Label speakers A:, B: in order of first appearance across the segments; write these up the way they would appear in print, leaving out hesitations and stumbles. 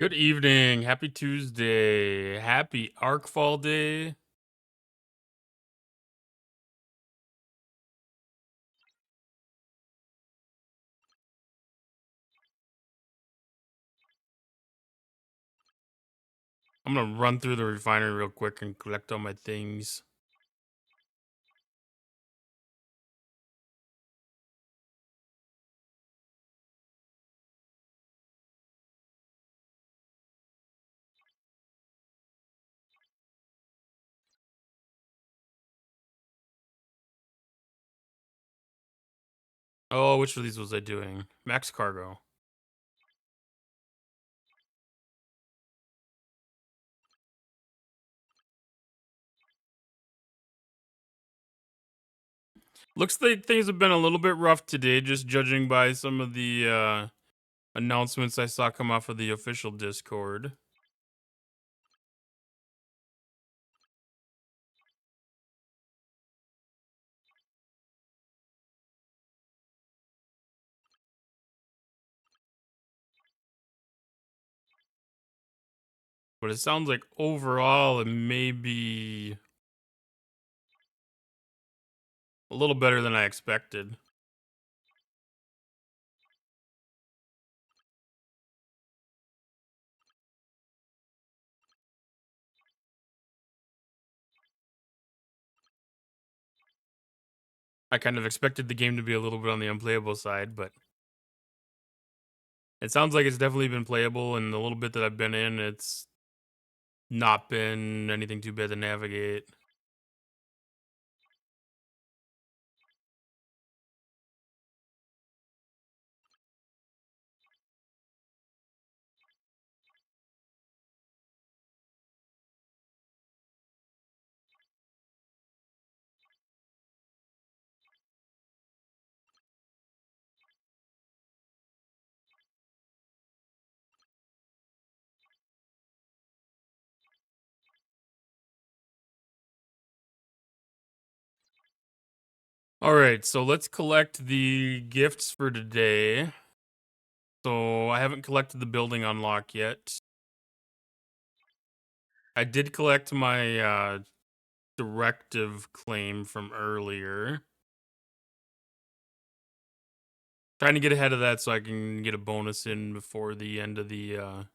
A: Good evening. Happy Tuesday. Happy Arcfall Day. I'm gonna run through the refinery real quick and collect all my things. Oh, which of these was I doing? Max cargo. Looks like things have been a little bit rough today, just judging by some of the announcements I saw come off of the official Discord. But it sounds like overall it may be a little better than I expected. I kind of expected the game to be a little bit on the unplayable side, but it sounds like it's definitely been playable, and the little bit that I've been in, it's not been anything too bad to navigate. All right, so let's collect the gifts for today. So I haven't collected the building unlock yet. I did collect my directive claim from earlier. Trying to get ahead of that so I can get a bonus in before the end of the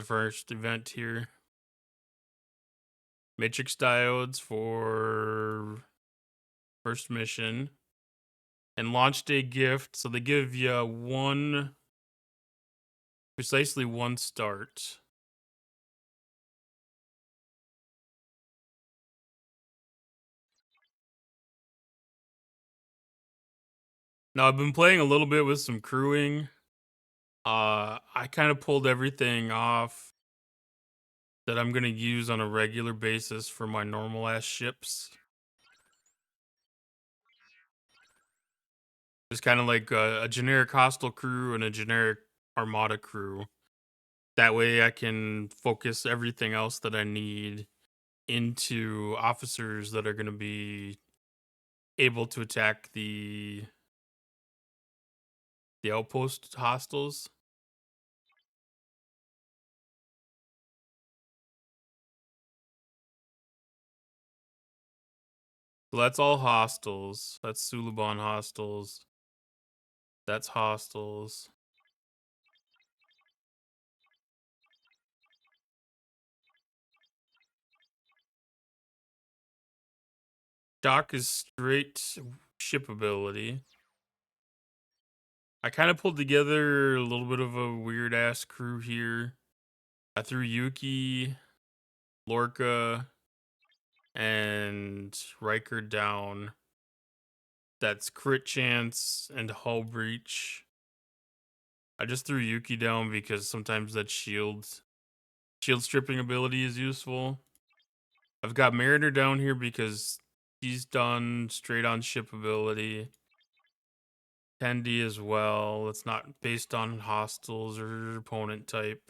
A: first event here. Matrix diodes for first mission and launch day gift. So they give you precisely one start. Now I've been playing a little bit with some crewing. I kind of pulled everything off that I'm gonna use on a regular basis for my normal ass ships. Just kind of like a generic hostile crew and a generic armada crew. That way I can focus everything else that I need into officers that are gonna be able to attack the outpost hostiles. So that's all hostiles. That's Suliban hostiles. That's hostiles. Dock is straight ship ability. I kind of pulled together a little bit of a weird ass crew here. I threw Yuki, Lorca, and Riker down. That's crit chance and hull breach. I just threw Yuki down because sometimes that shield stripping ability is useful. I've got Mariner down here because he's done straight on ship ability. Tendi as well. It's not based on hostiles or opponent type.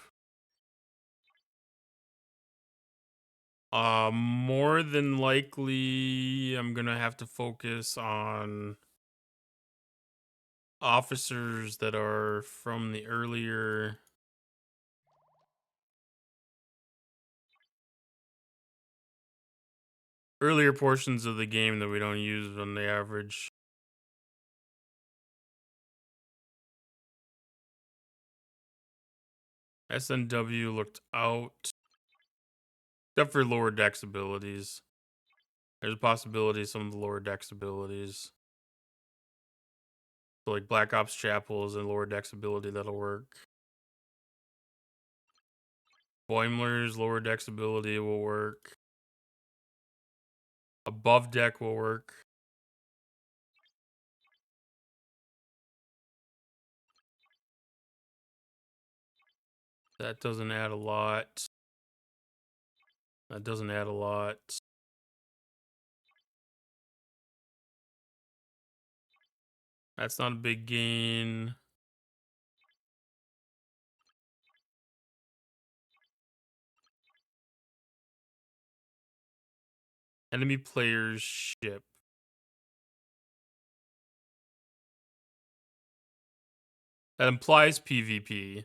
A: More than likely, I'm gonna have to focus on officers that are from the earlier earlier portions of the game that we don't use on the average. SNW looked out. Except for lower dex abilities. There's a possibility some of the lower dex abilities. So like Black Ops Chapel is a lower dex ability that'll work. Boimler's lower dex ability will work. Above deck will work. That doesn't add a lot. That doesn't add a lot. That's not a big gain. Enemy players ship. That implies PvP.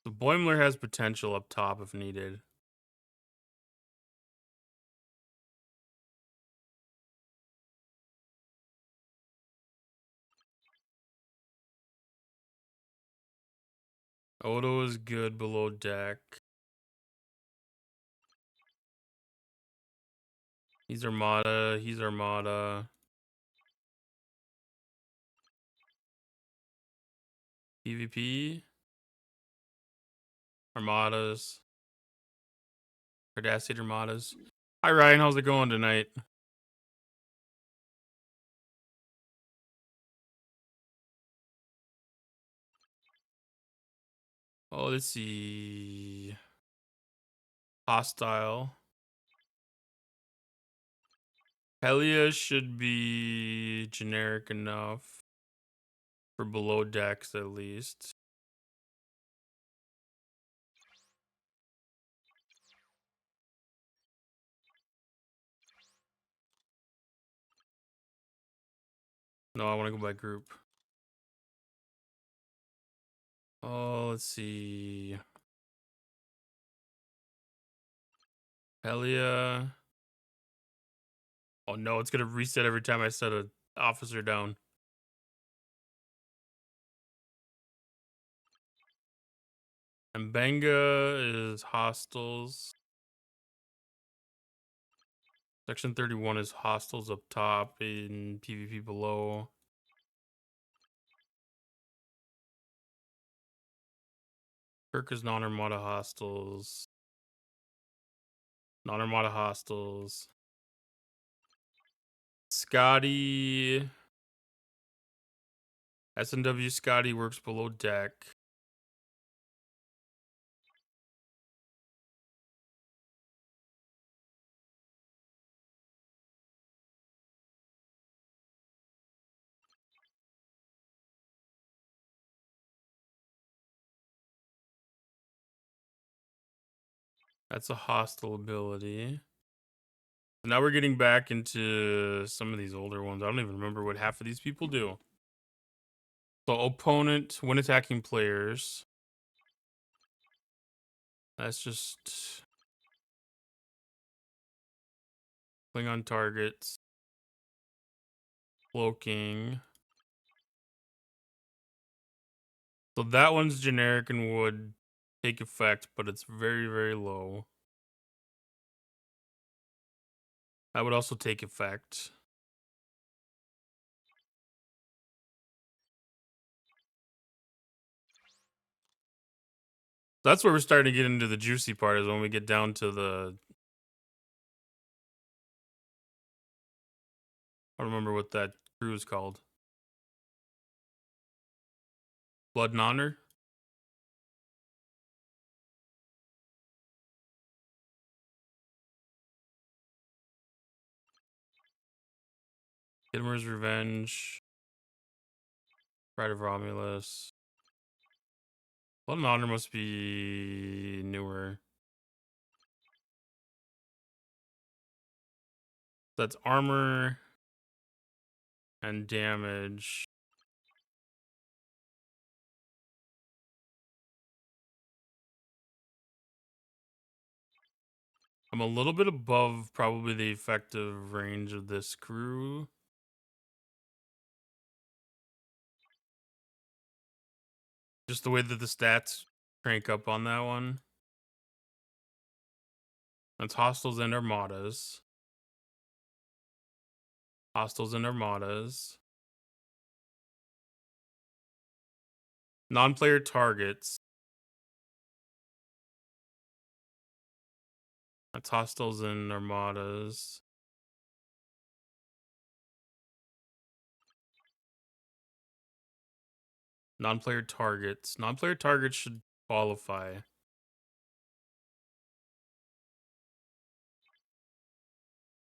A: The Boimler has potential up top if needed. Odo is good below deck. He's Armada. He's Armada. PvP. Armadas. Cardassian Armadas. Hi Ryan, how's it going tonight? Oh, let's see. Hostile. Helia should be generic enough for below decks at least. No, I want to go by group. Oh, let's see. Helia. Oh no, it's gonna reset every time I set an officer down. And Benga is hostiles. Section 31 is hostiles up top in PvP below. Kirk is non-armada hostiles. Non-armada hostiles. Scotty. SNW Scotty works below deck. That's a hostile ability. Now we're getting back into some of these older ones. I don't even remember what half of these people do. So opponent when attacking players. That's just Klingon targets. Cloaking. So that one's generic and would take effect, but it's very, very low. That would also take effect. That's where we're starting to get into the juicy part, is when we get down to the... I don't remember what that crew is called. Blood and Honor? Kidmer's Revenge. Pride of Romulus. Blood and Honor must be newer. That's armor and damage. I'm a little bit above probably the effective range of this crew. Just the way that the stats crank up on that one. That's hostiles and armadas. Hostiles and armadas. Non-player targets. That's hostiles and armadas. Non-player targets. Non-player targets should qualify.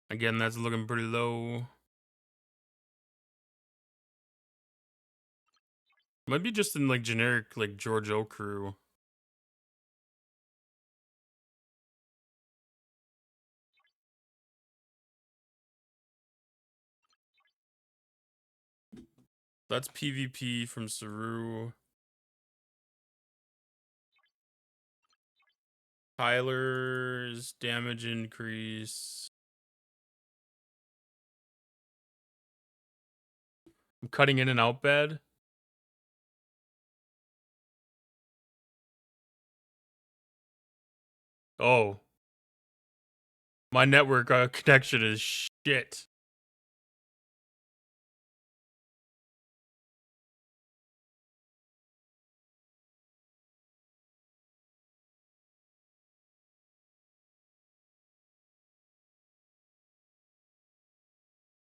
A: Again, that's looking pretty low. Might be just in like generic like George O crew. That's PvP from Saru. Tyler's damage increase. I'm cutting in and out bad. Oh. My network connection is shit.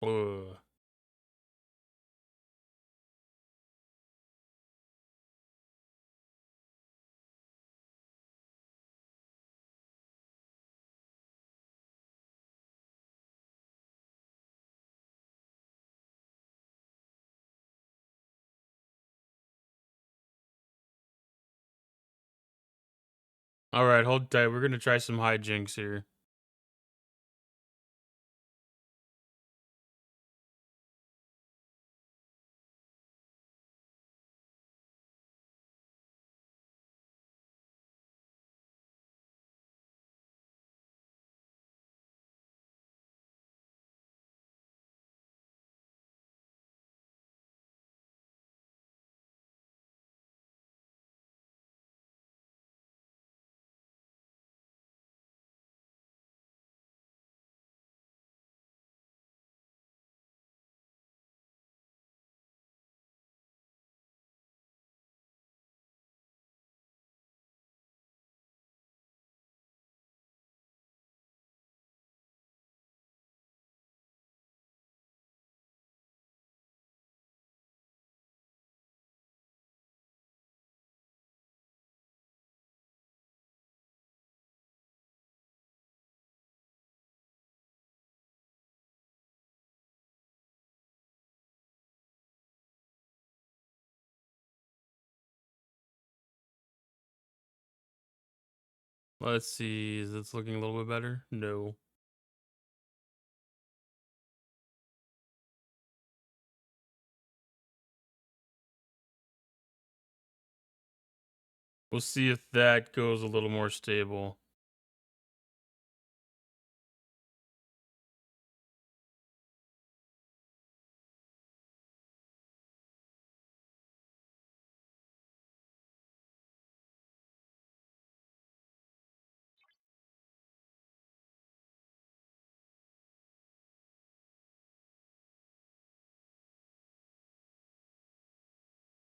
A: Ugh. All right, hold tight. We're gonna try some hijinks here. Let's see. Is this looking a little bit better? No. We'll see if that goes a little more stable.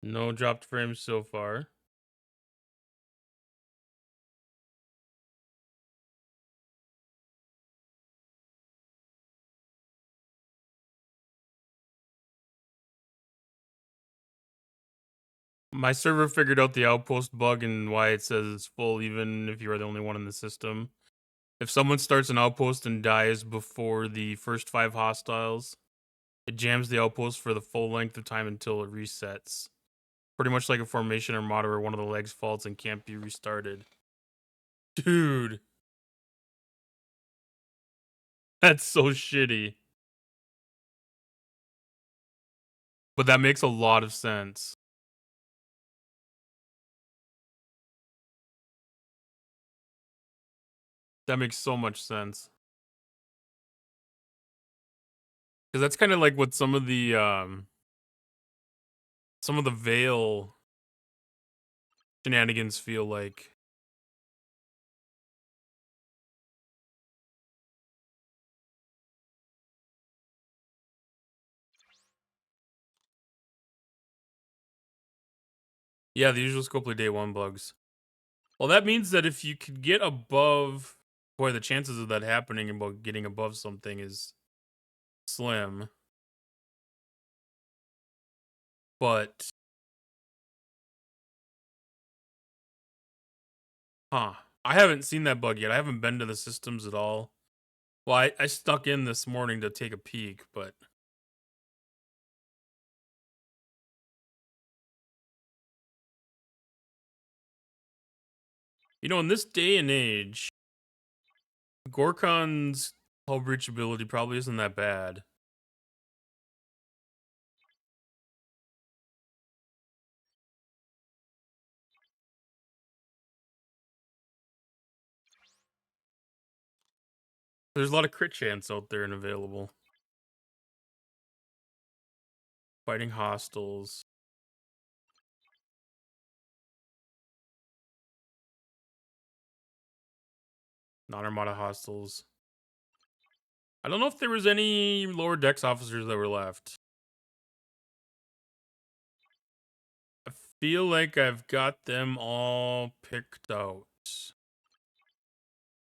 A: No dropped frames so far. My server figured out the outpost bug and why it says it's full even if you are the only one in the system. If someone starts an outpost and dies before the first 5 hostiles, it jams the outpost for the full length of time until it resets. Pretty much like a formation armada where one of the legs faults and can't be restarted. Dude. That's so shitty. But that makes a lot of sense. That makes so much sense. Because that's kind of like what some of the Veil shenanigans feel like. Yeah, the usual Scopely Day 1 bugs. Well, that means that if you could get above... Boy, the chances of that happening about getting above something is slim. But... Huh. I haven't seen that bug yet. I haven't been to the systems at all. Well, I stuck in this morning to take a peek, but... You know, in this day and age, Gorkon's hull breach ability probably isn't that bad. There's a lot of crit chance out there and available. Fighting hostiles. Non-armada hostiles. I don't know if there was any lower decks officers that were left. I feel like I've got them all picked out.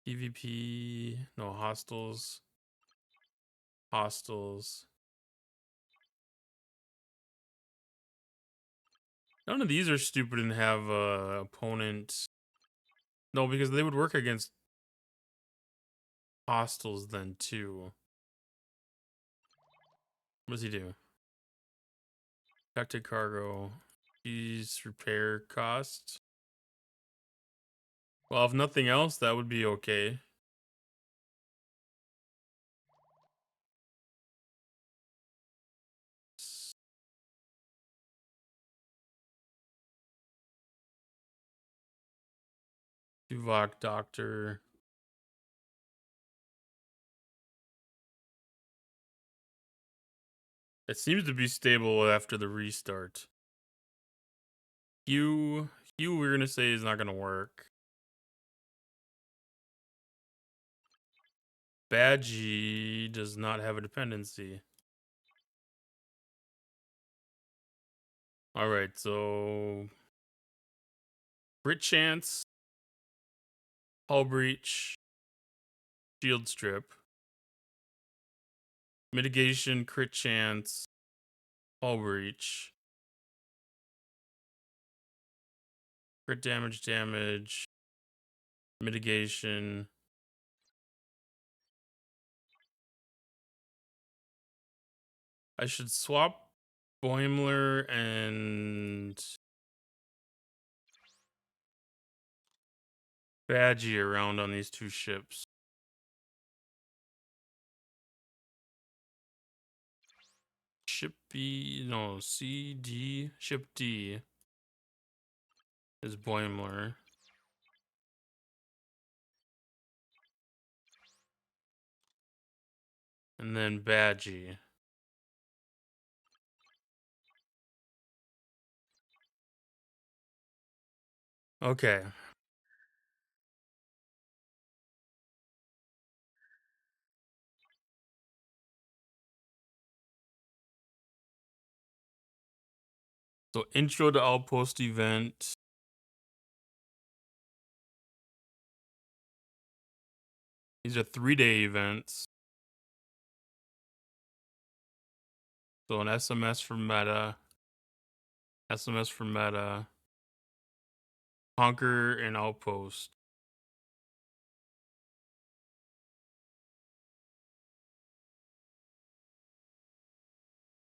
A: PvP, no, hostiles. Hostiles. None of these are stupid and have opponent. No, because they would work against hostiles then too. What does he do? Tactic cargo. He's repair cost. Well, if nothing else, that would be okay. Tuvok Doctor. It seems to be stable after the restart. Hugh we're gonna say is not gonna work. Badgie does not have a dependency. Alright, so crit chance, hull breach, shield strip, mitigation, crit chance, hull breach, crit damage, mitigation. I should swap Boimler and Badgie around on these two ships. Ship B, no, C, D, ship D is Boimler. And then Badgie. Okay. So intro to Outpost event. These are 3-day events. So an SMS for meta. SMS for meta. Conquer and Outpost.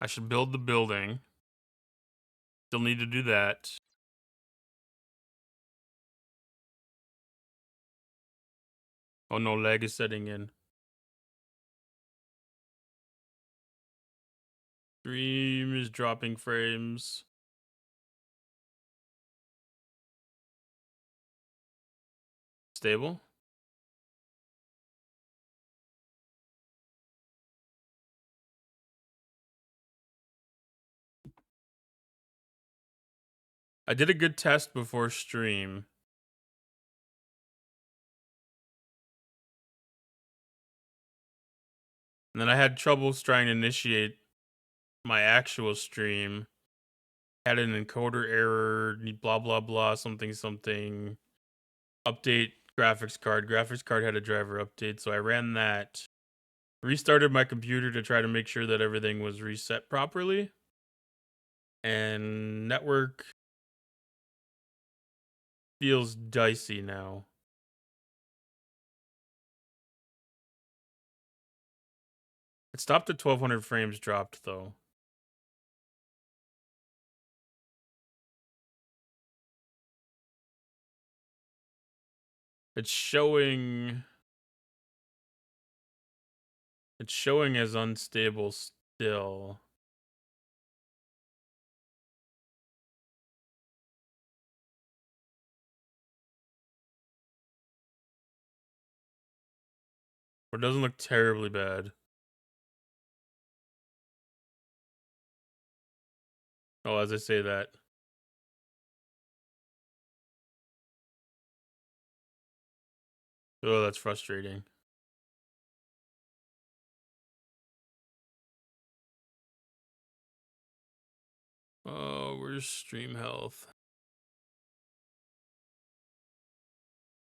A: I should build the building. Still need to do that. Oh no, lag is setting in. Stream is dropping frames. Stable? I did a good test before stream. And then I had troubles trying to initiate my actual stream. Had an encoder error, blah blah blah, something something. Update graphics card. Graphics card had a driver update, so I ran that. Restarted my computer to try to make sure that everything was reset properly. And network feels dicey now. It stopped at 1200 frames dropped though. It's showing as unstable still. But it doesn't look terribly bad. Oh, as I say that. Oh, that's frustrating. Oh, where's stream health?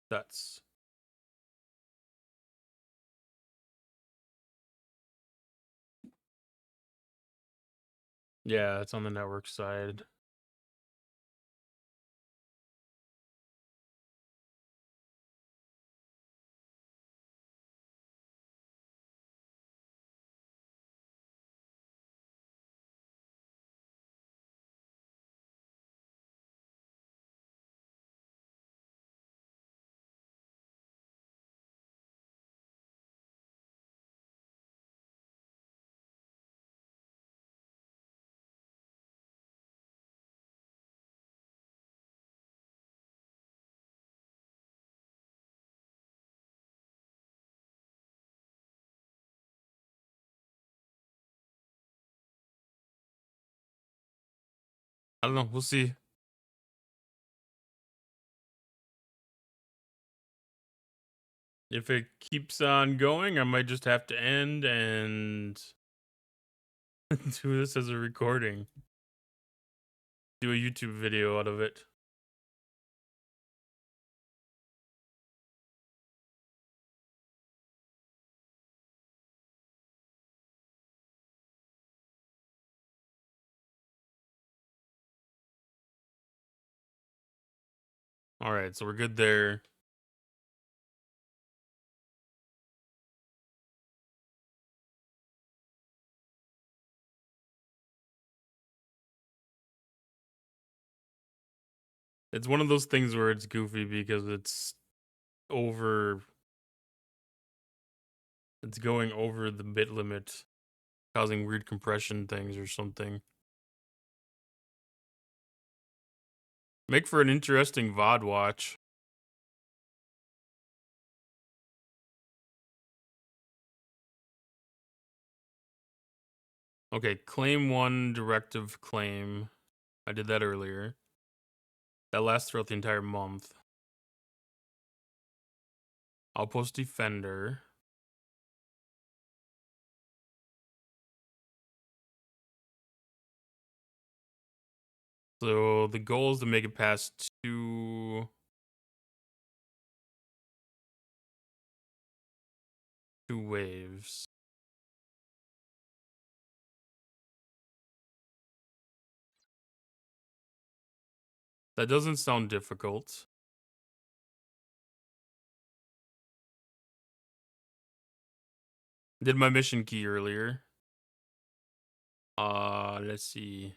A: That's yeah, it's on the network side. I don't know. We'll see. If it keeps on going, I might just have to end and do this as a recording. Do a YouTube video out of it. All right, so we're good there. It's one of those things where it's goofy because it's going over the bit limit, causing weird compression things or something. Make for an interesting VOD watch. Okay, claim 1 directive claim. I did that earlier. That lasts throughout the entire month. Outpost defender. So the goal is to make it past two waves. That doesn't sound difficult. Did my mission key earlier. Let's see.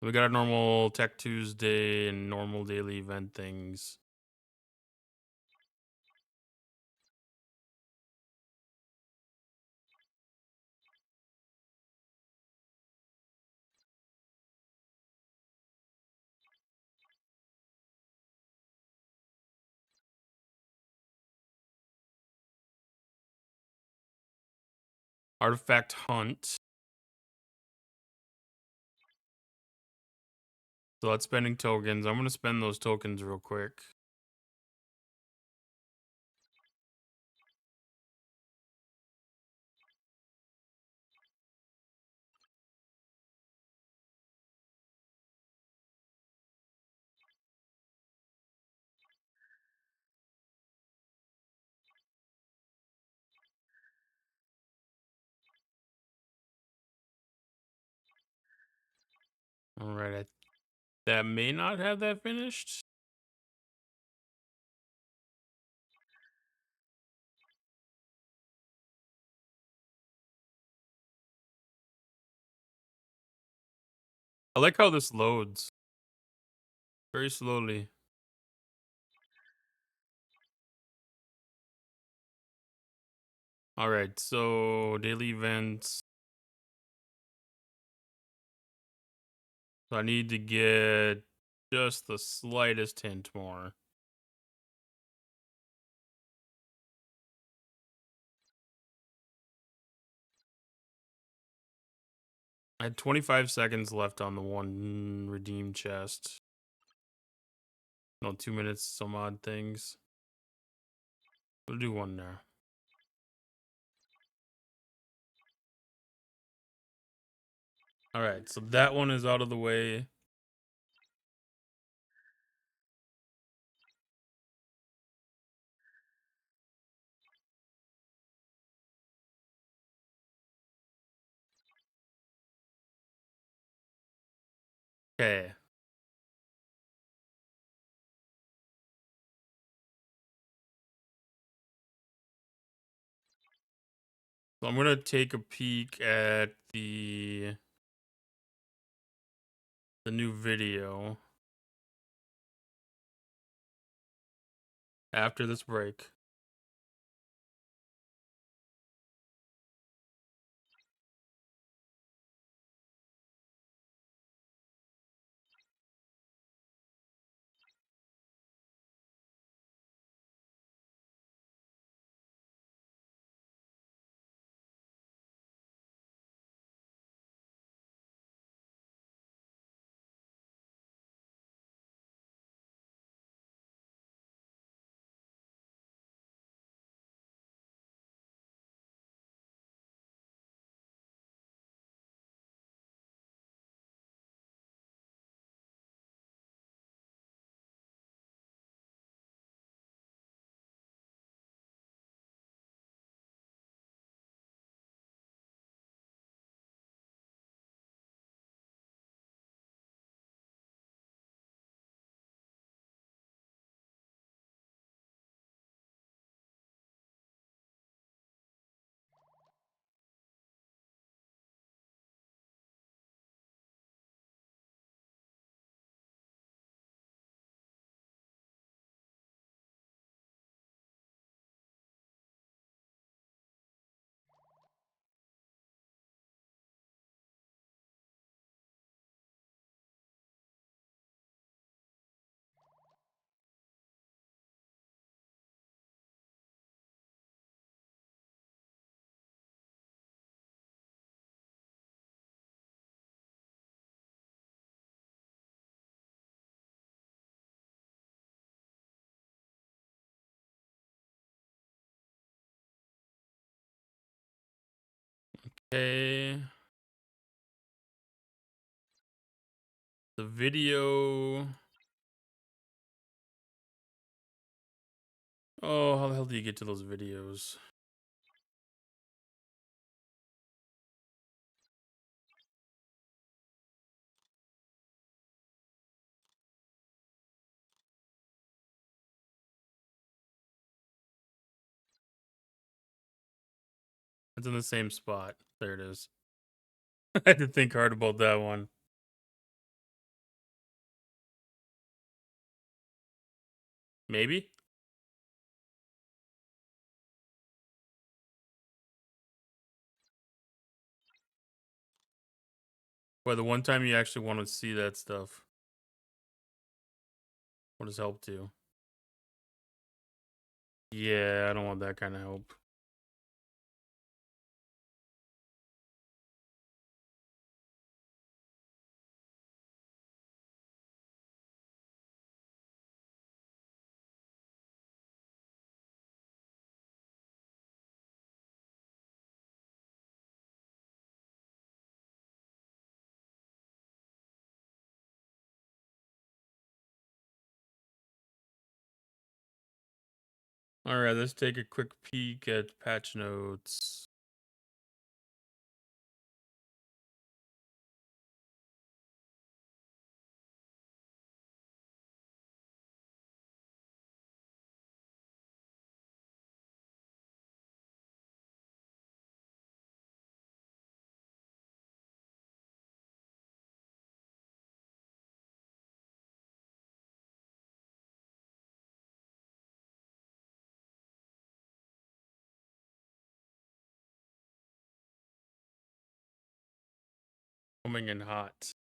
A: We got our normal Tech Tuesday and normal daily event things. Artifact hunt. So that's spending tokens. I'm gonna spend those tokens real quick. All right, that may not have that finished. I like how this loads very slowly. All right, so daily events. So I need to get just the slightest hint more. I had 25 seconds left on the one redeem chest. No, 2 minutes, some odd things. We'll do one there. All right, so that one is out of the way. Okay. So I'm gonna take a peek at the new video after this break. Okay. The video. Oh, how the hell do you get to those videos? It's in the same spot. There it is. I had to think hard about that one. Maybe? Well, the one time you actually want to see that stuff. What does help do? Yeah, I don't want that kind of help. All right, let's take a quick peek at patch notes. Coming in hot.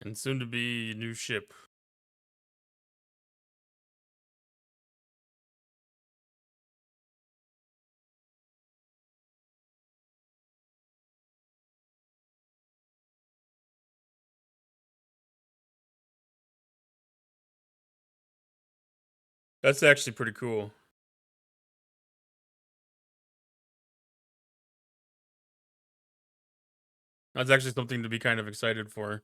A: And soon to be new ship. That's actually pretty cool. That's actually something to be kind of excited for.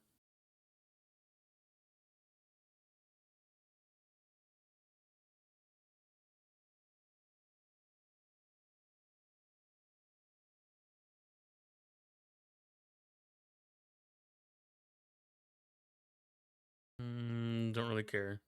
A: Don't really care.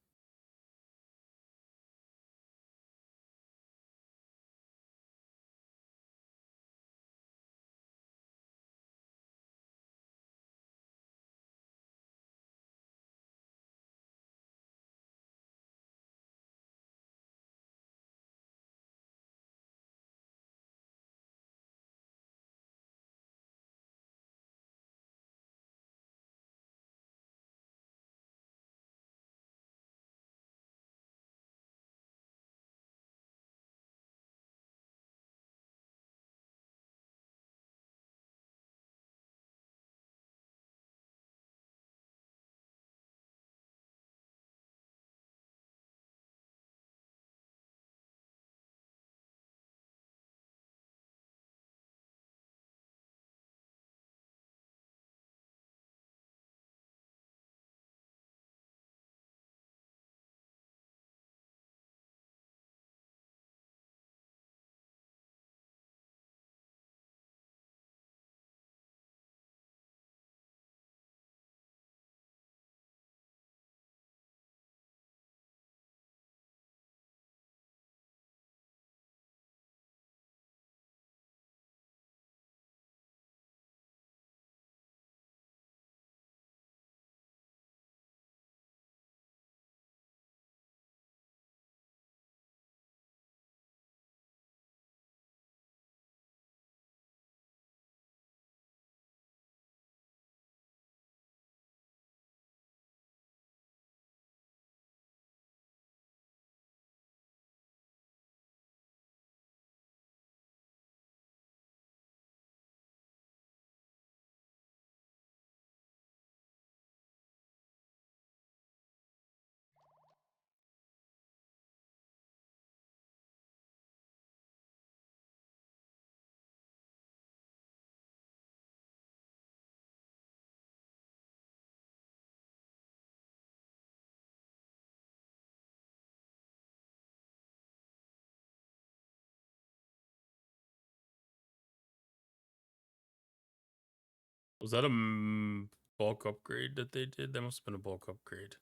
A: Was that a bulk upgrade that they did? That must have been a bulk upgrade.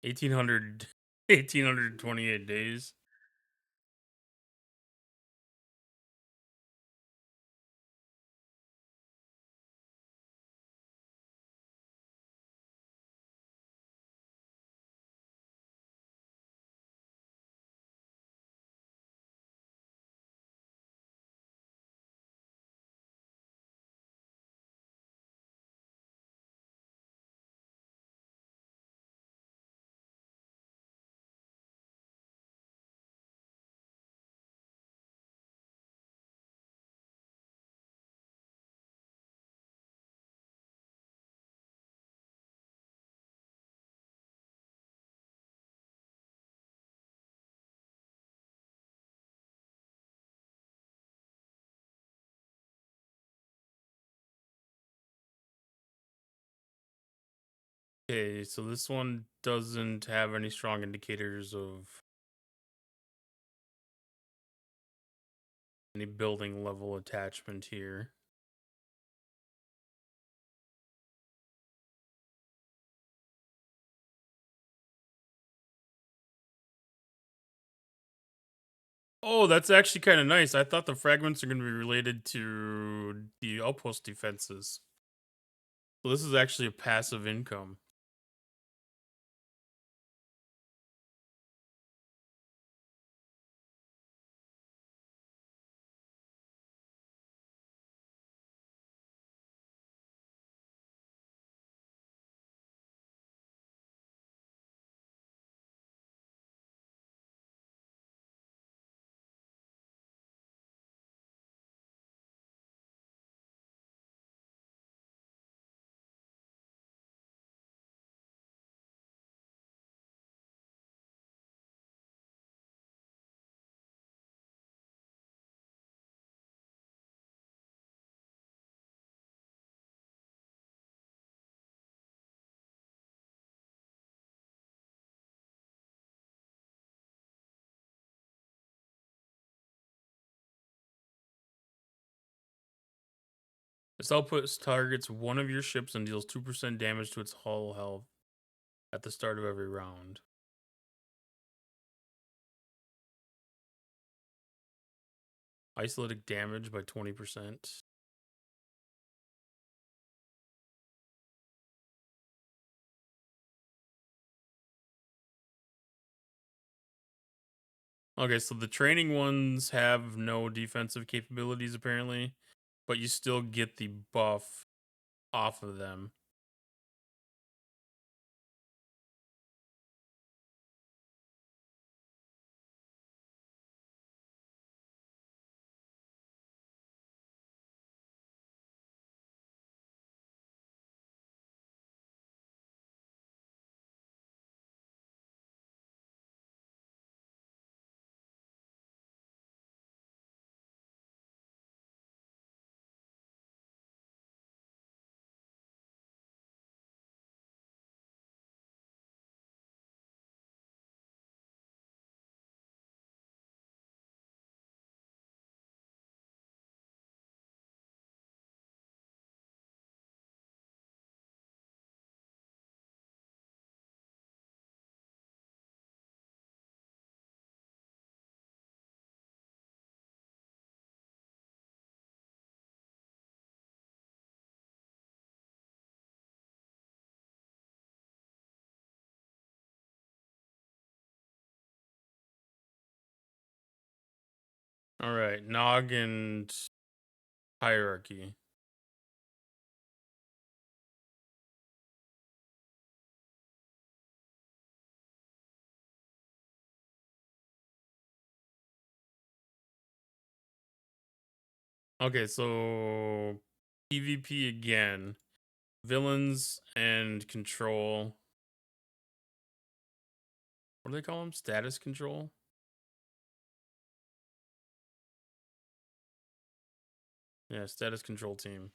A: 1800, 1828 days. Okay, so this one doesn't have any strong indicators of any building level attachment here. Oh, that's actually kind of nice. I thought the fragments are going to be related to the outpost defenses. So this is actually a passive income. This output targets one of your ships and deals 2% damage to its hull health at the start of every round. Isolated damage by 20%. Okay, so the training ones have no defensive capabilities apparently, but you still get the buff off of them. All right, Nog and Hierarchy. Okay, so PvP again. Villains and control. What do they call them? Status control? Yeah, status control team.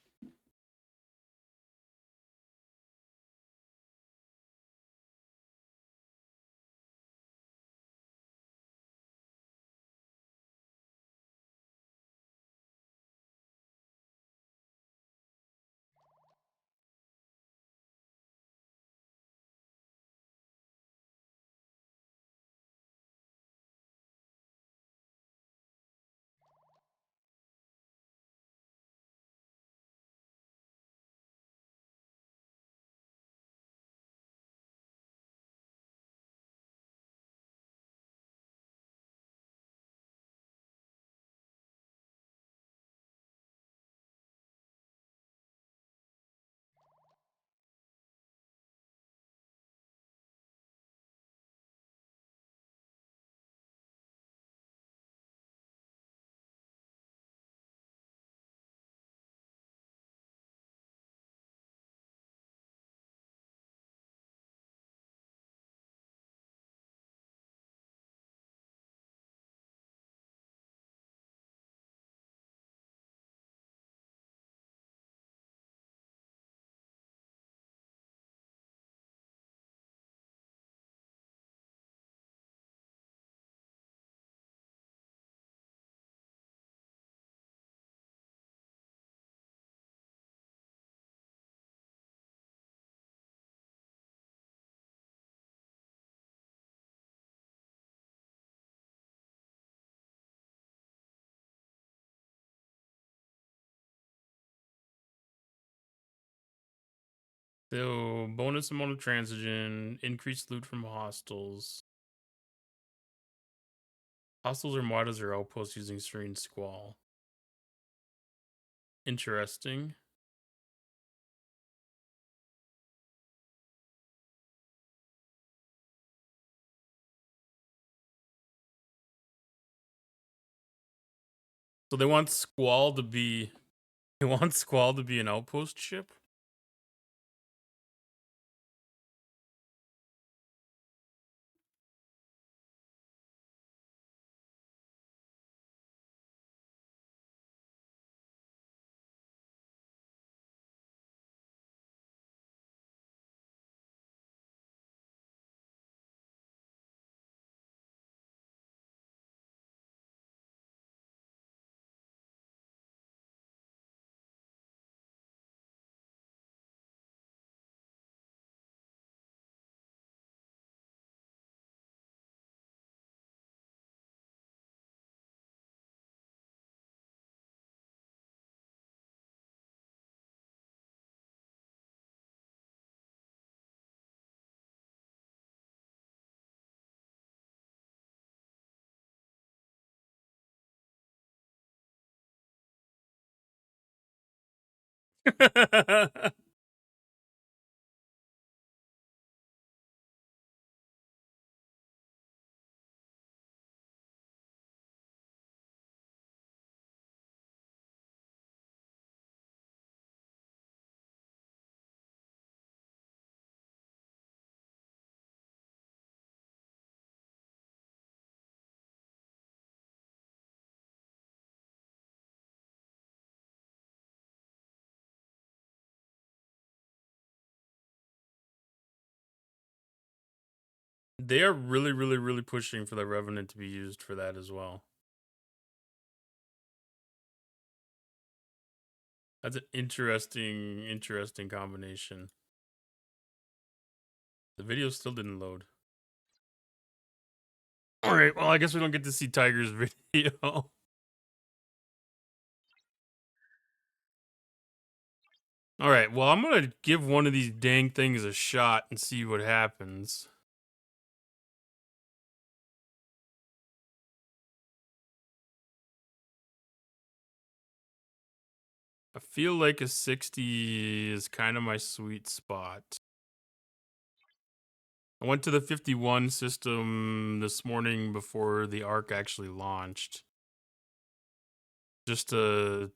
A: So bonus amount of transigen, increased loot from hostiles. Hostiles or modders or outposts using Serene Squall. Interesting. So they want Squall to be an outpost ship? They are really, really, really pushing for the Revenant to be used for that as well. That's an interesting combination. The video still didn't load. Alright, well, I guess we don't get to see Tiger's video. Alright, well, I'm gonna give one of these dang things a shot and see what happens. I feel like a 60 is kind of my sweet spot. I went to the 51 system this morning before the Arc actually launched. Just to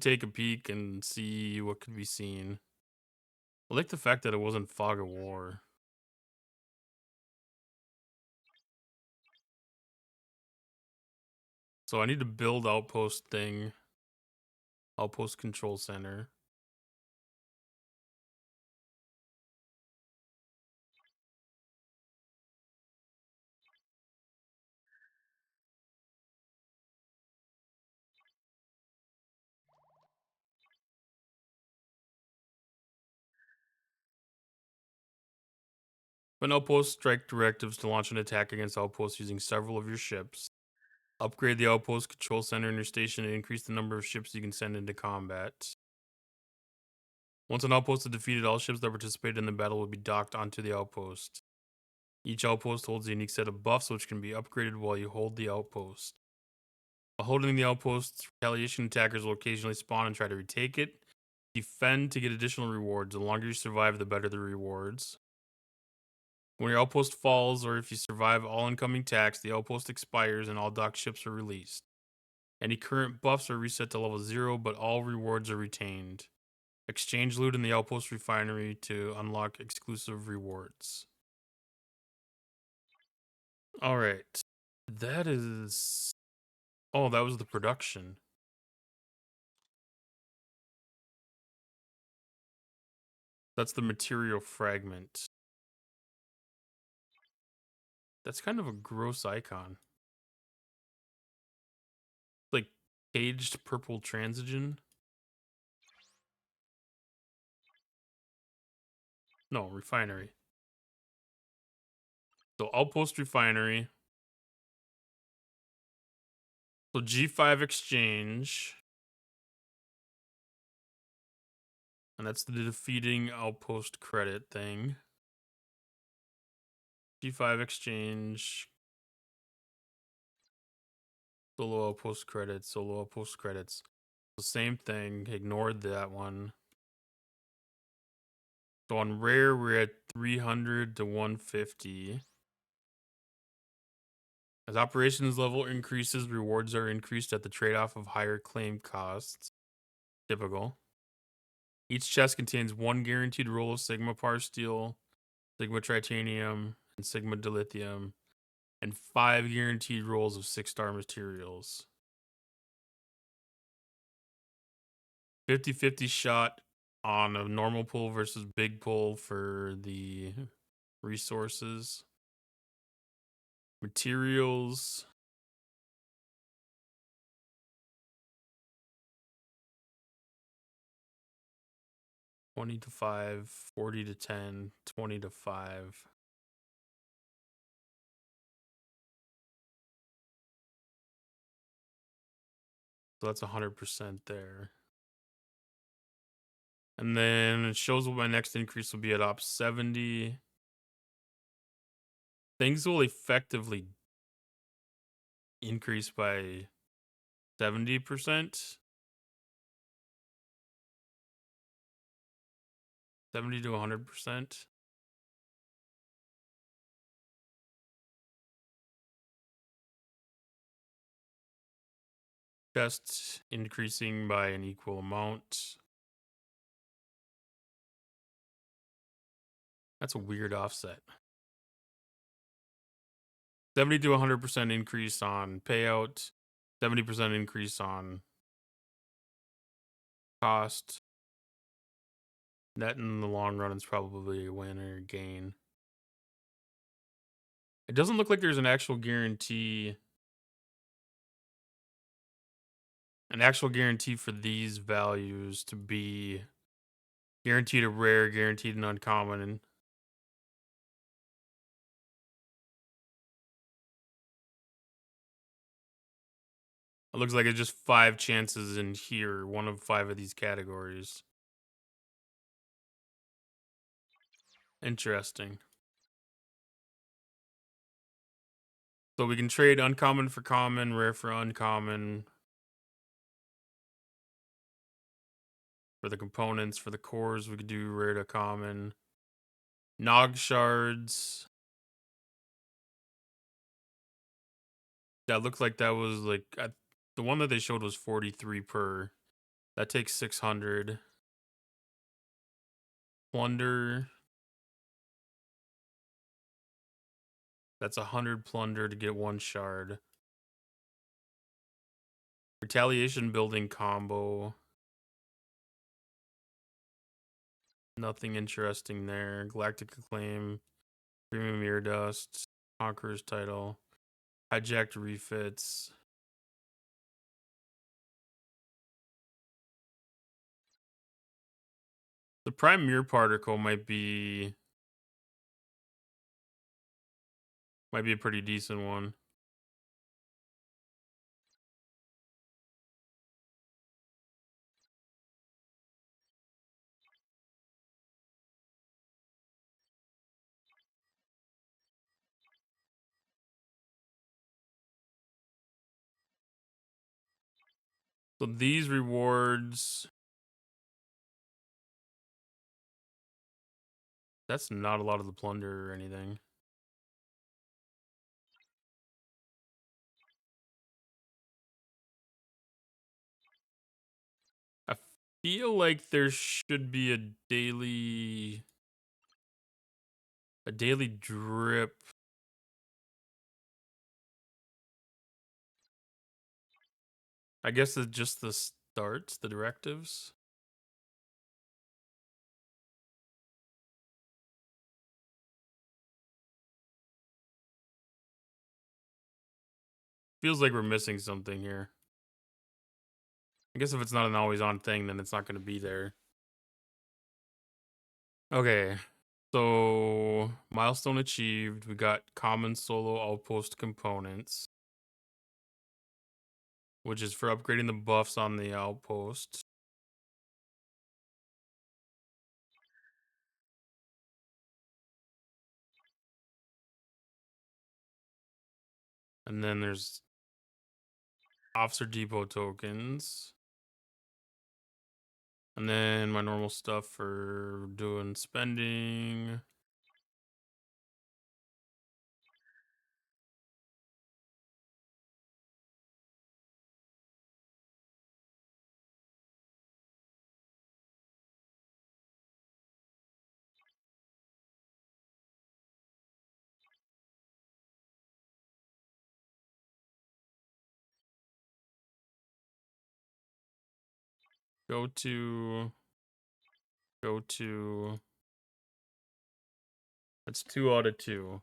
A: take a peek and see what could be seen. I like the fact that it wasn't Fog of War. So I need to build outpost control center. An outpost strike directives to launch an attack against outposts using several of your ships. Upgrade the outpost control center in your station and increase the number of ships you can send into combat. Once an outpost is defeated, all ships that participated in the battle will be docked onto the outpost. Each outpost holds a unique set of buffs which can be upgraded while you hold the outpost. While holding the outpost, retaliation attackers will occasionally spawn and try to retake it. Defend to get additional rewards. The longer you survive, the better the rewards. When your outpost falls, or if you survive all incoming attacks, the outpost expires and all docked ships are released. Any current buffs are reset to level 0, but all rewards are retained. Exchange loot in the outpost refinery to unlock exclusive rewards. Alright. That is... Oh, that was the production. That's the material fragment. That's kind of a gross icon. Like caged purple transigen. No, refinery. So outpost refinery. So G5 exchange. And that's the defeating outpost credit thing. G5 exchange. Solo outpost credits, solo outpost credits. The same thing, ignored that one. So on rare, we're at 300 to 150. As operations level increases, rewards are increased at the trade-off of higher claim costs. Typical. Each chest contains one guaranteed roll of Sigma Par Steel, Sigma Tritanium, and Sigma Dilithium, and 5 guaranteed rolls of 6-star materials. 50-50 shot on a normal pull versus big pull for the resources. Materials. $20 to $5, $40 to $10, $20 to $5. So that's 100% there. And then it shows what my next increase will be at op 70. Things will effectively increase by 70%. 70 to 100%. Just increasing by an equal amount. That's a weird offset. 70 to 100% increase on payout, 70% increase on cost. Net in the long run is probably a win or a gain. It doesn't look like there's an actual guarantee. An actual guarantee for these values to be guaranteed a rare, guaranteed an uncommon, and it looks like it's just 5 chances in here, one of 5 of these categories. Interesting. So we can trade uncommon for common, rare for uncommon. For the components, for the cores, we could do rare to common. Nog shards. That looked like that was like the one that they showed was 43 per. That takes 600. Plunder. That's 100 plunder to get 1 shard. Retaliation building combo. Nothing interesting there. Galactic Acclaim. Premium Ear Dust. Conqueror's Title. Hijacked refits. The Prime Mirror Particle might be a pretty decent one. So these rewards, that's not a lot of the plunder or anything. I feel like there should be a daily drip. I guess it's just the starts, the directives. Feels like we're missing something here. I guess if it's not an always on thing, then it's not going to be there. Okay. So, milestone achieved. We got common solo outpost components, which is for upgrading the buffs on the outpost. And then there's Officer Depot tokens. And then my normal stuff for doing spending. Go to. That's 2 out of 2.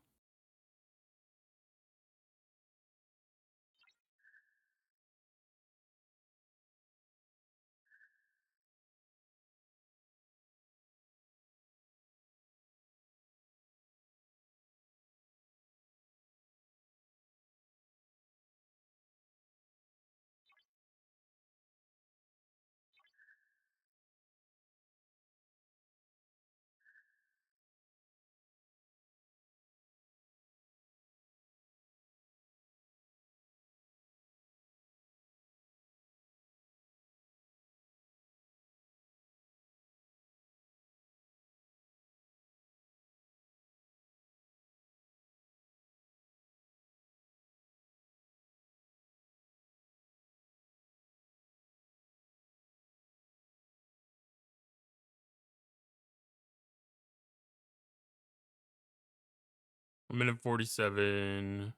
A: A minute 47.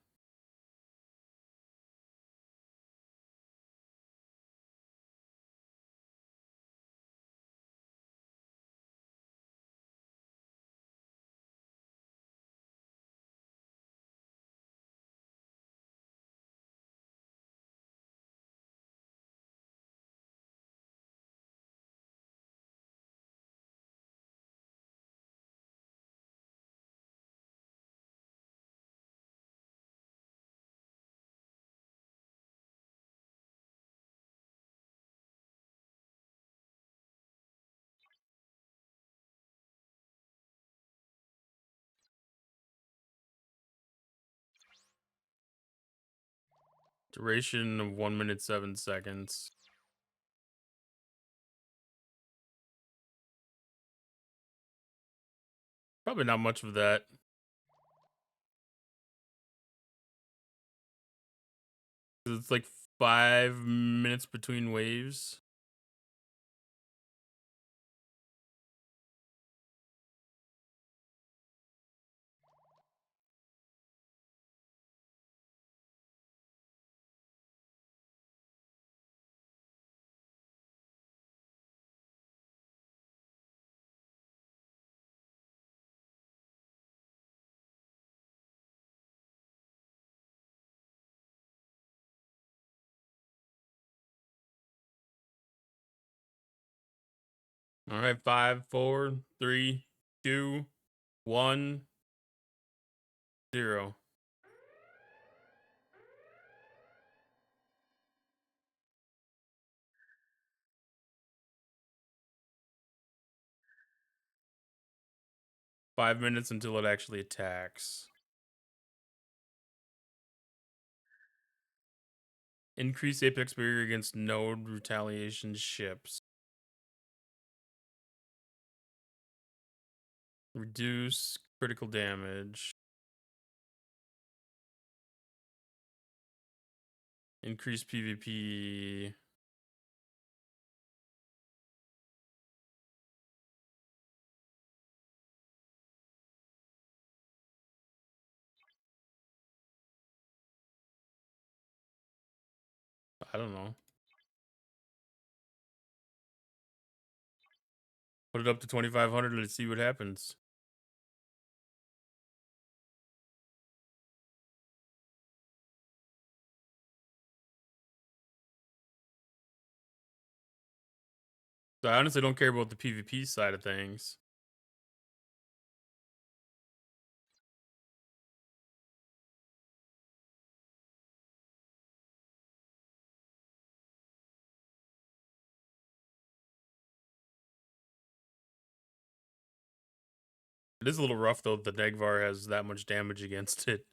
A: Duration of 1 minute 7 seconds. Probably not much of that. It's like 5 minutes between waves. All right, 5, 4, 3, 2, 1, 0. Five minutes until it actually attacks. Increase apex barrier against node retaliation ships. Reduce critical damage. Increase PvP. I don't know. Put it up to 2,500. Let's see what happens. So I honestly don't care about the PvP side of things. It is a little rough though. The Negvar has that much damage against it.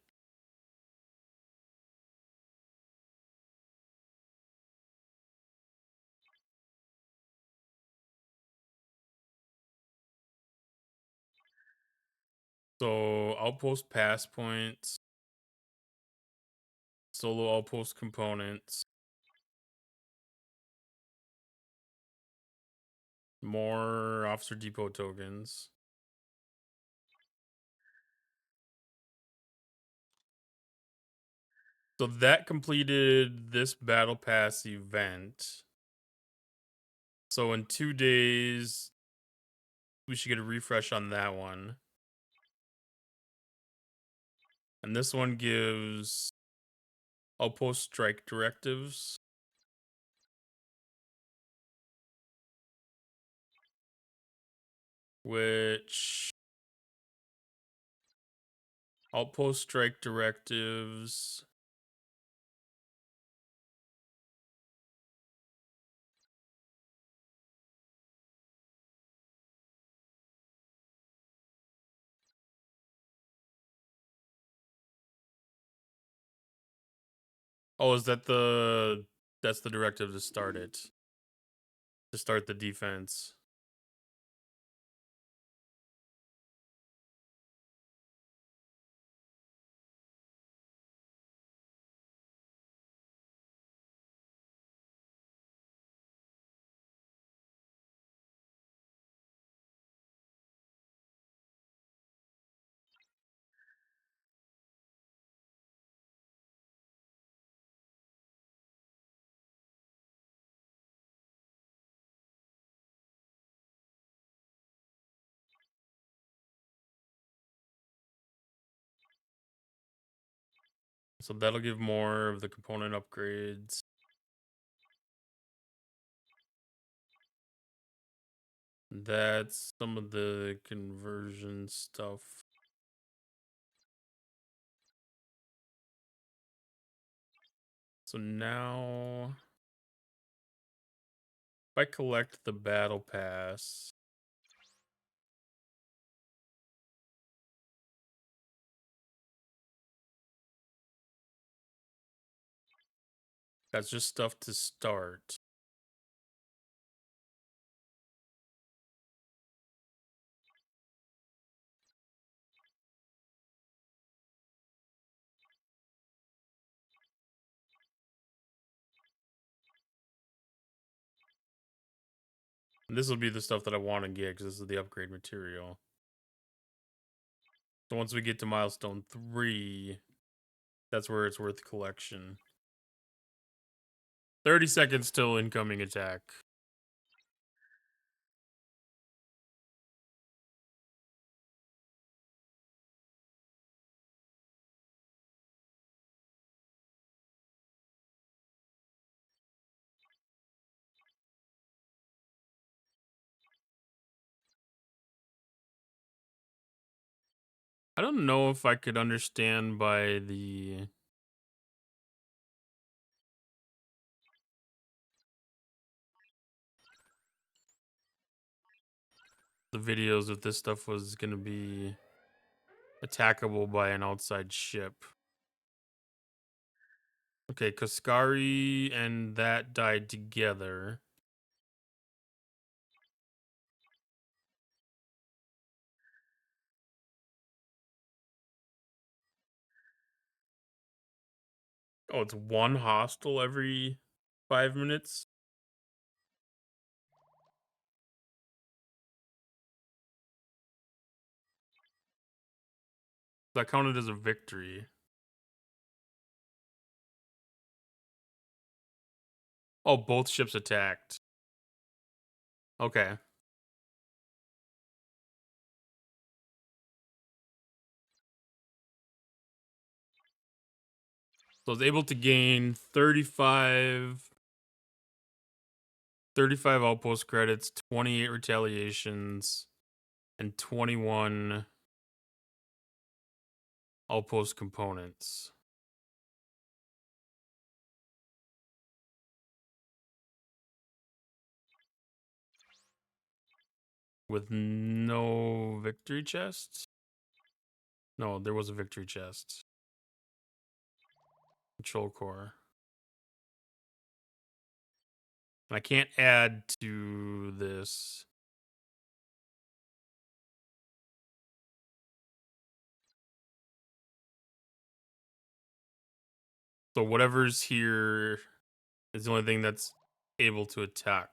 A: outpost pass points, solo outpost components, more officer depot tokens. So that completed this battle pass event. So in 2 days, we should get a refresh on that one. And this one gives outpost strike directives, which outpost strike directives Oh, is that that's the directive to start it? To start the defense. So that'll give more of the component upgrades. That's some of the conversion stuff. So now, if I collect the battle pass, that's just stuff to start. And this will be the stuff that I want to get because this is the upgrade material. So once we get to milestone 3, that's where it's worth collection. 30 seconds till incoming attack. I don't know if I could understand by the videos if this stuff was going to be attackable by an outside ship. Okay, Kaskari and that died together. Oh, it's one hostile every 5 minutes? That counted as a victory. Oh, both ships attacked. Okay. So I was able to gain 35 outpost credits, 28 retaliations, and 21 outpost components. With no victory chest? No, there was a victory chest. Control core. I can't add to this. So whatever's here is the only thing that's able to attack.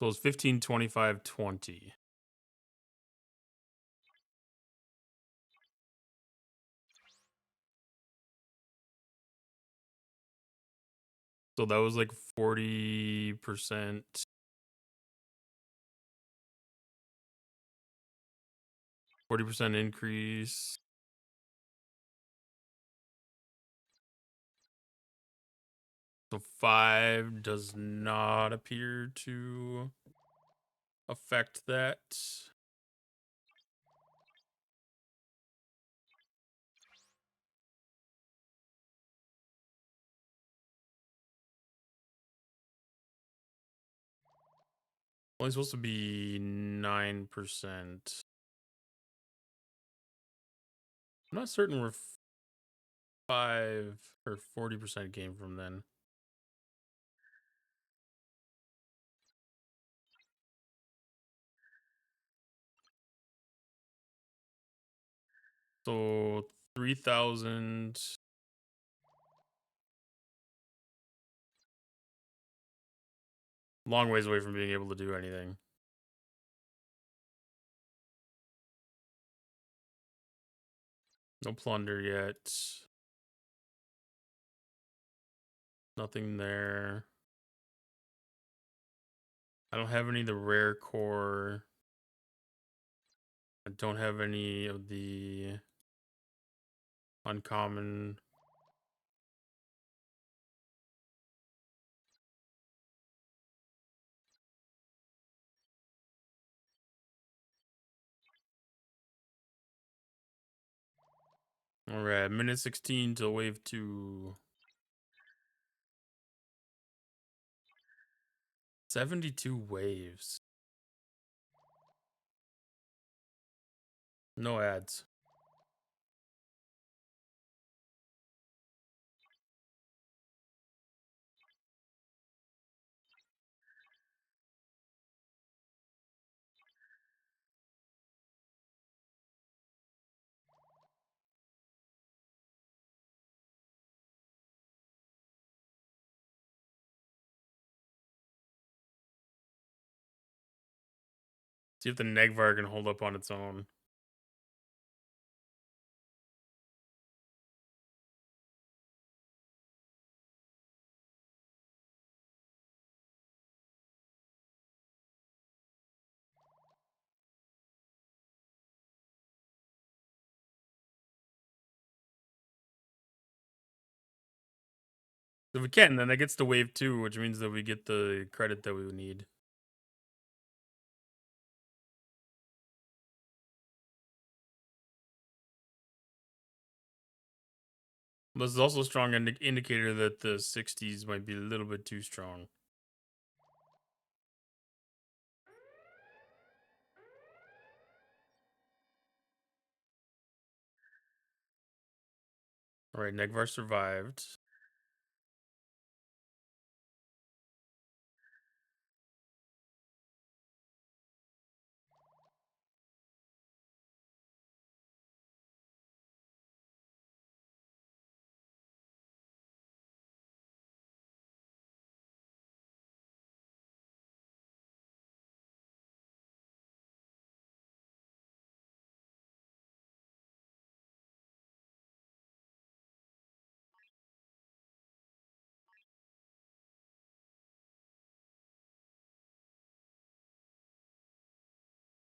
A: So it's 15, 25, 20. So that was like 40%. 40% increase. So 5 does not appear to affect that. Only supposed to be 9%. I'm not certain where 5 or 40% came from then. So 3,000. Long ways away from being able to do anything. No plunder yet. Nothing there. I don't have any of the rare core. I don't have any of the uncommon. All right, minute 16 till wave 2. 72 waves. No ads. See if the Negvar can hold up on its own. If we can, then that gets to wave 2, which means that we get the credit that we would need. This is also a strong indicator that the 60s might be a little bit too strong. All right, Negvar survived.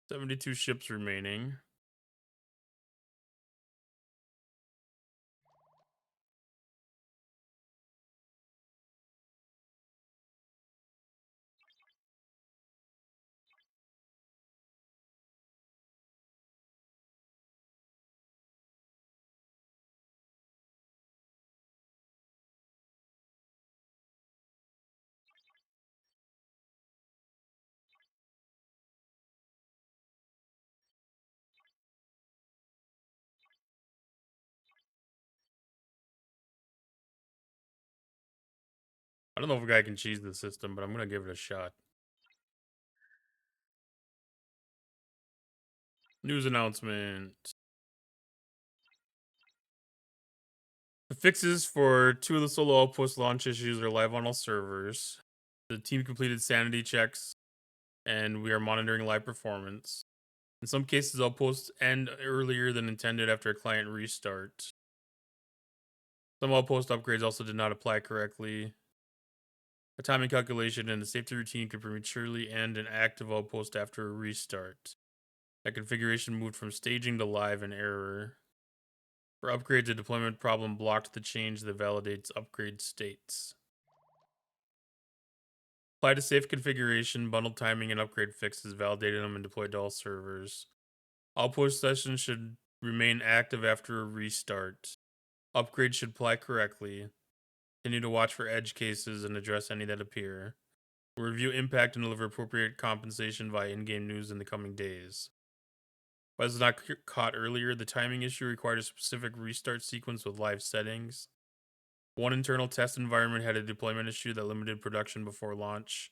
A: "72 ships remaining." I don't know if a guy can cheese the system, but I'm gonna give it a shot. News announcement. The fixes for 2 of the solo outpost launch issues are live on all servers. The team completed sanity checks, and we are monitoring live performance. In some cases, outposts end earlier than intended after a client restart. Some outpost upgrades also did not apply correctly. A timing calculation and the safety routine could prematurely end an active outpost after a restart. That configuration moved from staging to live in error. For upgrades, a deployment problem blocked the change that validates upgrade states. Apply to safe configuration, bundled timing, and upgrade fixes, validated them and deployed to all servers. Outpost sessions should remain active after a restart. Upgrades should apply correctly. Continue to watch for edge cases and address any that appear. We'll review impact and deliver appropriate compensation via in-game news in the coming days. If I was not caught earlier, the timing issue required a specific restart sequence with live settings. One internal test environment had a deployment issue that limited production before launch.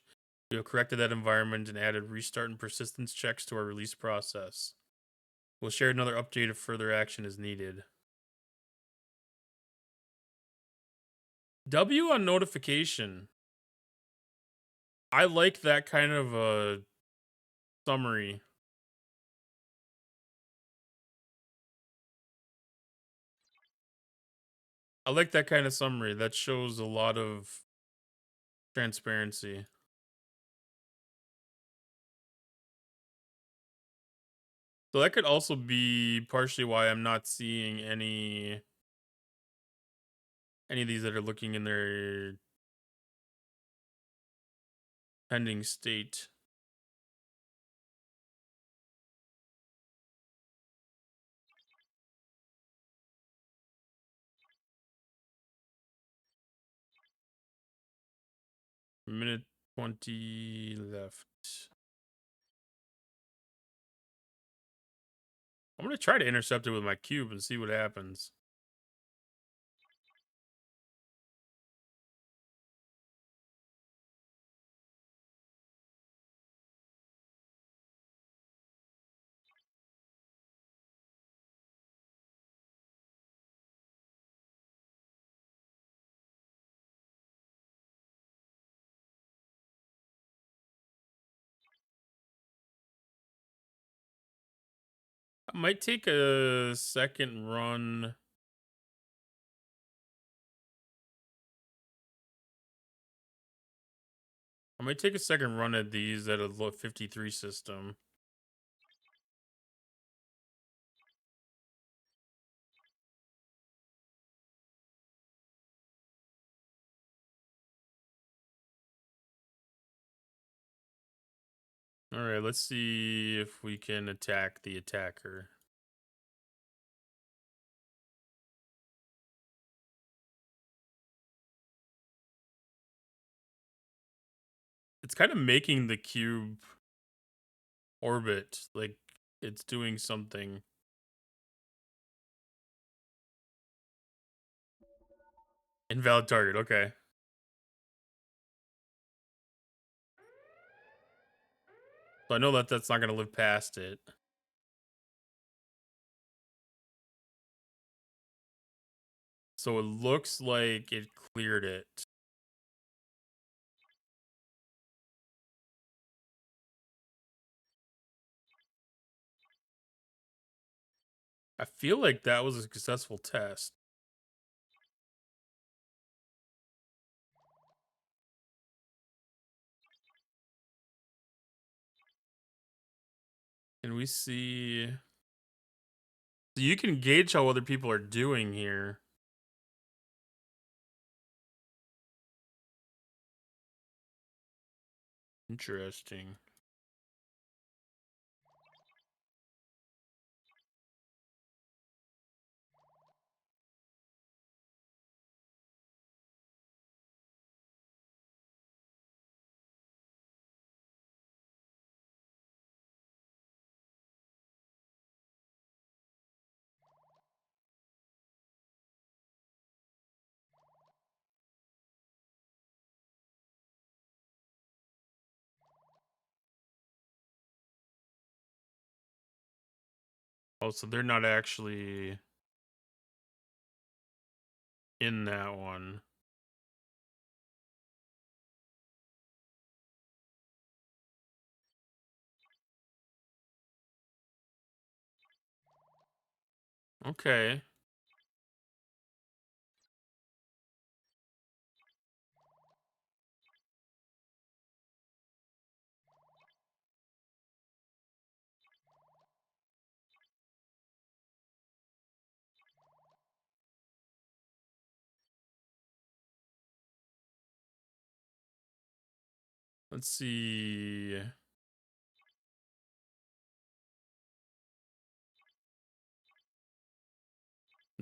A: We have corrected that environment and added restart and persistence checks to our release process. We'll share another update if further action is needed. W on notification. I like that kind of a summary. I like that kind of summary. That shows a lot of transparency. So that could also be partially why I'm not seeing any of these that are looking in their pending state. Minute 20 left. I'm gonna try to intercept it with my cube and see what happens. I might take a second run. I might take a second run at these at a 53 system. All right, let's see if we can attack the attacker. It's kind of making the cube orbit like it's doing something. Invalid target. Okay. So I know that that's not going to live past it. So it looks like it cleared it. I feel like that was a successful test. Can we see? So you can gauge how other people are doing here. Interesting. Oh, so they're not actually in that one. Okay. Let's see.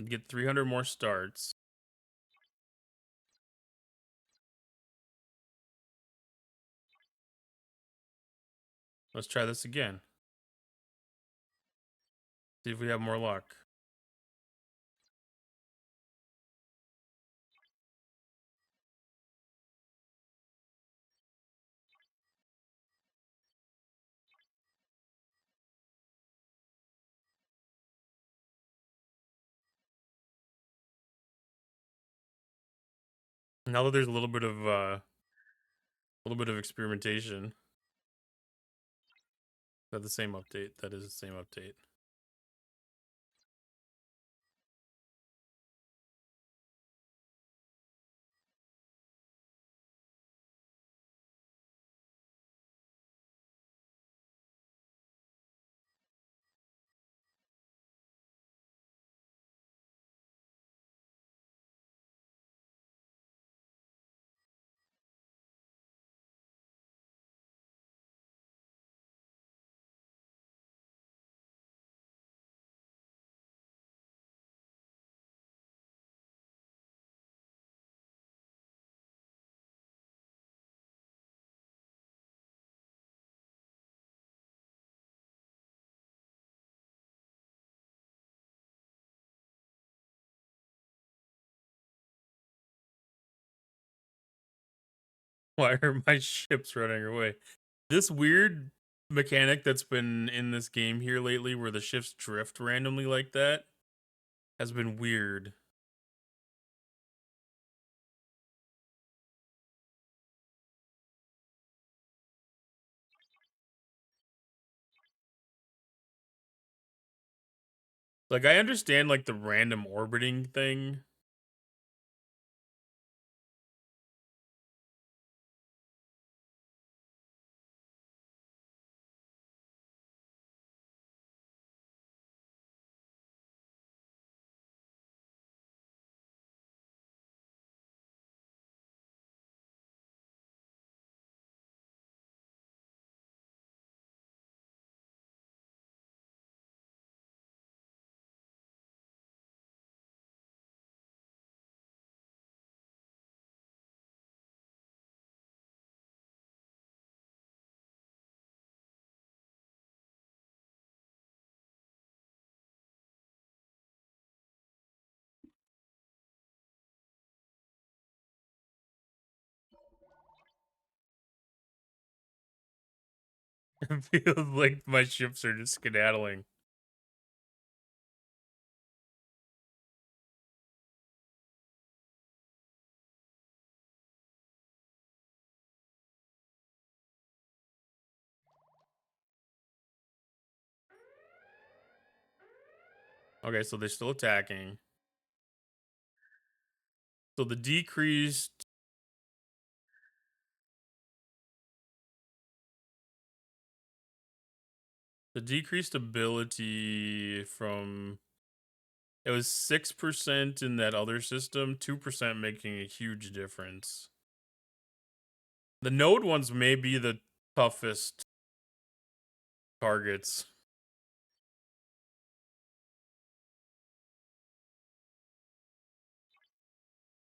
A: Get 300 more starts. Let's try this again. See if we have more luck. Now that there's a little bit of experimentation. Is that the same update? That is the same update. Why are my ships running away? This weird mechanic that's been in this game here lately where the ships drift randomly like that has been weird. Like I understand like the random orbiting thing. It feels like my ships are just skedaddling. Okay, so they're still attacking. So the decreased ability from it was 6% in that other system, 2% making a huge difference. The node ones may be the toughest targets.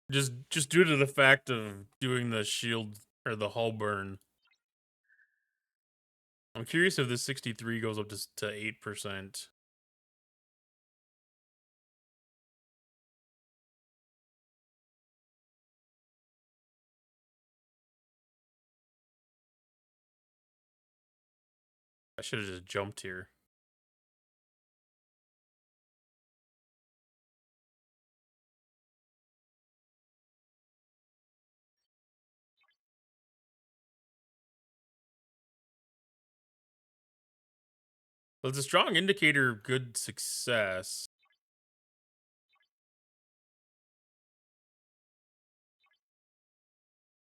A: Just due to the fact of doing the shield or the hull burn. I'm curious if this 63 goes up to 8%. I should have just jumped here. Well, it's a strong indicator of good success.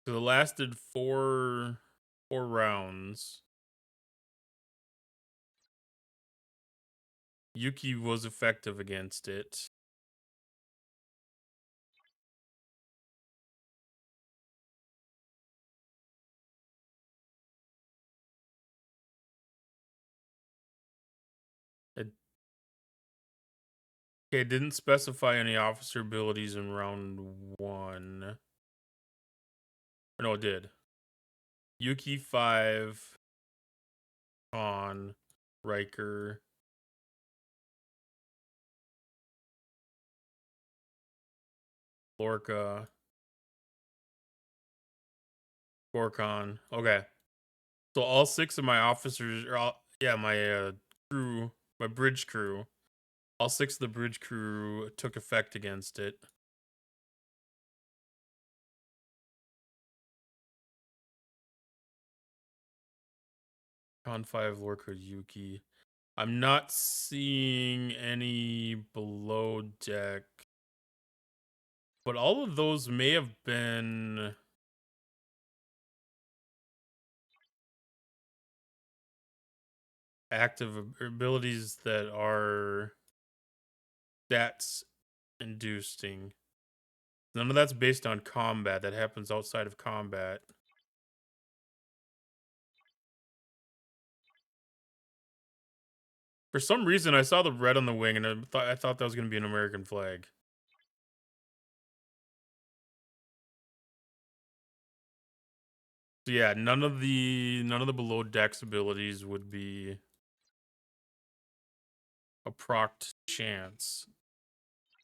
A: So it lasted four rounds. Yuki was effective against it. It didn't specify any officer abilities in round 1. No, it did. Yuki 5 on Riker. Lorca. Gorkon. Okay. So all 6 of my officers are all, yeah, my crew, my bridge crew. All 6 of the bridge crew took effect against it. Con 5 Lorca Yuki. I'm not seeing any below deck. But all of those may have been active abilities that are stats inducing. None of that's based on combat. That happens outside of combat. For some reason, I saw the red on the wing, and I thought that was going to be an American flag. So yeah, none of the below decks abilities would be a procced chance.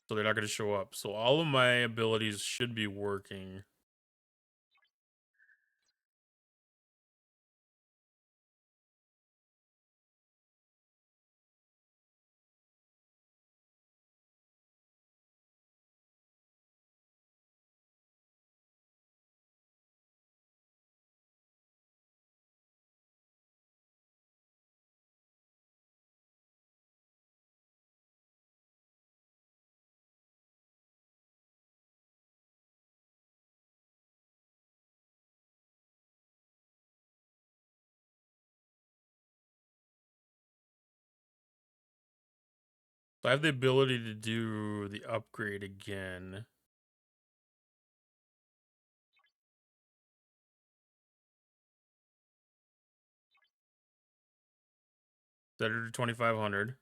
A: So they're not going to show up. So all of my abilities should be working. So I have the ability to do the upgrade again. Set her to 2,500.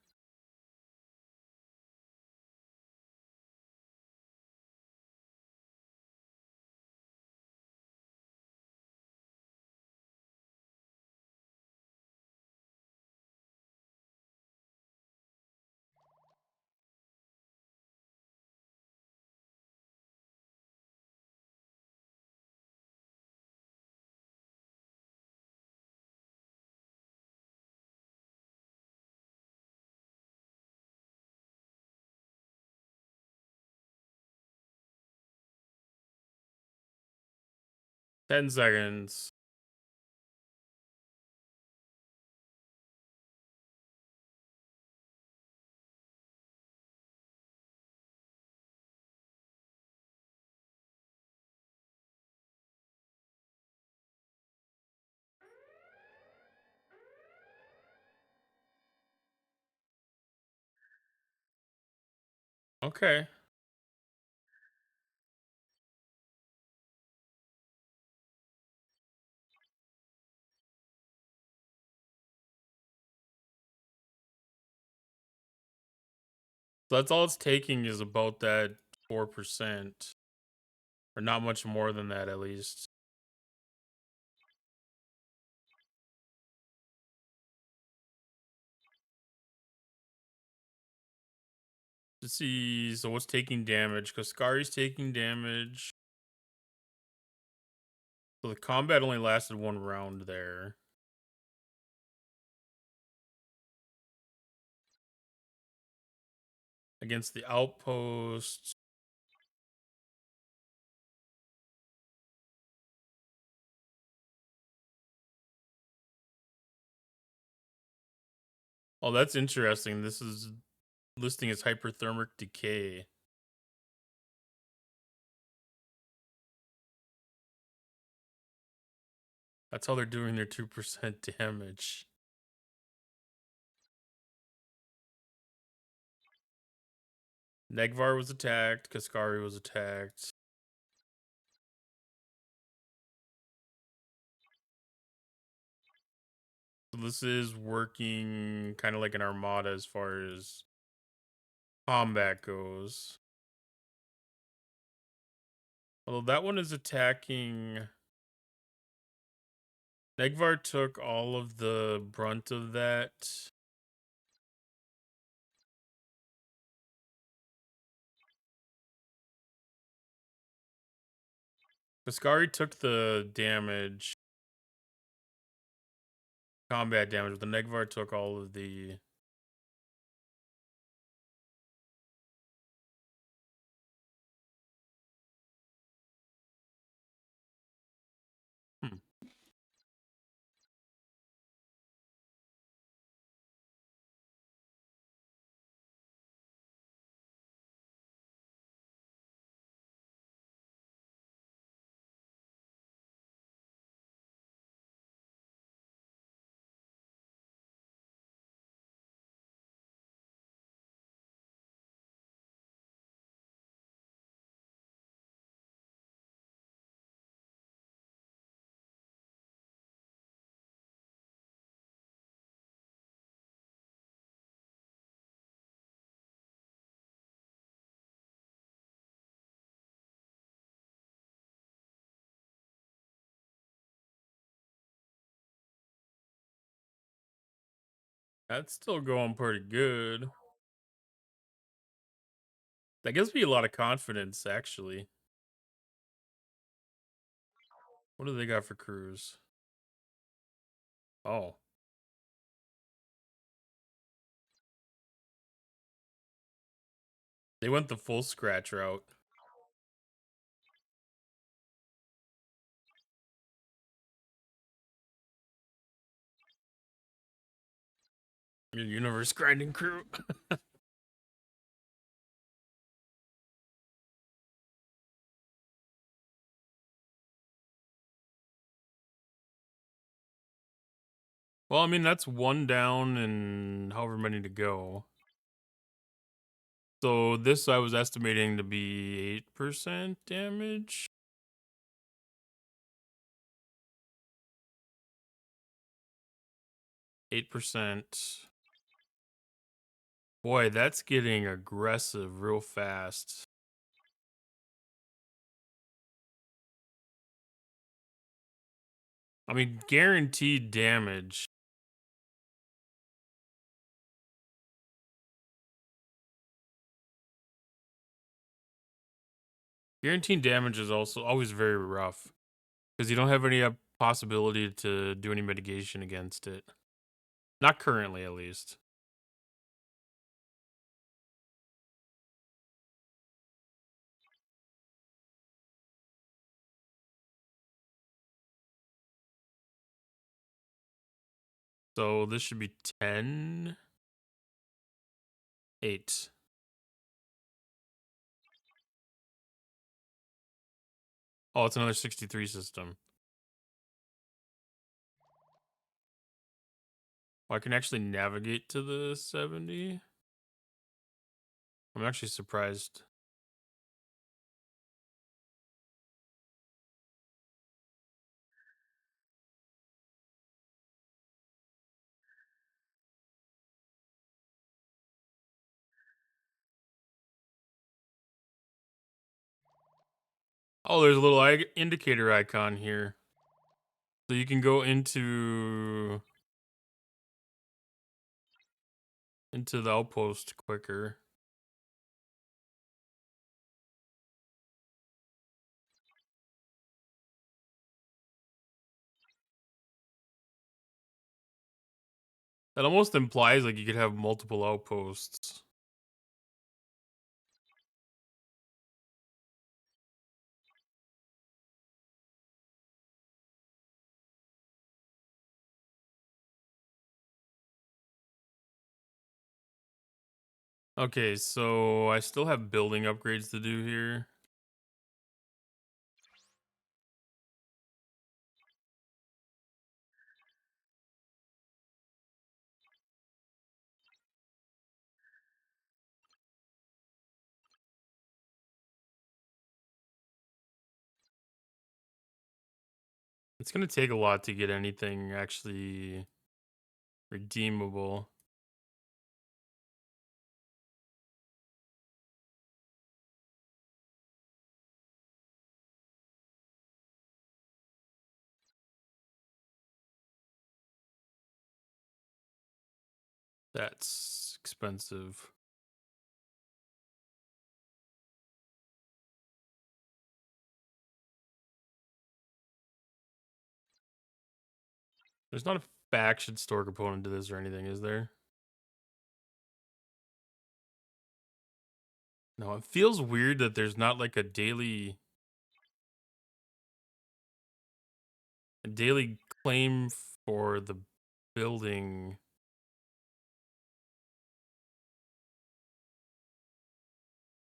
A: Ten seconds. Okay. So that's all it's taking is about that 4%. Or not much more than that, at least. Let's see. So what's taking damage? Kaskari's taking damage. So the combat only lasted 1 round there. Against the Outposts. Oh, that's interesting. This is listing as hyperthermic decay. That's how they're doing their 2% damage. Negvar was attacked. Kaskari was attacked. So this is working kind of like an armada as far as combat goes. Although that one is attacking. Negvar took all of the brunt of that. Kaskari took the damage. Combat damage, but the Negvar took all of the. Hmm. That's still going pretty good. That gives me a lot of confidence, actually. What do they got for crews? Oh. They went the full scratch route. Your universe grinding crew. Well, I mean, that's one down and however many to go. So this I was estimating to be 8% damage. 8%. Boy, that's getting aggressive real fast. I mean, guaranteed damage. Guaranteed damage is also always very rough because you don't have any possibility to do any mitigation against it. Not currently, at least. So this should be 10. 8. Oh, it's another 63 system. Oh, I can actually navigate to the 70. I'm actually surprised. Oh, there's a little indicator icon here. So you can go into the outpost quicker. That almost implies like you could have multiple outposts. Okay, so I still have building upgrades to do here. It's gonna take a lot to get anything actually redeemable. That's expensive. There's not a faction store component to this or anything, is there? No, it feels weird that there's not like a daily claim for building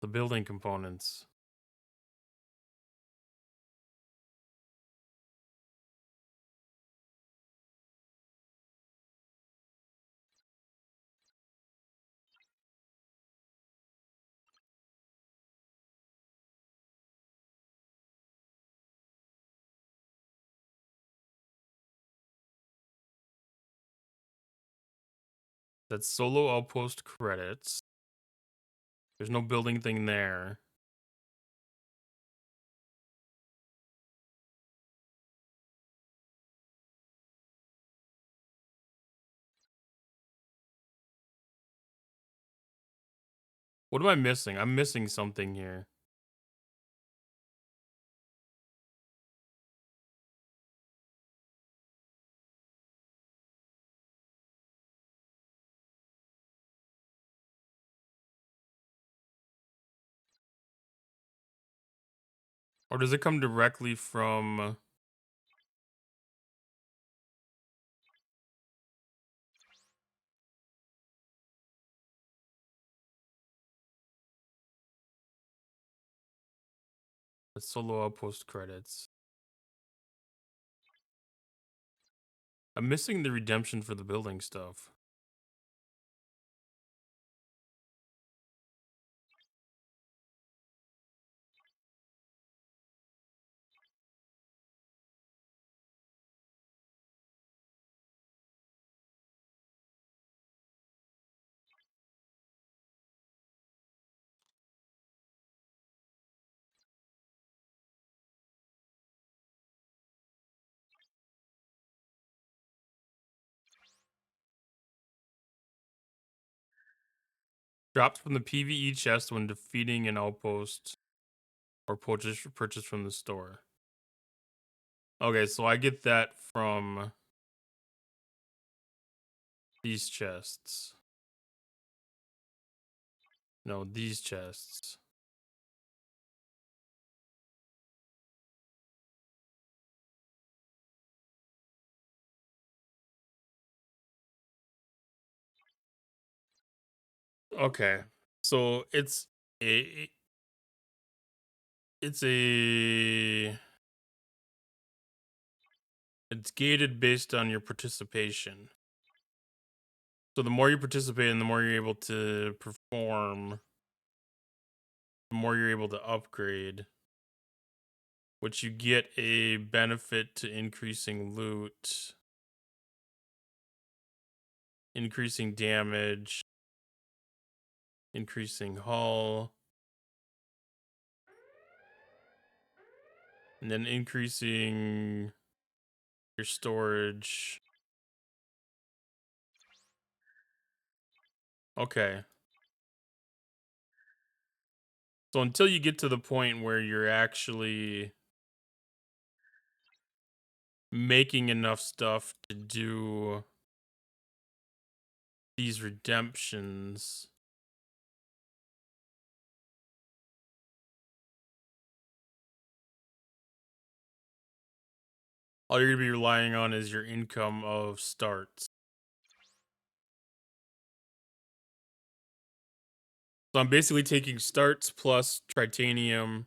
A: the building components. That's solo outpost credits. There's no building thing there. What am I missing? I'm missing something here. Or does it come directly from the solo outpost credits? I'm missing the redemption for the building stuff. Drops from the PvE chest when defeating an outpost or purchase from the store. Okay, so I get that from these chests. No, these chests. Okay. So a it's a it's gated based on your participation. So the more you participate and the more you're able to perform, the more you're able to upgrade, which you get a benefit to increasing loot, increasing damage, increasing hull, and then increasing your storage. Okay. So until you get to the point where you're actually making enough stuff to do these redemptions, all you're gonna be relying on is your income of starts. So I'm basically taking starts plus tritanium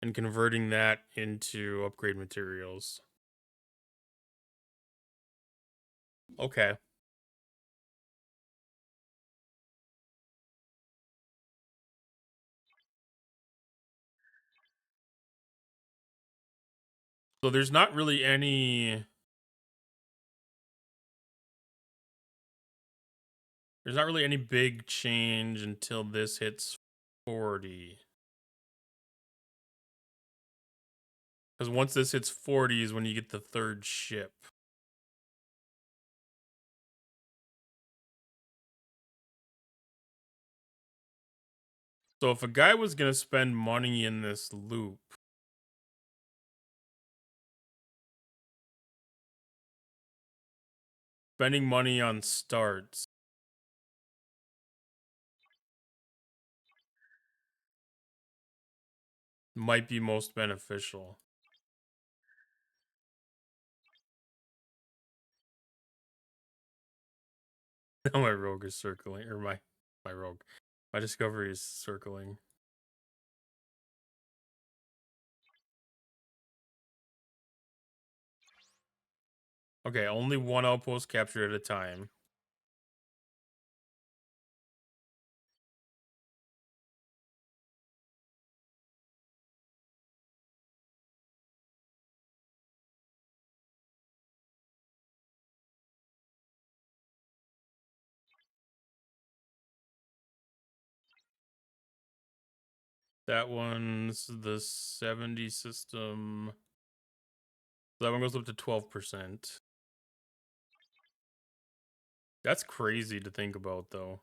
A: and converting that into upgrade materials. Okay. So there's not really any big change until this hits 40. Because once this hits 40 is when you get the third ship. So if a guy was gonna spend money in this loop, spending money on starts might be most beneficial. Now my rogue is circling, or my rogue, my discovery is circling. Okay, only one outpost captured at a time. That one's the 70 system. That one goes up to 12%. That's crazy to think about, though.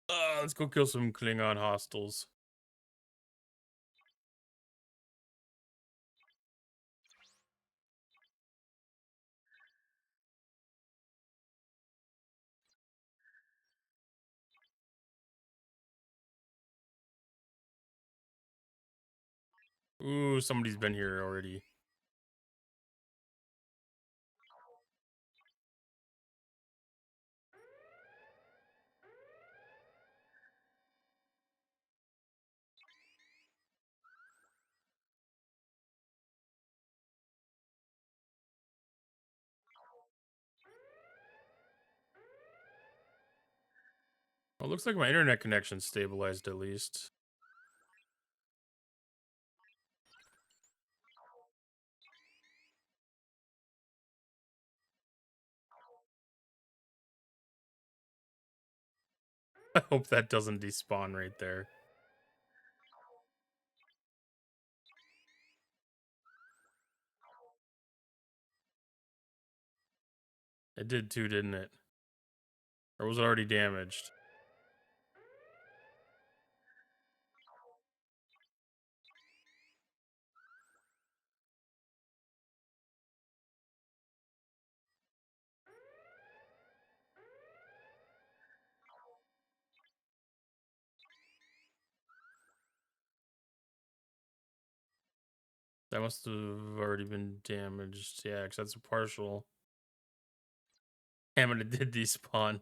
A: Let's go kill some Klingon hostiles. Ooh, somebody's been here already. Well, it looks like my internet connection stabilized at least. I hope that doesn't despawn right there. It did too, didn't it? Or was it already damaged? That must have already been damaged. Yeah, because that's a partial. Damn it, it did despawn.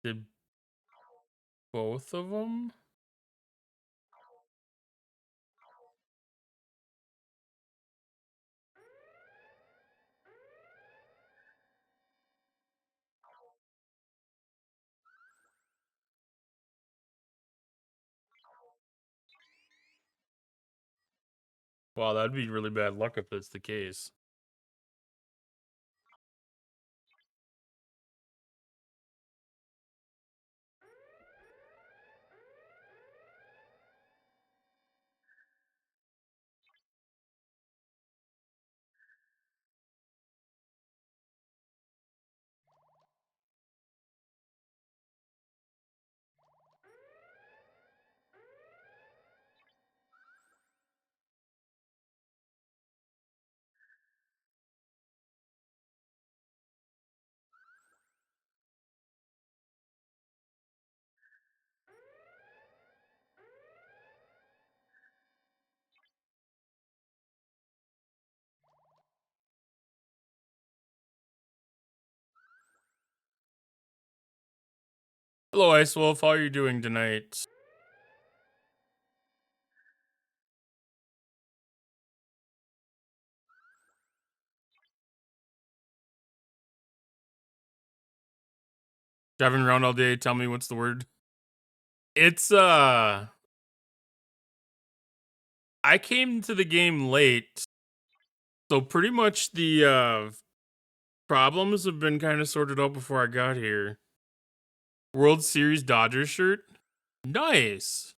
A: Did both of them? Wow, that'd be really bad luck if that's the case. Hello, Ice Wolf. How are you doing tonight? Driving around all day. Tell me what's the word. It's I came to the game late, so pretty much the problems have been kind of sorted out before I got here. World Series Dodgers shirt. Nice.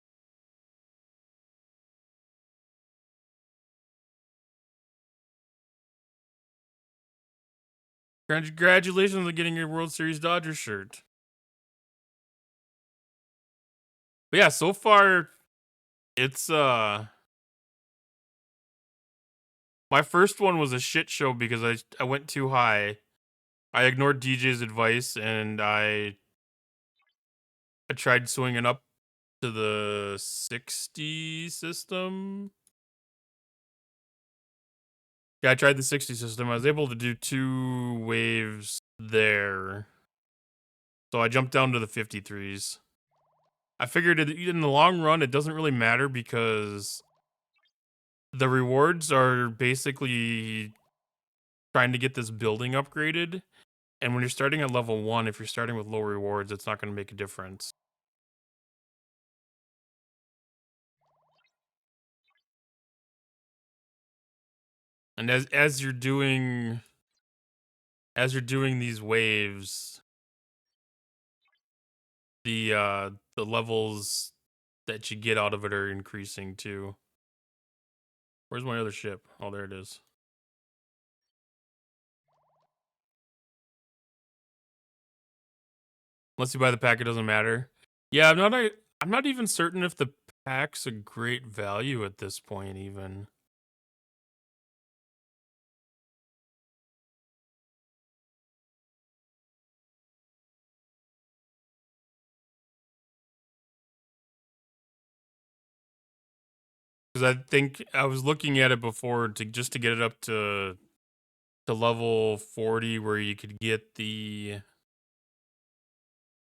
A: Congratulations on getting your World Series Dodgers shirt. But yeah, so far it's my first one was a shit show because I went too high. I ignored DJ's advice and I tried swinging up to the 60 system. Yeah, I tried the 60 system. I was able to do 2 waves there. So I jumped down to the 53s. I figured in the long run, it doesn't really matter because the rewards are basically trying to get this building upgraded. And when you're starting at level 1, if you're starting with low rewards, it's not going to make a difference. And as you're doing these waves, the levels that you get out of it are increasing too. Where's my other ship? Oh, there it is. Unless you buy the pack, it doesn't matter. Yeah, I'm not even certain if the pack's a great value at this point, even. Because I think I was looking at it before to just to get it up to level 40, where you could get the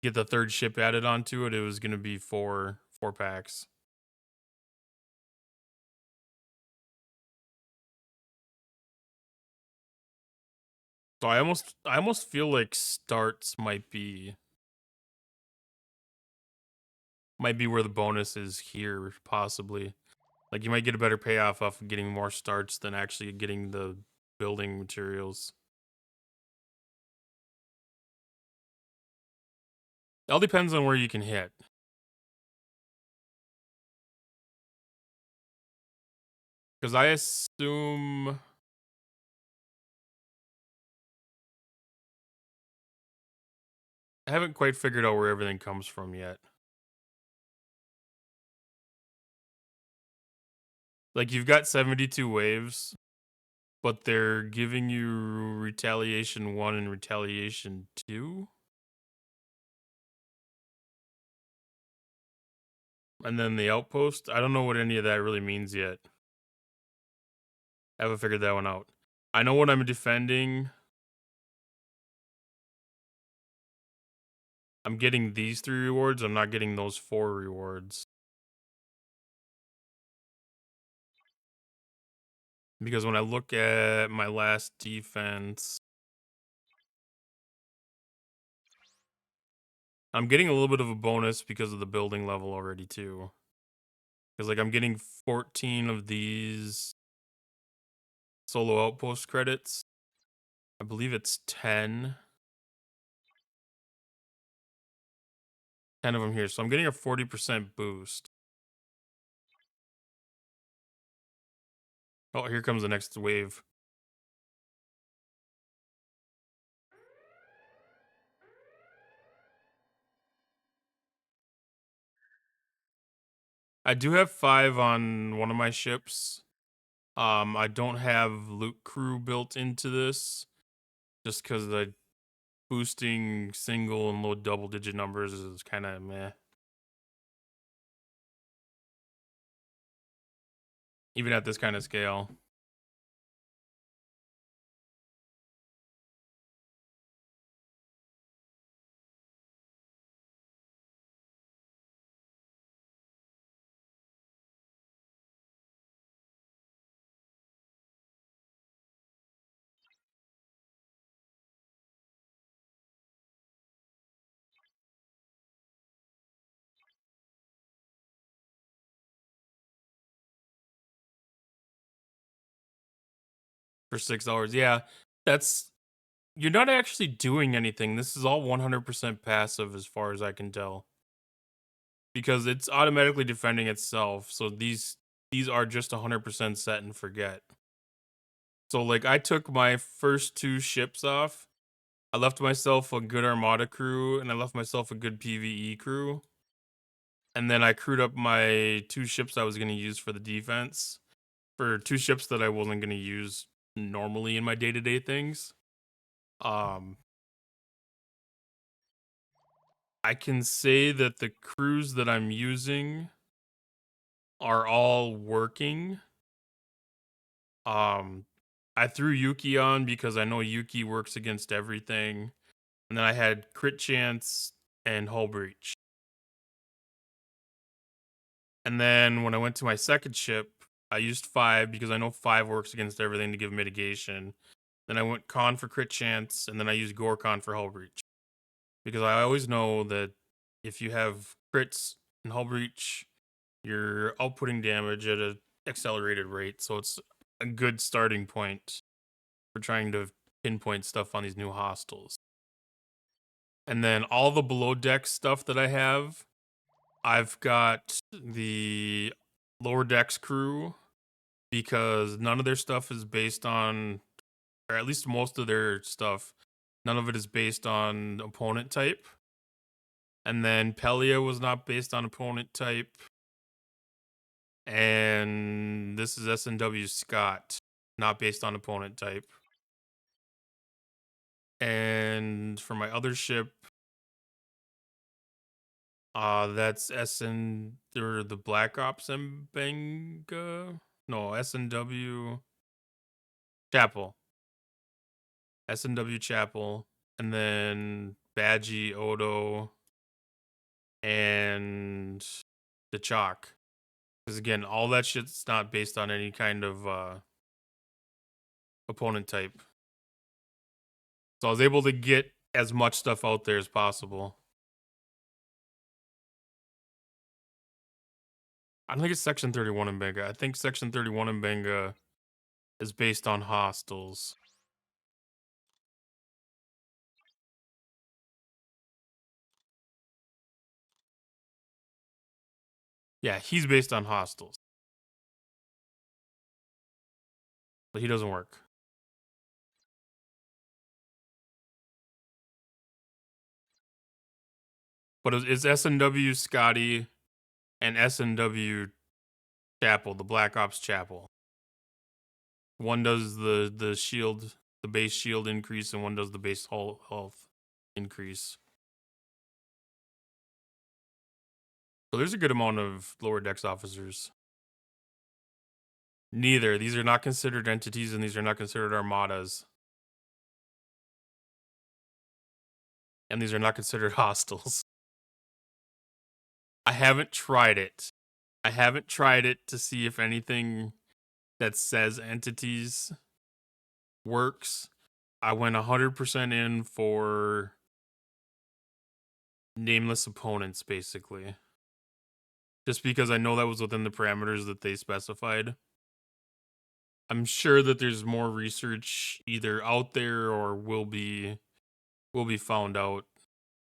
A: third ship added onto it. It was going to be four packs. So I almost feel like starts might be where the bonus is here, possibly. Like you might get a better payoff off of getting more starts than actually getting the building materials. It all depends on where you can hit. Because I assume I haven't quite figured out where everything comes from yet. Like you've got 72 waves, but they're giving you Retaliation 1 and Retaliation 2. And then the Outpost. I don't know what any of that really means yet. I haven't figured that one out. I know what I'm defending. I'm getting these 3 rewards. I'm not getting those 4 rewards. Because when I look at my last defense, I'm getting a little bit of a bonus because of the building level already too. Because like I'm getting 14 of these solo outpost credits. I believe it's 10. 10 of them here. So I'm getting a 40% boost. Oh, here comes the next wave. I do have 5 on one of my ships. I don't have loot crew built into this just because the boosting single and low double digit numbers is kind of meh. Even at this kind of scale. for 6 hours. Yeah, that's you're not actually doing anything. This is all 100% passive as far as I can tell. Because it's automatically defending itself. So these are just 100% set and forget. So like I took my first two ships off. I left myself a good armada crew and I left myself a good PvE crew. And then I crewed up my two ships I was going to use for the defense. For two ships that I wasn't going to use normally in my day-to-day things. I can say that the crews that I'm using are all working. I threw Yuki on because I know Yuki works against everything. And then I had crit chance and hull breach. And then when I went to my second ship, I used 5 because I know 5 works against everything to give mitigation. Then I went con for crit chance, and then I used Gorkon for hull breach. Because I always know that if you have crits and hull breach, you're outputting damage at an accelerated rate. So it's a good starting point for trying to pinpoint stuff on these new hostiles. And then all the below deck stuff that I have, I've got the lower decks crew because none of their stuff is based on, or at least most of their stuff, none of it is based on opponent type. And then Pelia was not based on opponent type. And this is SNW Scott, not based on opponent type. And for my other ship, that's SN or the Black Ops Mbenga. No, SNW Chapel. SNW Chapel. And then Badgie, Odo, and the Chalk. Because again, all that shit's not based on any kind of opponent type. So I was able to get as much stuff out there as possible. I don't think it's Section 31 in Benga. I think Section 31 in Benga is based on hostiles. Yeah, he's based on hostiles. But he doesn't work. But it's SNW Scotty and SNW Chapel, the Black Ops Chapel. One does the shield, the base shield increase, and one does the base health increase. So there's a good amount of lower decks officers. Neither. These are not considered entities, and these are not considered armadas. And these are not considered hostiles. I haven't tried it. I haven't tried it to see if anything that says entities works. I went 100% in for nameless opponents, basically. Just because I know that was within the parameters that they specified. I'm sure that there's more research either out there or will be found out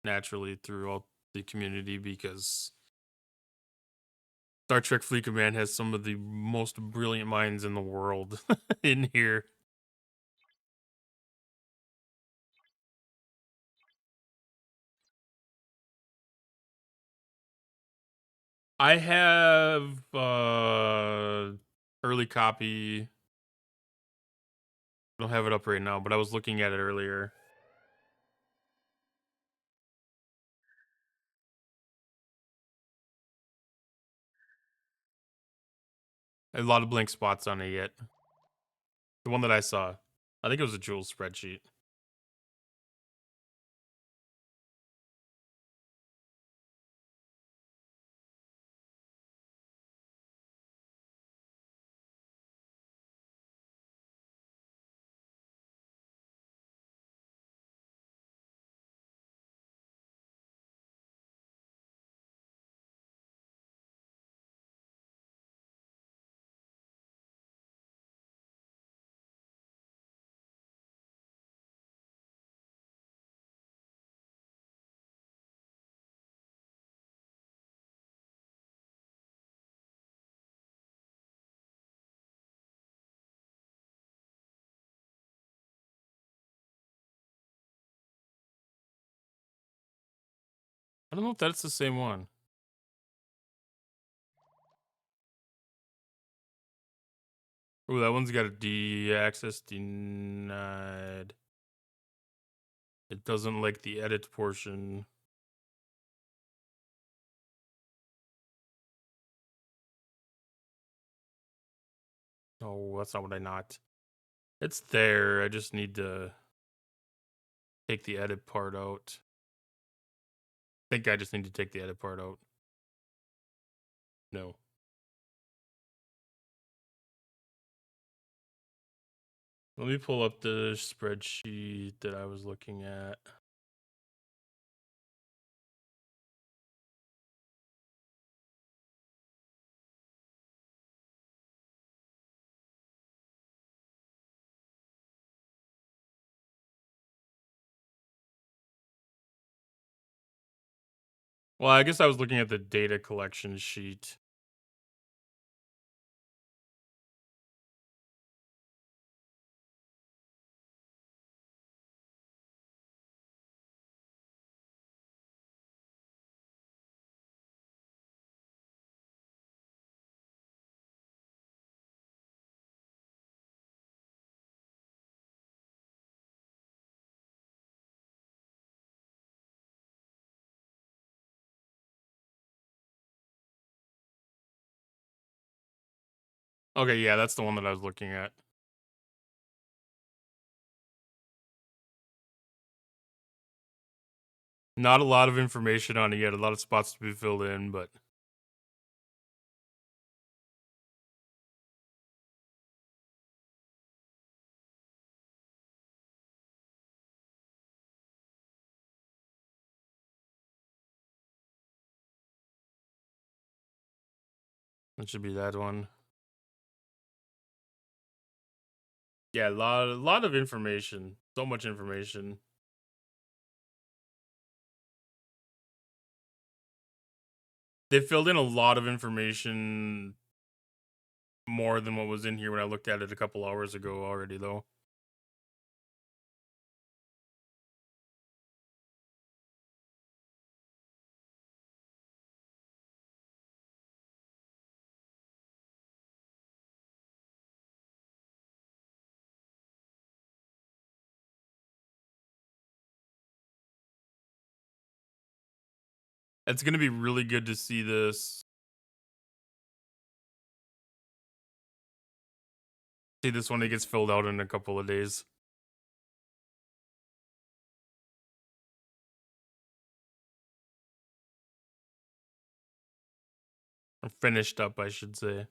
A: naturally throughout the community because Star Trek Fleet Command has some of the most brilliant minds in the world in here. I have early copy. I don't have it up right now, but I was looking at it earlier. A lot of blank spots on it yet. The one that I saw. I think it was a Jules spreadsheet. I don't know if that's the same one. Ooh, that one's got a D access denied. It doesn't like the edit portion. Oh, that's not what I knocked. It's there. I just need to take the edit part out. I think I just need to take the edit part out. No. Let me pull up the spreadsheet that I was looking at. Well, I guess I was looking at the data collection sheet. Okay, yeah, that's the one that I was looking at. Not a lot of information on it yet. A lot of spots to be filled in, but it should be that one. Yeah, a lot of information. So much information. They filled in a lot of information more than what was in here when I looked at it a couple hours ago already, though. It's gonna be really good to see this. See this when it gets filled out in a couple of days. Or finished up, I should say.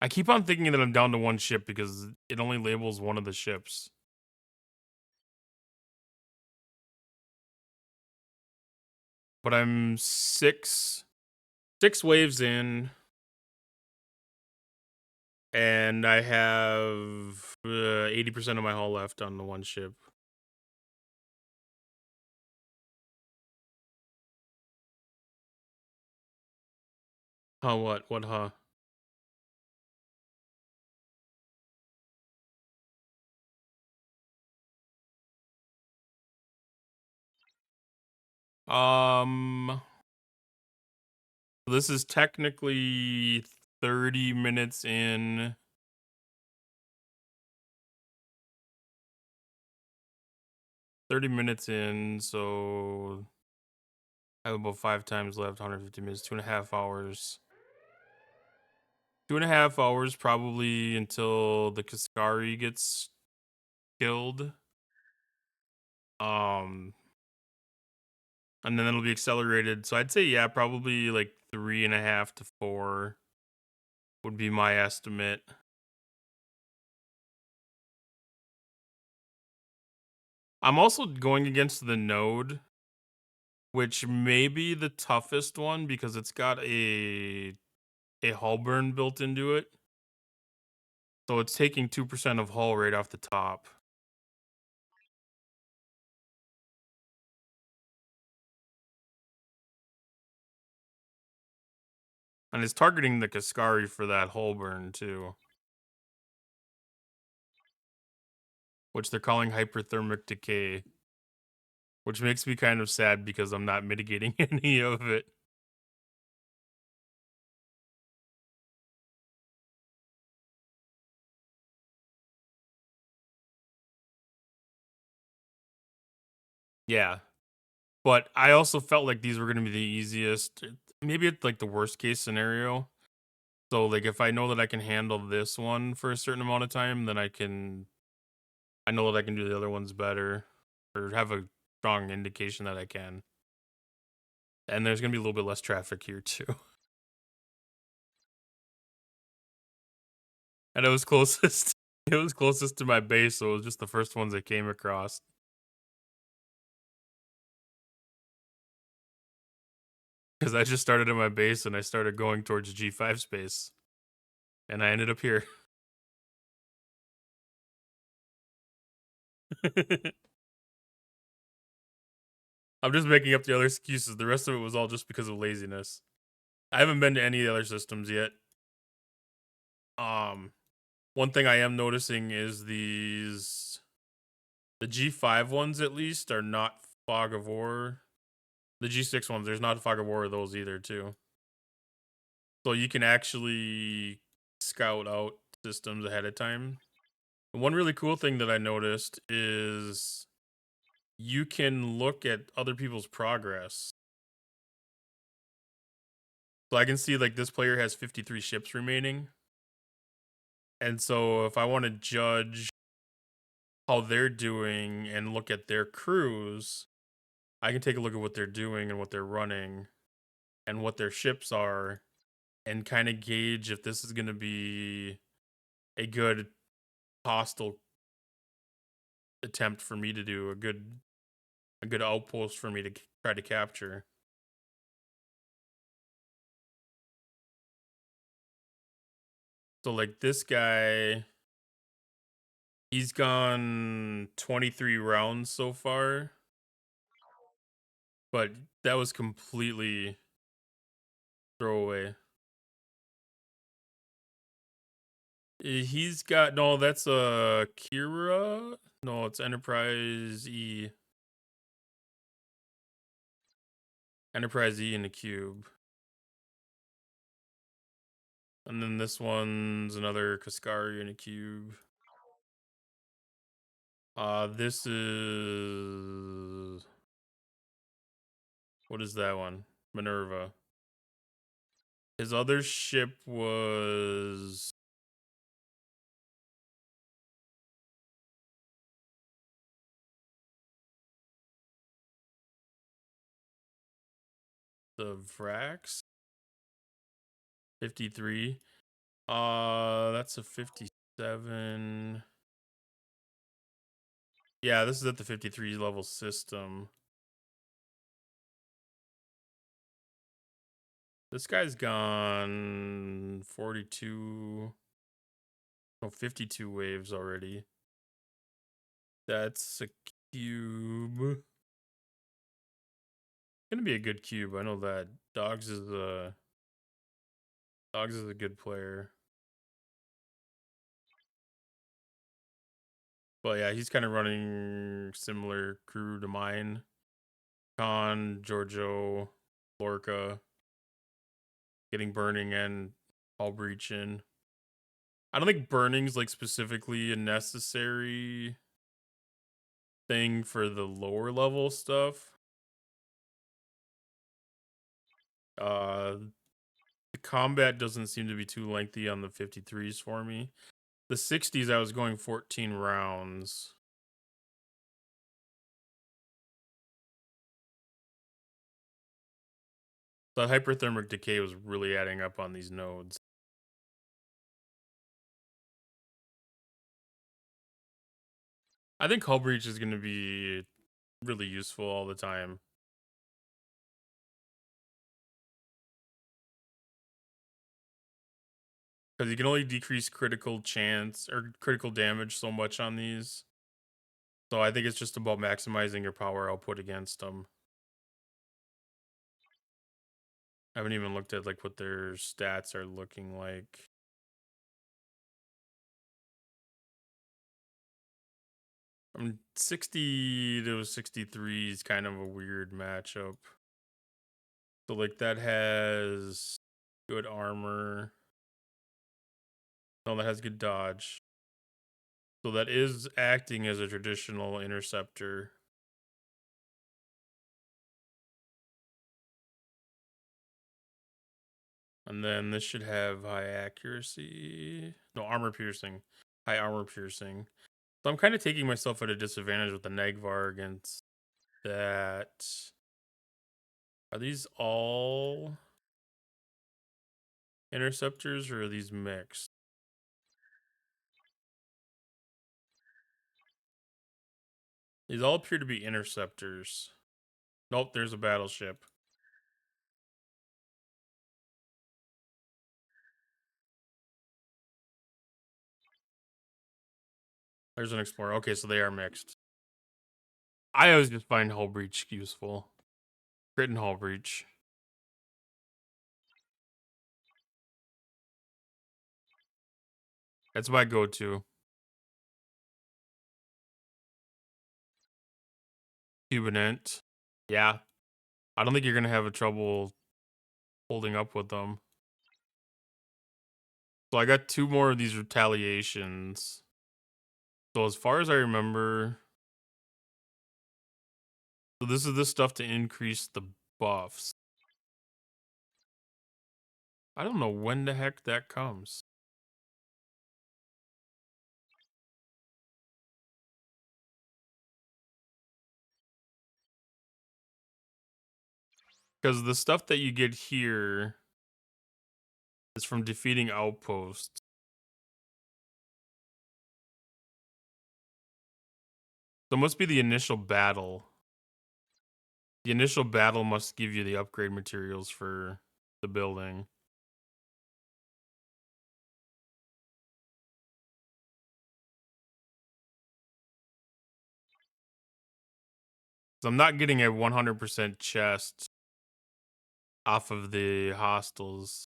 A: I keep on thinking that I'm down to one ship because it only labels one of the ships. But I'm six waves in, and I have 80% of my hull left on the one ship. Huh? What? What? Huh? Um, this is technically 30 minutes in. 30 minutes in, so I have about 5 times left, 150 minutes, 2.5 hours. 2.5 hours probably until the Kaskari gets killed. Um, and then it'll be accelerated. So I'd say, yeah, probably like 3.5 to 4 would be my estimate. I'm also going against the node, which may be the toughest one because it's got a hull burn built into it. So it's taking 2% of hull right off the top. And it's targeting the Kaskari for that hull burn too. which they're calling hyperthermic decay, which makes me kind of sad because I'm not mitigating any of it. Yeah. But I also felt like these were gonna be the easiest, maybe it's like the worst case scenario. So like if I know that I can handle this one for a certain amount of time, then I know that I can do the other ones better or have a strong indication that I can. And there's gonna be a little bit less traffic here too. And it was closest it was closest to my base, so it was just the first ones I came across. Because I just started at my base and I started going towards G5 space. And I ended up here. I'm just making up the other excuses. The rest of it was all just because of laziness. I haven't been to any of the other systems yet. Um, One thing I am noticing is the G5 ones at least are not fog of war. The G6 ones, there's not fog of war of those either, too. So you can actually scout out systems ahead of time. One really cool thing that I noticed is you can look at other people's progress. So I can see like this player has 53 ships remaining. And so if I want to judge how they're doing and look at their crews, I can take a look at what they're doing and what they're running and what their ships are and kind of gauge if this is going to be a good hostile attempt for me to do, a good outpost for me to try to capture. So like this guy, he's gone 23 rounds so far, but that was completely throwaway. He's got no, that's Kira. No, it's Enterprise E. Enterprise E in the cube. And then this one's another Kaskari in a cube. This is what is that one? Minerva. His other ship was the Vrax 53. That's a 57. Yeah, this is at the 53 level system. This guy's gone 42. Oh, 52 waves already. That's a cube. Gonna be a good cube. I know that. Dogs is a good player. But yeah, he's kind of running similar crew to mine. Khan, Giorgio, Lorca, getting burning and all breach in. I don't think burning's like specifically a necessary thing for the lower level stuff. The combat doesn't seem to be too lengthy on the 53s for me. The 60s, I was going 14 rounds. The hyperthermic decay was really adding up on these nodes. I think hull breach is going to be really useful all the time. Because you can only decrease critical chance or critical damage so much on these. So I think it's just about maximizing your power output against them. I haven't even looked at like what their stats are looking like. 60 to 63 is kind of a weird matchup. So like that has good armor. No, that has good dodge. So that is acting as a traditional interceptor. And then this should have high accuracy. No, armor piercing. High armor piercing. So I'm kind of taking myself at a disadvantage with the Negvar against that. Are these all interceptors or are these mixed? These all appear to be interceptors. Nope, there's a battleship. There's an explorer. Okay, so they are mixed. I always just find hull breach useful. Crit and hull breach. That's my go-to. Cubanent. Yeah. I don't think you're gonna have a trouble holding up with them. So I got 2 more of these retaliations. So as far as I remember, so this is this stuff to increase the buffs. I don't know when the heck that comes. Because the stuff that you get here is from defeating outposts. So it must be the initial battle. The initial battle must give you the upgrade materials for the building. So I'm not getting a 100% chest off of the hostels.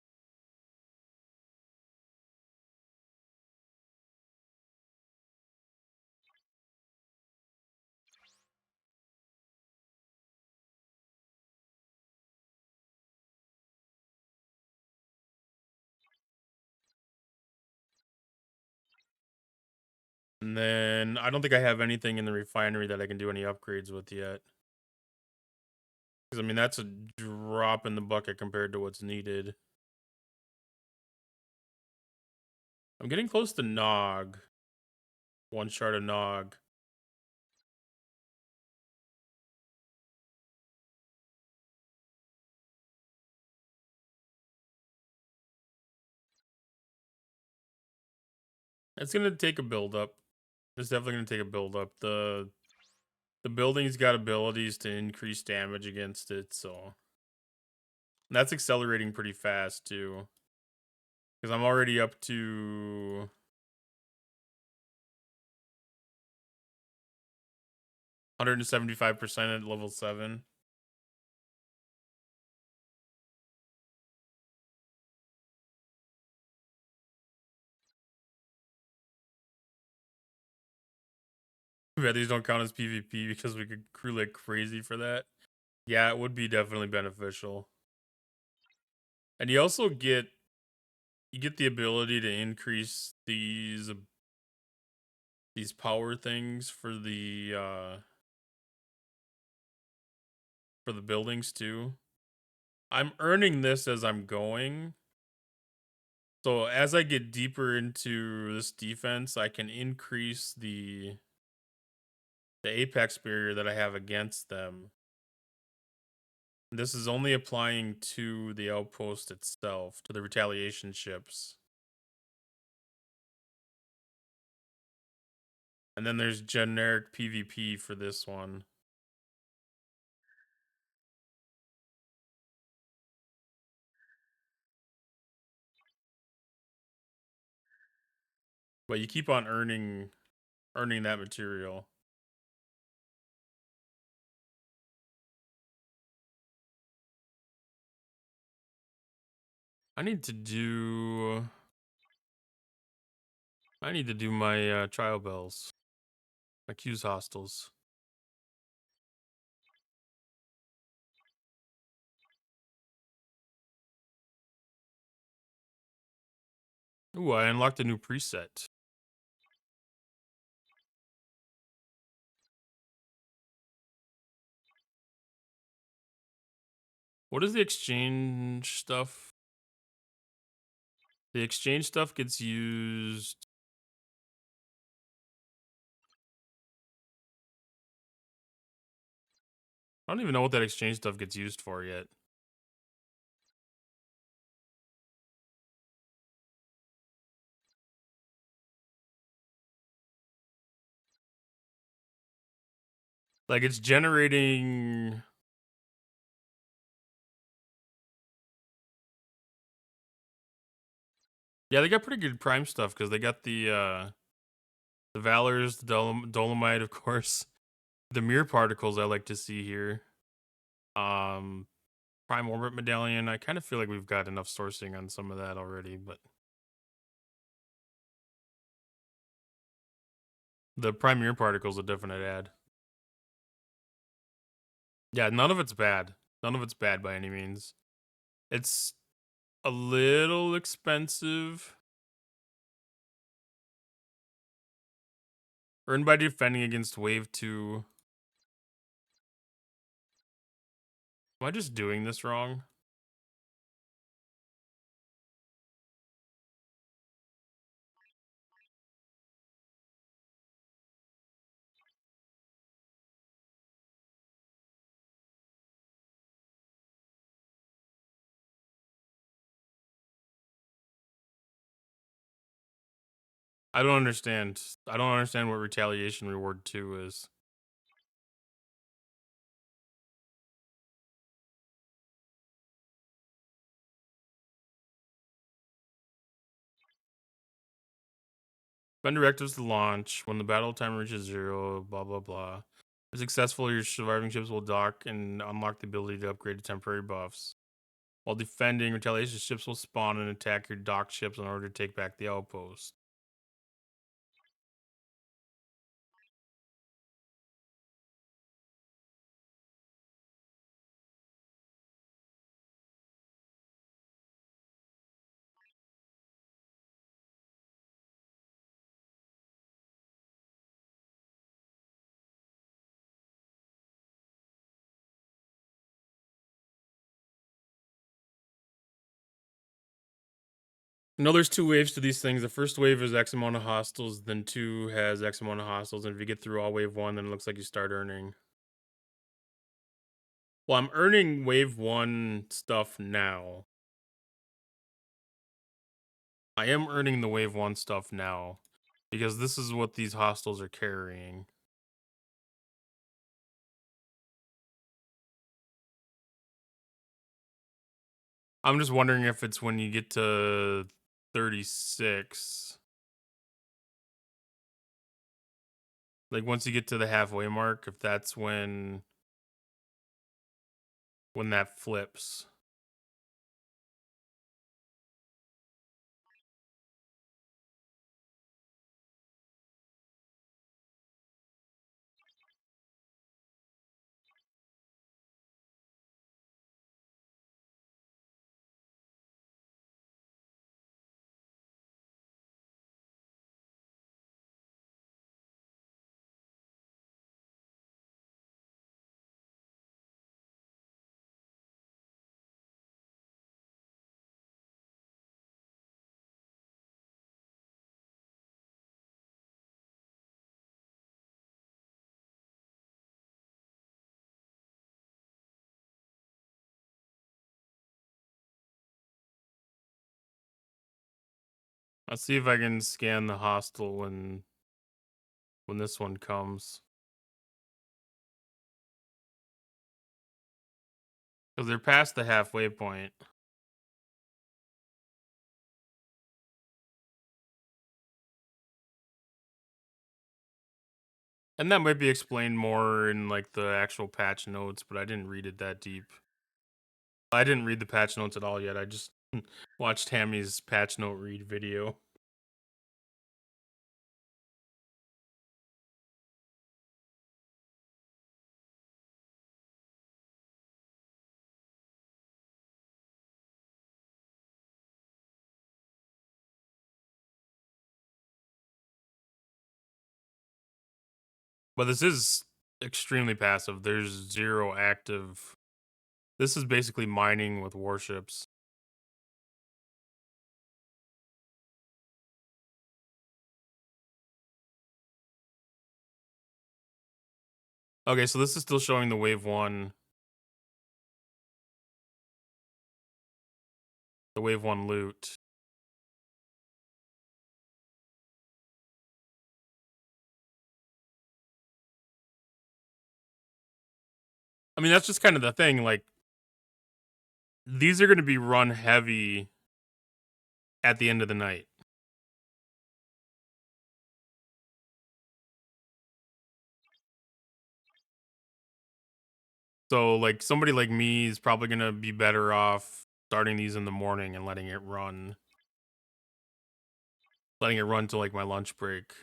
A: And then I don't think I have anything in the refinery that I can do any upgrades with yet. Because I mean, that's a drop in the bucket compared to what's needed. I'm getting close to Nog. 1 shard of Nog. It's gonna take a build up. It's definitely gonna take a build up. The building's got abilities to increase damage against it, so that's accelerating pretty fast too. Because I'm already up to 175% at level 7. Yeah, these don't count as PvP because we could crew like crazy for that. Yeah, it would be definitely beneficial. And you get the ability to increase these power things for the buildings too. I'm earning this as I'm going. So as I get deeper into this defense, I can increase the apex barrier that I have against them. This is only applying to the outpost itself, to the retaliation ships. And then there's generic PvP for this one. But you keep on earning that material. I need to do my trial bells. Accuse hostiles. Ooh, I unlocked a new preset. What is the exchange stuff? The exchange stuff gets used. I don't even know what that exchange stuff gets used for yet. Like, it's generating. Yeah, they got pretty good prime stuff because they got the Valors, the Dolomite, of course. The mirror particles I like to see here. Prime orbit medallion. I kind of feel like we've got enough sourcing on some of that already, but the prime mirror particles a definite add. Yeah, none of it's bad. None of it's bad by any means. It's a little expensive. Earned by defending against wave 2. Am I just doing this wrong? I don't understand. I don't understand what retaliation reward 2 is. Spend directives to launch. When the battle time reaches 0, blah blah blah. If successful, your surviving ships will dock and unlock the ability to upgrade to temporary buffs. While defending, retaliation ships will spawn and attack your docked ships in order to take back the outpost. No, there's 2 waves to these things. The first wave is X amount of hostiles, then 2 has X amount of hostiles, and if you get through all wave 1, then it looks like you start earning. Well, I'm earning wave 1 stuff now. I am earning the wave 1 stuff now, because this is what these hostiles are carrying. I'm just wondering if it's when you get to 36. Like, once you get to the halfway mark, if that's when that flips. Let's see if I can scan the hostile when this one comes. Because they're past the halfway point. And that might be explained more in like the actual patch notes, but I didn't read it that deep. I didn't read the patch notes at all yet. I just watched Tammy's patch note read video. But this is extremely passive. There's zero active. This is basically mining with warships. Okay, so this is still showing the wave 1 loot. I mean, that's just kind of the thing. Like, these are going to be run heavy at the end of the night. So, like, somebody like me is probably going to be better off starting these in the morning and letting it run till like my lunch break.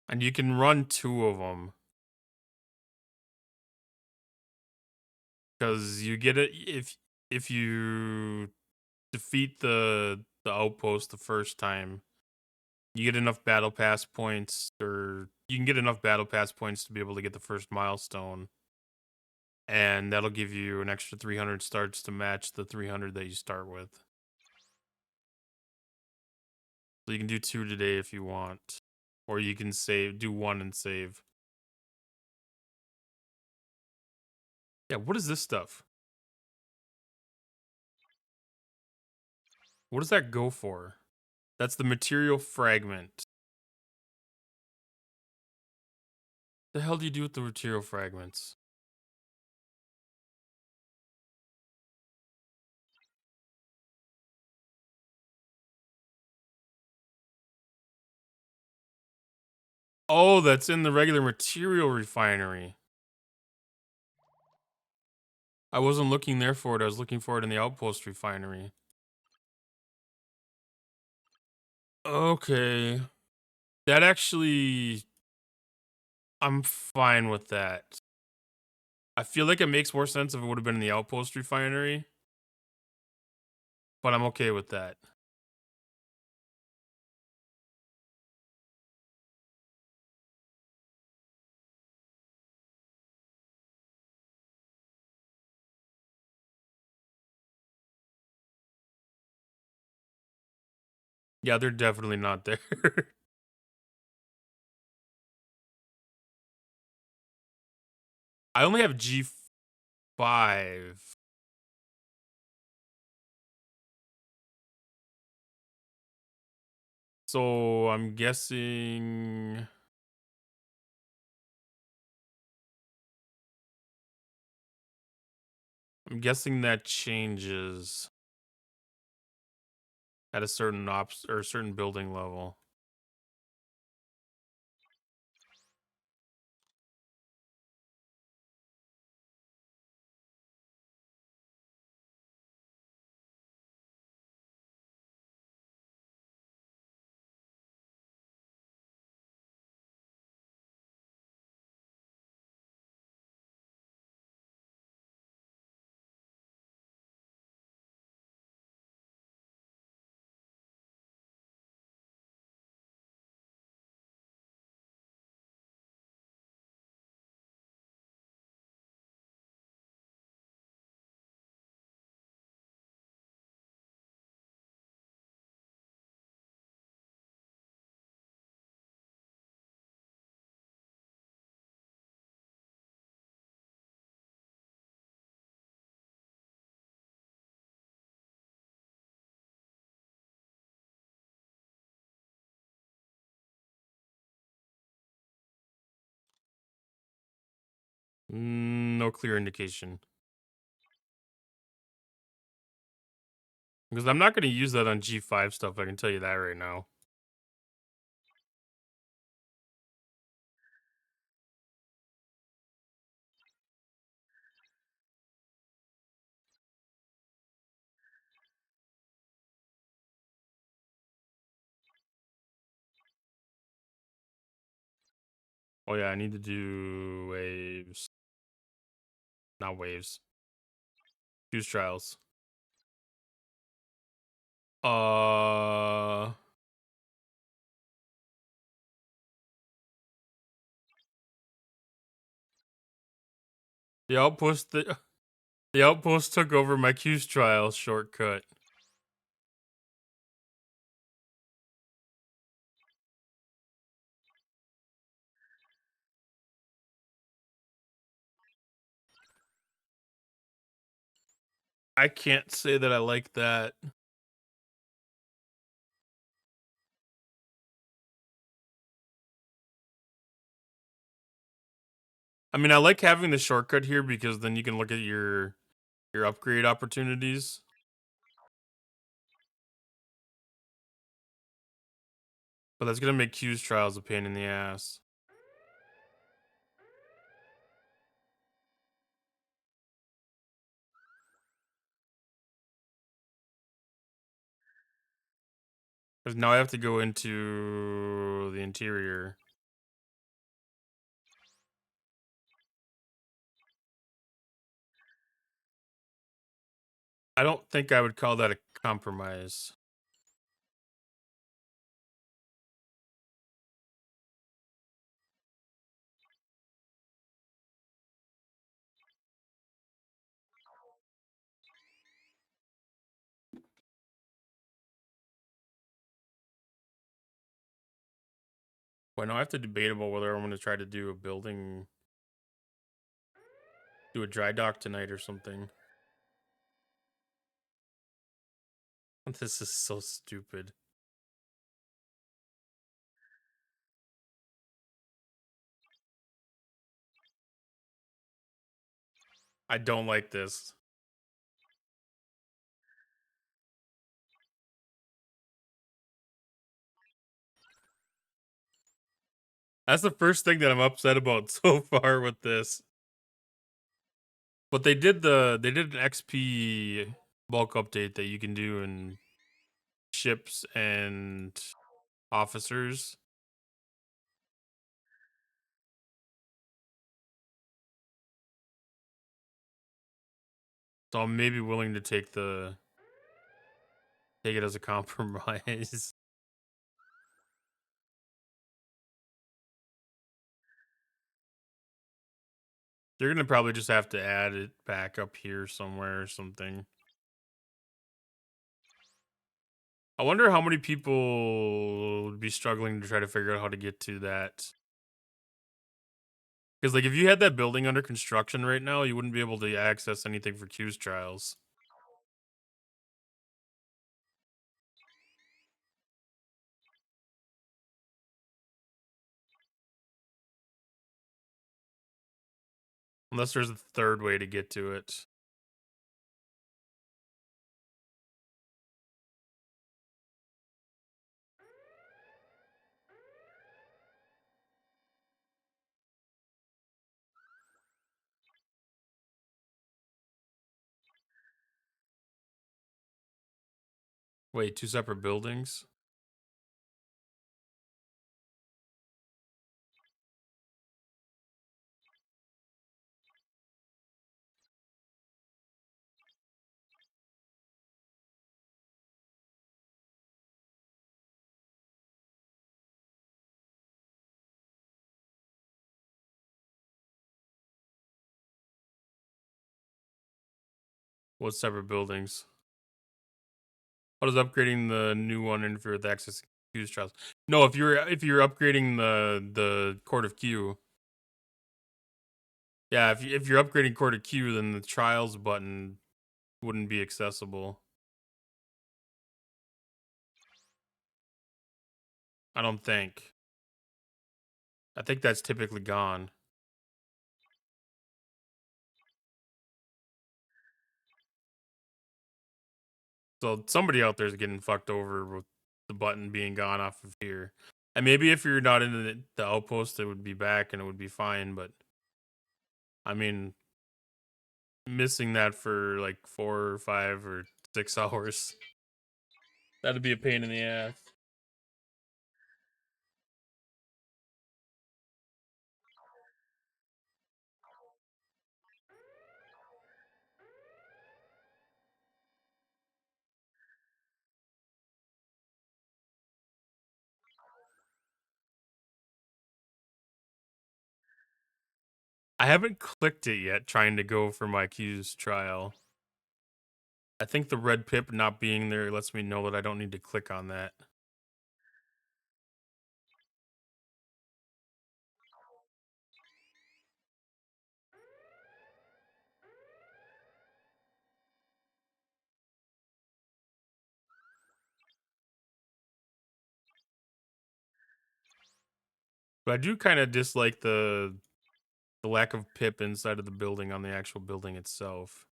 A: And you can run 2 of them because you get it if you defeat the outpost the first time. You get enough battle pass points, or you can get enough battle pass points to be able to get the first milestone, and that'll give you an extra 300 starts to match the 300 that you start with. So you can do 2 today if you want, or you can do 1 and save. Yeah, what is this stuff? What does that go for? That's the material fragment. The hell do you do with the material fragments? Oh, that's in the regular material refinery. I wasn't looking there for it. I was looking for it in the outpost refinery. Okay. That actually, I'm fine with that. I feel like it makes more sense if it would have been in the outpost refinery, but I'm okay with that. Yeah, they're definitely not there. I only have G5. So I'm guessing that changes at a certain ops or a certain building level. No clear indication. Because I'm not going to use that on G5 stuff, I can tell you that right now. Oh yeah, I need to do waves. Not waves. Fuse trials. Uh the outpost the outpost took over my Q's trials shortcut. I can't say that I like that. I mean, I like having the shortcut here because then you can look at your upgrade opportunities. But that's gonna make Q's trials a pain in the ass. Because now I have to go into the interior. I don't think I would call that a compromise. Well, now I have to debate about whether I'm going to try to do a dry dock tonight or something. This is so stupid. I don't like this. That's the first thing that I'm upset about so far with this. But they did an XP bulk update that you can do in ships and officers. So I'm maybe willing to take it as a compromise. They're gonna probably just have to add it back up here somewhere or something. I wonder how many people would be struggling to try to figure out how to get to that. Because like if you had that building under construction right now, you wouldn't be able to access anything for Q's trials. Unless there's a third way to get to it. Wait, two separate buildings? What separate buildings? How does upgrading the new one interfere with access to Q's trials? No, if you're upgrading the Court of Q. Yeah, if you're upgrading Court of Q, then the trials button wouldn't be accessible. I don't think. I think that's typically gone. So somebody out there is getting fucked over with the button being gone off of here. And maybe if you're not into the outpost, it would be back and it would be fine. But I mean, missing that for like 4 or 5 or 6 hours, that'd be a pain in the ass. I haven't clicked it yet, trying to go for my Q's trial. I think the red pip not being there lets me know that I don't need to click on that. But I do kind of dislike the lack of pip inside of the building on the actual building itself.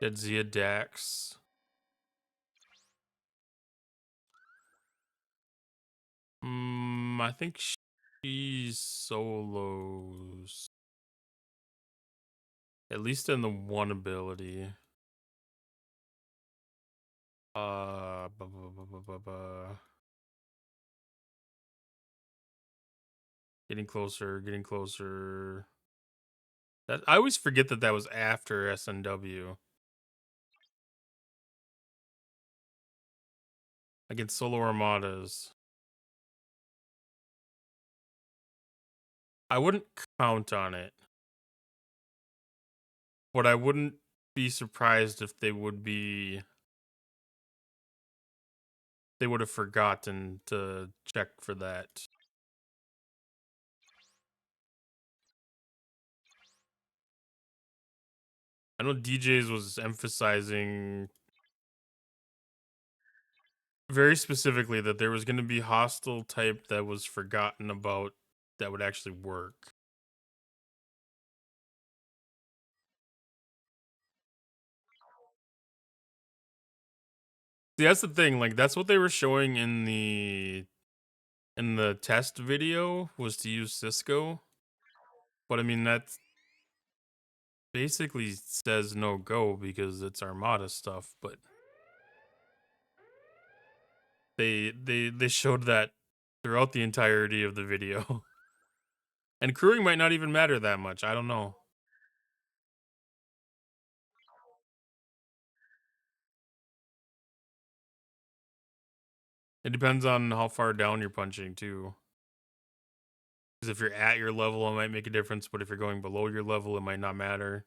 A: Jadzia Dax. I think she's solos. At least in the one ability. Bu- bu- bu- bu- bu- bu. Getting closer, getting closer. That I always forget that that was after SNW. Against solo armadas. I wouldn't count on it, but I wouldn't be surprised if they would have forgotten to check for that. I know DJs was emphasizing very specifically that there was going to be hostile type that was forgotten about that would actually work. See, that's the thing. Like that's what they were showing in the test video was to use Cisco. But I mean that's basically says no go because it's Armada stuff, but they showed that throughout the entirety of the video. And crewing might not even matter that much. I don't know. It depends on how far down you're punching too. Because if you're at your level, it might make a difference, but if you're going below your level, it might not matter.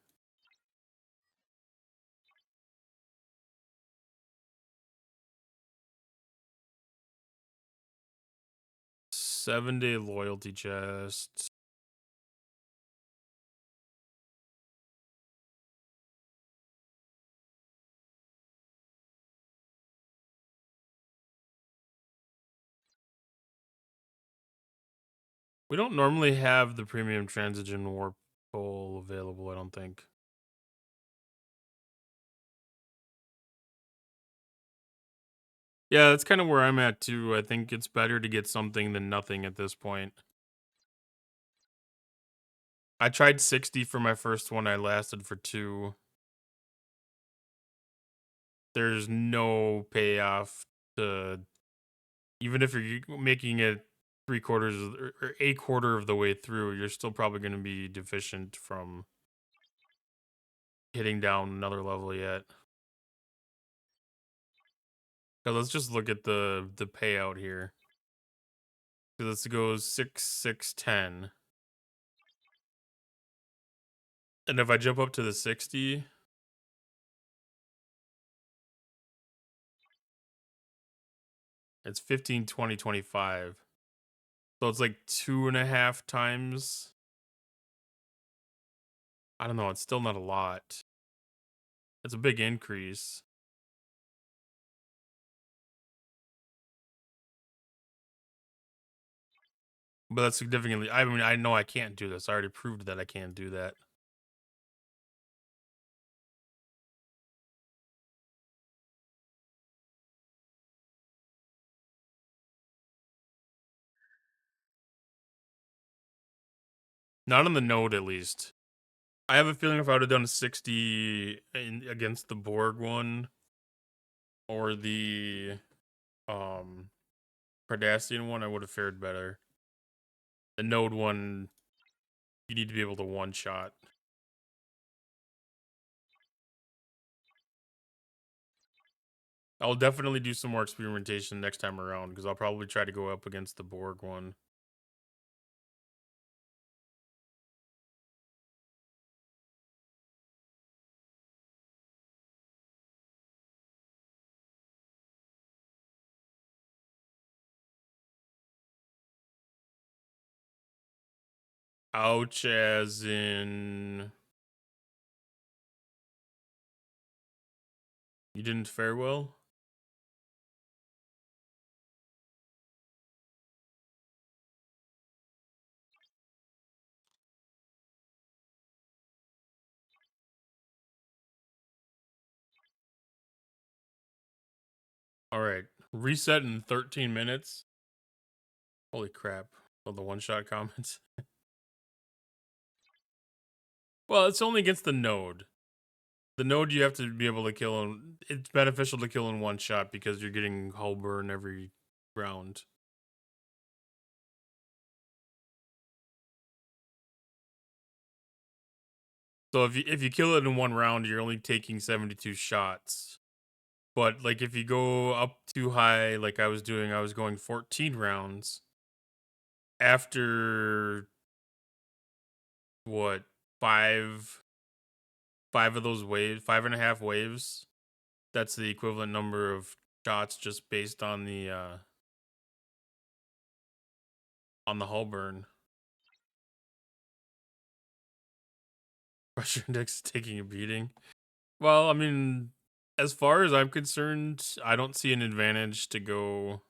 A: Seven-day loyalty chest. We don't normally have the premium transigen warp hole available, I don't think. Yeah, that's kind of where I'm at too. I think it's better to get something than nothing at this point. I tried 60 for my first one, I lasted for 2. There's no payoff to even if you're making it 3/4 or a quarter of the way through, you're still probably going to be deficient from hitting down another level yet. So let's just look at the payout here. So let's go 6, 6, 10. And if I jump up to the 60, it's 15, 20, 25. So it's like 2.5 times. I don't know. It's still not a lot. It's a big increase. But that's significantly. I mean, I know I can't do this. I already proved that I can't do that. Not on the node, at least. I have a feeling if I would have done a 60 against the Borg one or the um Cardassian one, I would have fared better. The Node one, you need to be able to one shot. I'll definitely do some more experimentation next time around because I'll probably try to go up against the Borg one. Ouch, as in you didn't fare well? All right, reset in 13 minutes. Holy crap! Oh, the one-shot comments. Well, it's only against the Node. The Node you have to be able to kill, and it's beneficial to kill in one shot because you're getting hull burn every round. So if you kill it in one round, you're only taking 72 shots. But like if you go up too high, like I was doing, I was going 14 rounds. After what, five of those waves, 5.5 waves. That's the equivalent number of shots just based on the hull burn. Pressure index is taking a beating. Well, I mean, as far as I'm concerned, I don't see an advantage to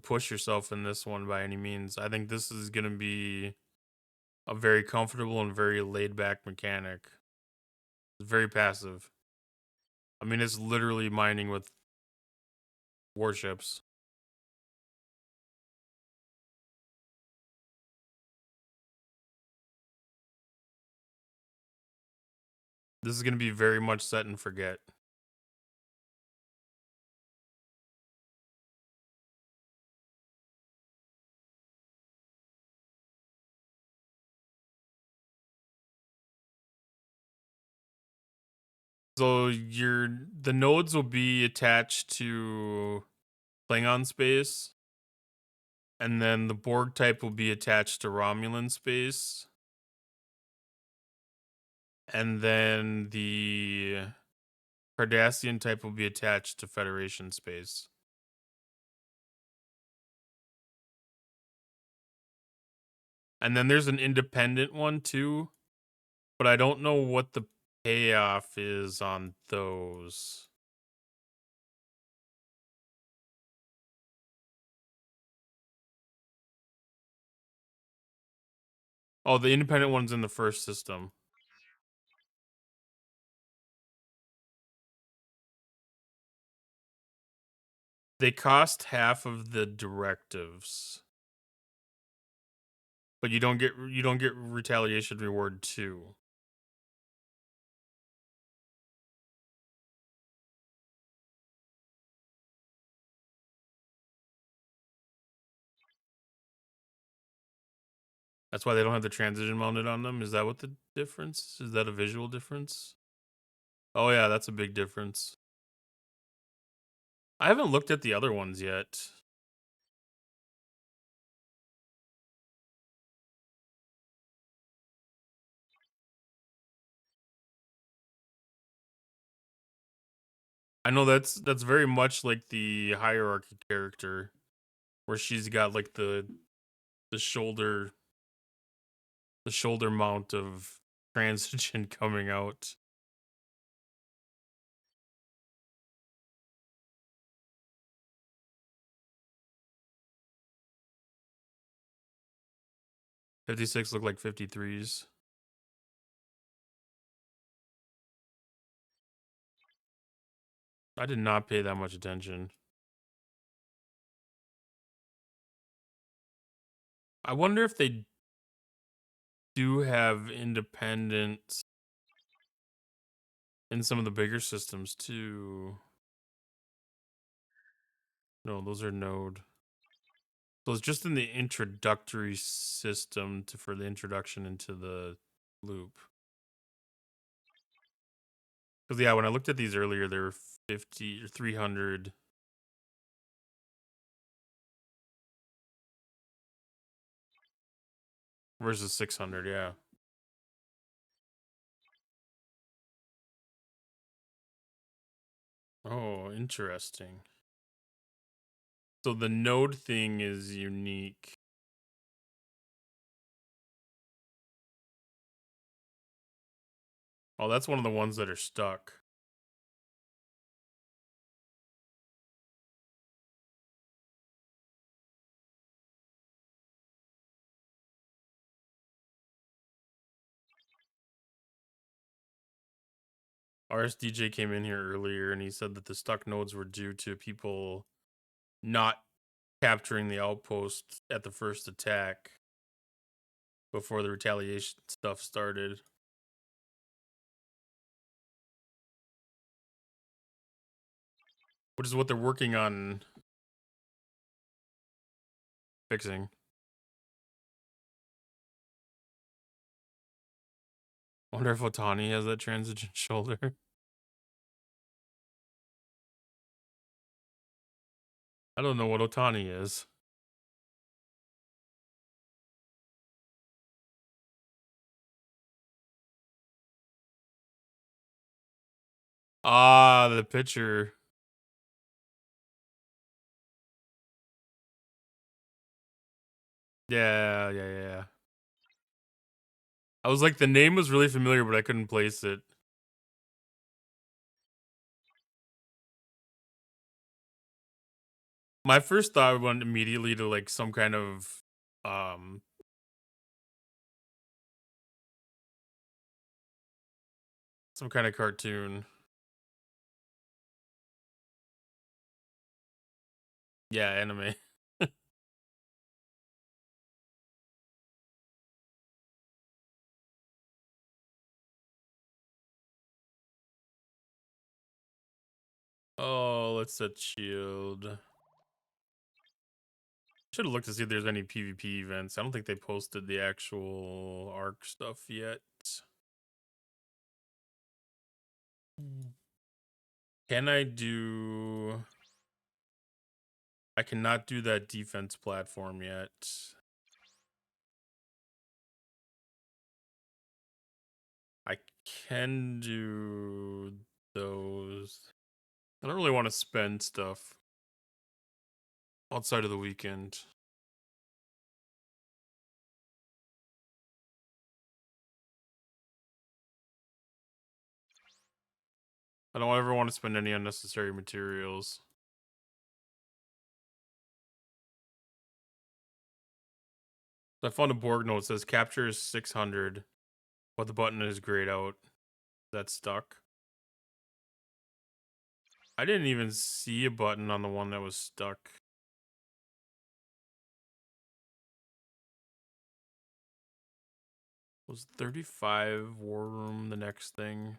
A: push yourself in this one by any means. I think this is gonna be a very comfortable and very laid back mechanic. It's very passive. I mean, it's literally mining with warships. This is gonna be very much set and forget. So the nodes will be attached to Klingon space, and then the Borg type will be attached to Romulan space, and then the Cardassian type will be attached to Federation space. And then there's an independent one too, but I don't know what the payoff is on those. Oh, the independent one's in the first system. They cost half of the directives, but you don't get retaliation reward too. That's why they don't have the transition mounted on them. Is that what the difference? Is that a visual difference? Oh yeah, that's a big difference. I haven't looked at the other ones yet. I know that's very much like the hierarchy character, where she's got like the shoulder the shoulder mount of transition coming out. .56 look like 53s. I did not pay that much attention. I wonder if they do have independent in some of the bigger systems too. No, those are node. So it's just in the introductory system for the introduction into the loop. Because yeah, when I looked at these earlier, they were 50 or 300. Versus 600, yeah. Oh, interesting. So the node thing is unique. Oh, that's one of the ones that are stuck. RSDJ came in here earlier and he said that the stuck nodes were due to people not capturing the outpost at the first attack before the retaliation stuff started. Which is what they're working on fixing. Wonder if Otani has that transition shoulder. I don't know what Otani is. Ah, the pitcher. Yeah. I was like, the name was really familiar, but I couldn't place it. My first thought went immediately to like some kind of um some kind of cartoon. Yeah, anime. Oh, let's set shield. Should have looked to see if there's any PvP events. I don't think they posted the actual Arc stuff yet. Can I do... I cannot do that defense platform yet. I can do those. I don't really want to spend stuff outside of the weekend. I don't ever want to spend any unnecessary materials. So I found a Borg note that says capture is 600, but the button is grayed out. That's stuck. I didn't even see a button on the one that was stuck. Was 35 War Room the next thing?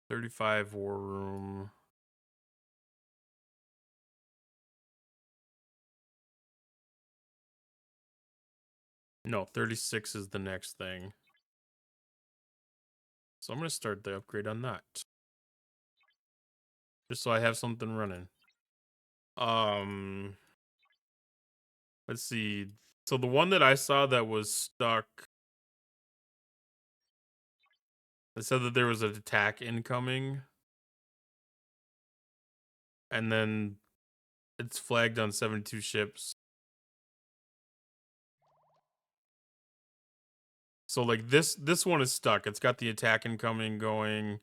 A: 35 War Room. No, 36 is the next thing. So I'm going to start the upgrade on that. Just so I have something running. Let's see. So the one that I saw that was stuck, it said that there was an attack incoming. And then it's flagged on 72 ships. So like this one is stuck. It's got the attack incoming going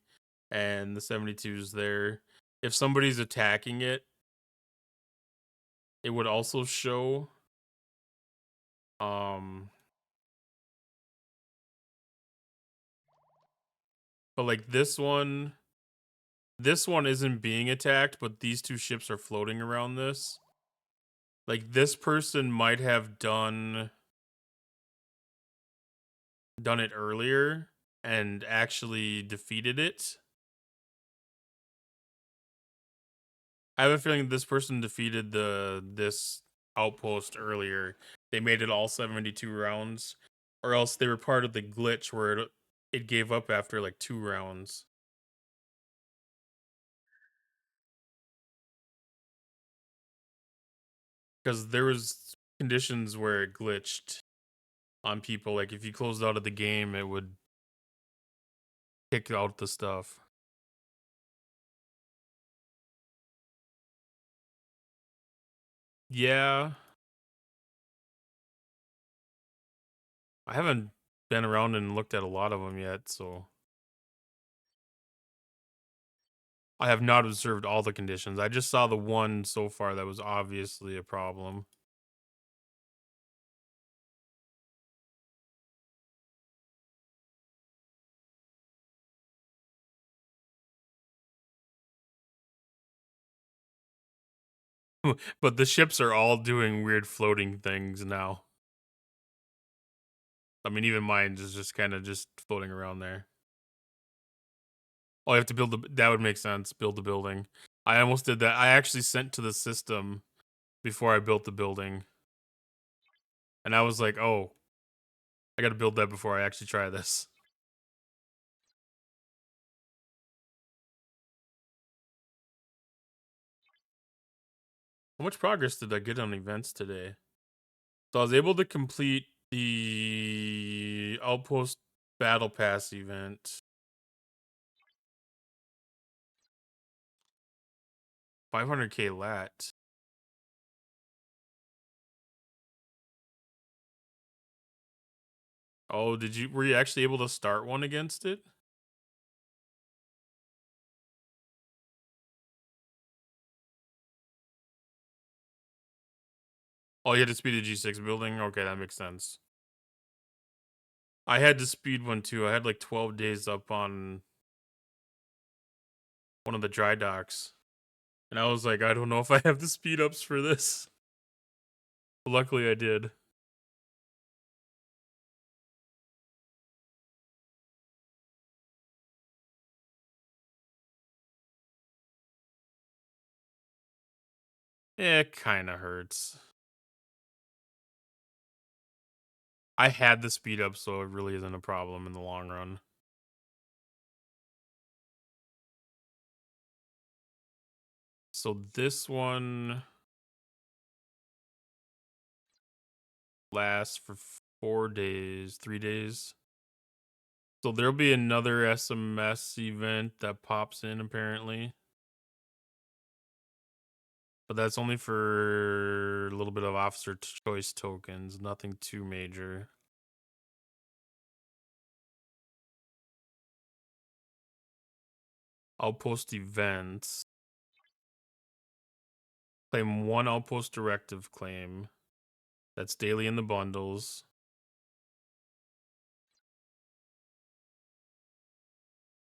A: and the 72's there. If somebody's attacking it, it would also show but like this one isn't being attacked, but these two ships are floating around this. Like this person might have done it earlier and actually defeated it. I have a feeling this person defeated this outpost earlier. They made it all 72 rounds, or else they were part of the glitch where it gave up after like 2 rounds. Because there was conditions where it glitched on people. Like if you closed out of the game, it would kick out the stuff. Yeah, I haven't been around and looked at a lot of them yet, so I have not observed all the conditions. I just saw the one so far that was obviously a problem. But the ships are all doing weird floating things now. I mean, even mine is just kind of just floating around there. Oh, I have to build that would make sense. Build the building. I almost did that. I actually sent to the system before I built the building. And I was like, oh, I got to build that before I actually try this. How much progress did I get on events today? So I was able to complete the Outpost Battle Pass event. 500k lat. Oh, were you actually able to start one against it? Oh, you had to speed the G6 building? Okay, that makes sense. I had to speed one too. I had like 12 days up on one of the dry docks. And I was like, I don't know if I have the speed ups for this. But luckily I did. It kind of hurts. I had the speed up, so it really isn't a problem in the long run. So this one lasts for 4 days, 3 days. So there'll be another SMS event that pops in apparently. But that's only for a little bit of officer choice tokens, nothing too major. Outpost events. Claim 1 outpost directive claim. That's daily in the bundles.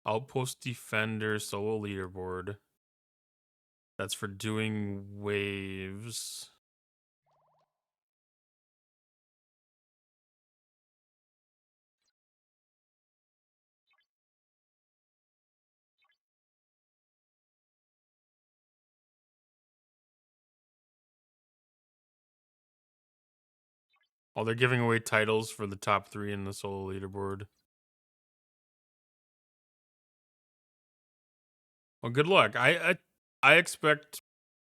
A: Outpost defender solo leaderboard. That's for doing waves. Oh, they're giving away titles for the top 3 in the solo leaderboard. Well, good luck. I expect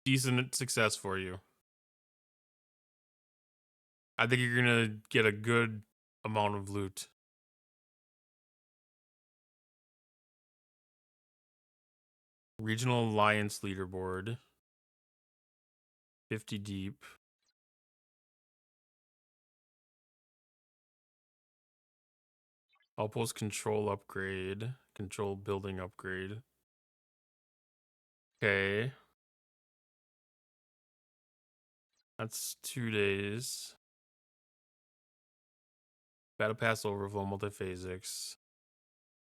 A: decent success for you. I think you're gonna get a good amount of loot. Regional Alliance leaderboard. 50 deep. Outpost control upgrade. Control building upgrade. Okay. That's 2 days. Battle Pass Overflow Multiphasics.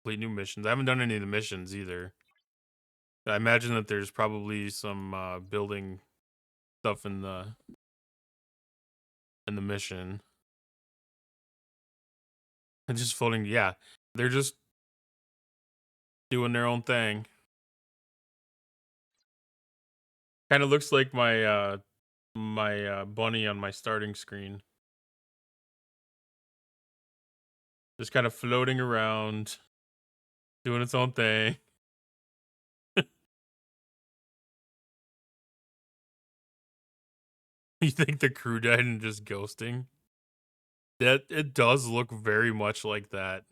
A: Complete new missions. I haven't done any of the missions either. I imagine that there's probably some building stuff in the in the mission. And just floating, yeah. They're just doing their own thing. Kind of looks like my bunny on my starting screen. Just kind of floating around, doing its own thing. You think the crew died and just ghosting? That it does look very much like that.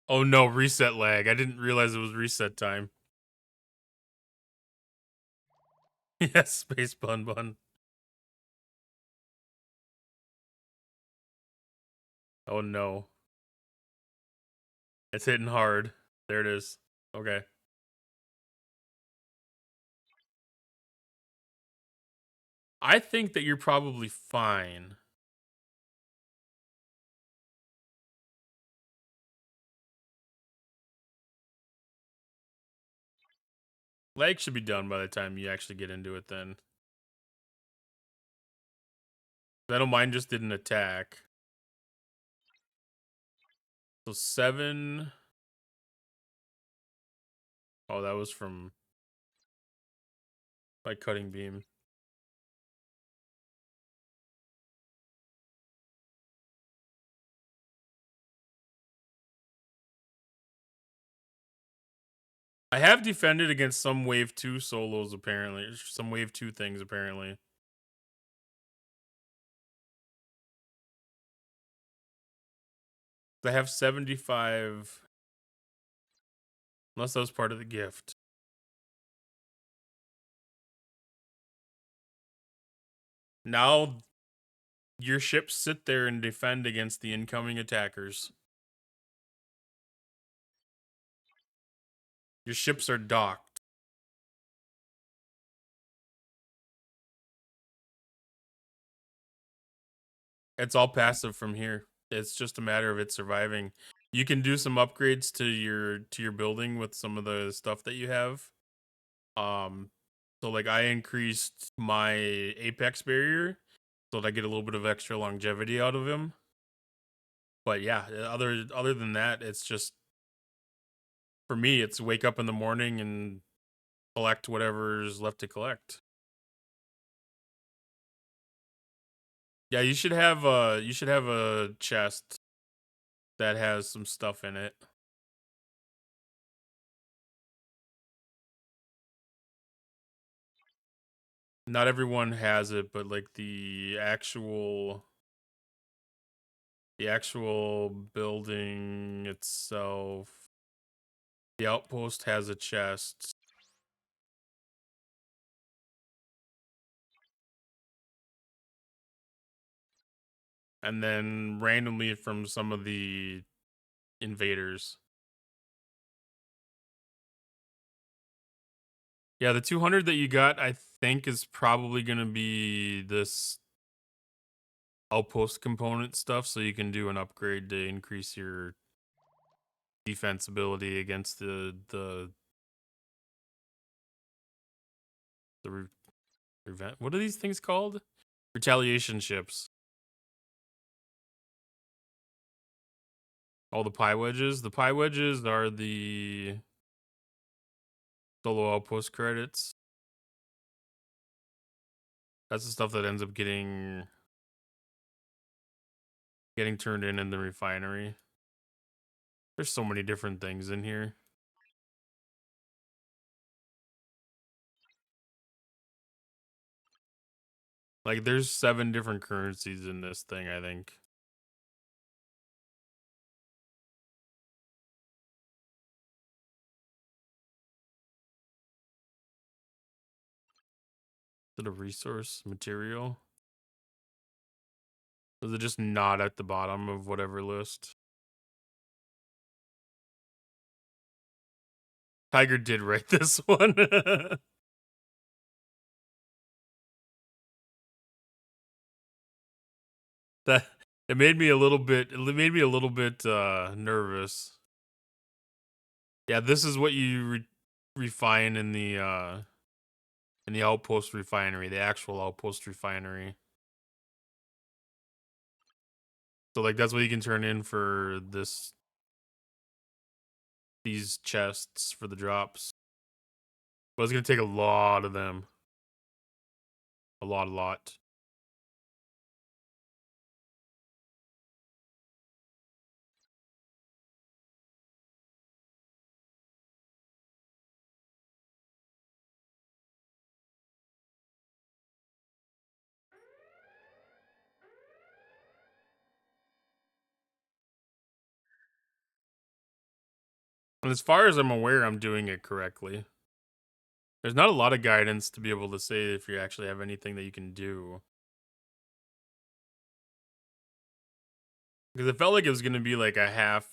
A: Oh no, reset lag. I didn't realize it was reset time. Yes, space bun bun. Oh no. It's hitting hard. There it is. Okay. I think that you're probably fine. Lag should be done by the time you actually get into it then. I know mine just did an attack. So 7. Oh, that was from my cutting beam. I have defended against some wave 2 solos apparently. Some wave 2 things apparently. I have 75. Unless that was part of the gift. Now your ships sit there and defend against the incoming attackers. Your ships are docked. It's all passive from here. It's just a matter of it surviving. You can do some upgrades to your building with some of the stuff that you have. So like I increased my apex barrier so that I get a little bit of extra longevity out of him. But yeah, other than that, it's just for me, it's wake up in the morning and collect whatever's left to collect. Yeah, you should have a chest that has some stuff in it. Not everyone has it, but like the actual building itself, the outpost has a chest. And then randomly from some of the invaders. Yeah, the 200 that you got, I think, is probably going to be this outpost component stuff, so you can do an upgrade to increase your defense ability against the revent. What are these things called? Retaliation ships. All the pie wedges. The pie wedges are the solo outpost credits. That's the stuff that ends up getting turned in the refinery. There's so many different things in here. Like there's 7 different currencies in this thing, I think. Is it a resource material? Is it just not at the bottom of whatever list? Tiger did write this one. It made me a little bit. It made me a little bit nervous. Yeah, this is what you refine in the Outpost refinery, the actual Outpost refinery. So like that's what you can turn in for these chests for the drops. But it's gonna take a lot of them. A lot. And as far as I'm aware, I'm doing it correctly. There's not a lot of guidance to be able to say if you actually have anything that you can do. Because it felt like it was gonna be like a half,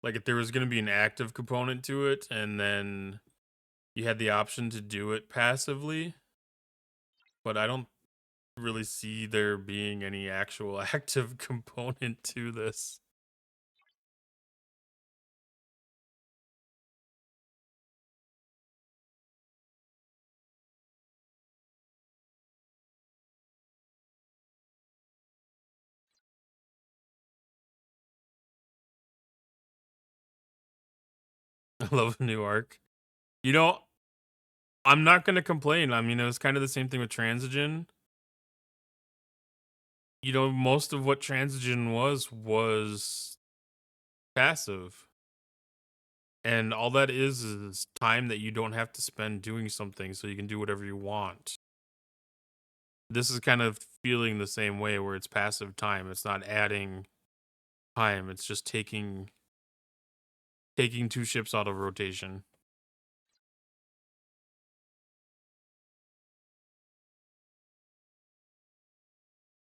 A: like if there was gonna be an active component to it, and then you had the option to do it passively. But I don't really see there being any actual active component to this. I love a new arc. You know, I'm not gonna complain. I mean, it was kind of the same thing with Transigen. You know, most of what Transigen was passive. And all that is time that you don't have to spend doing something so you can do whatever you want. This is kind of feeling the same way where it's passive time. It's not adding time. It's just taking two ships out of rotation.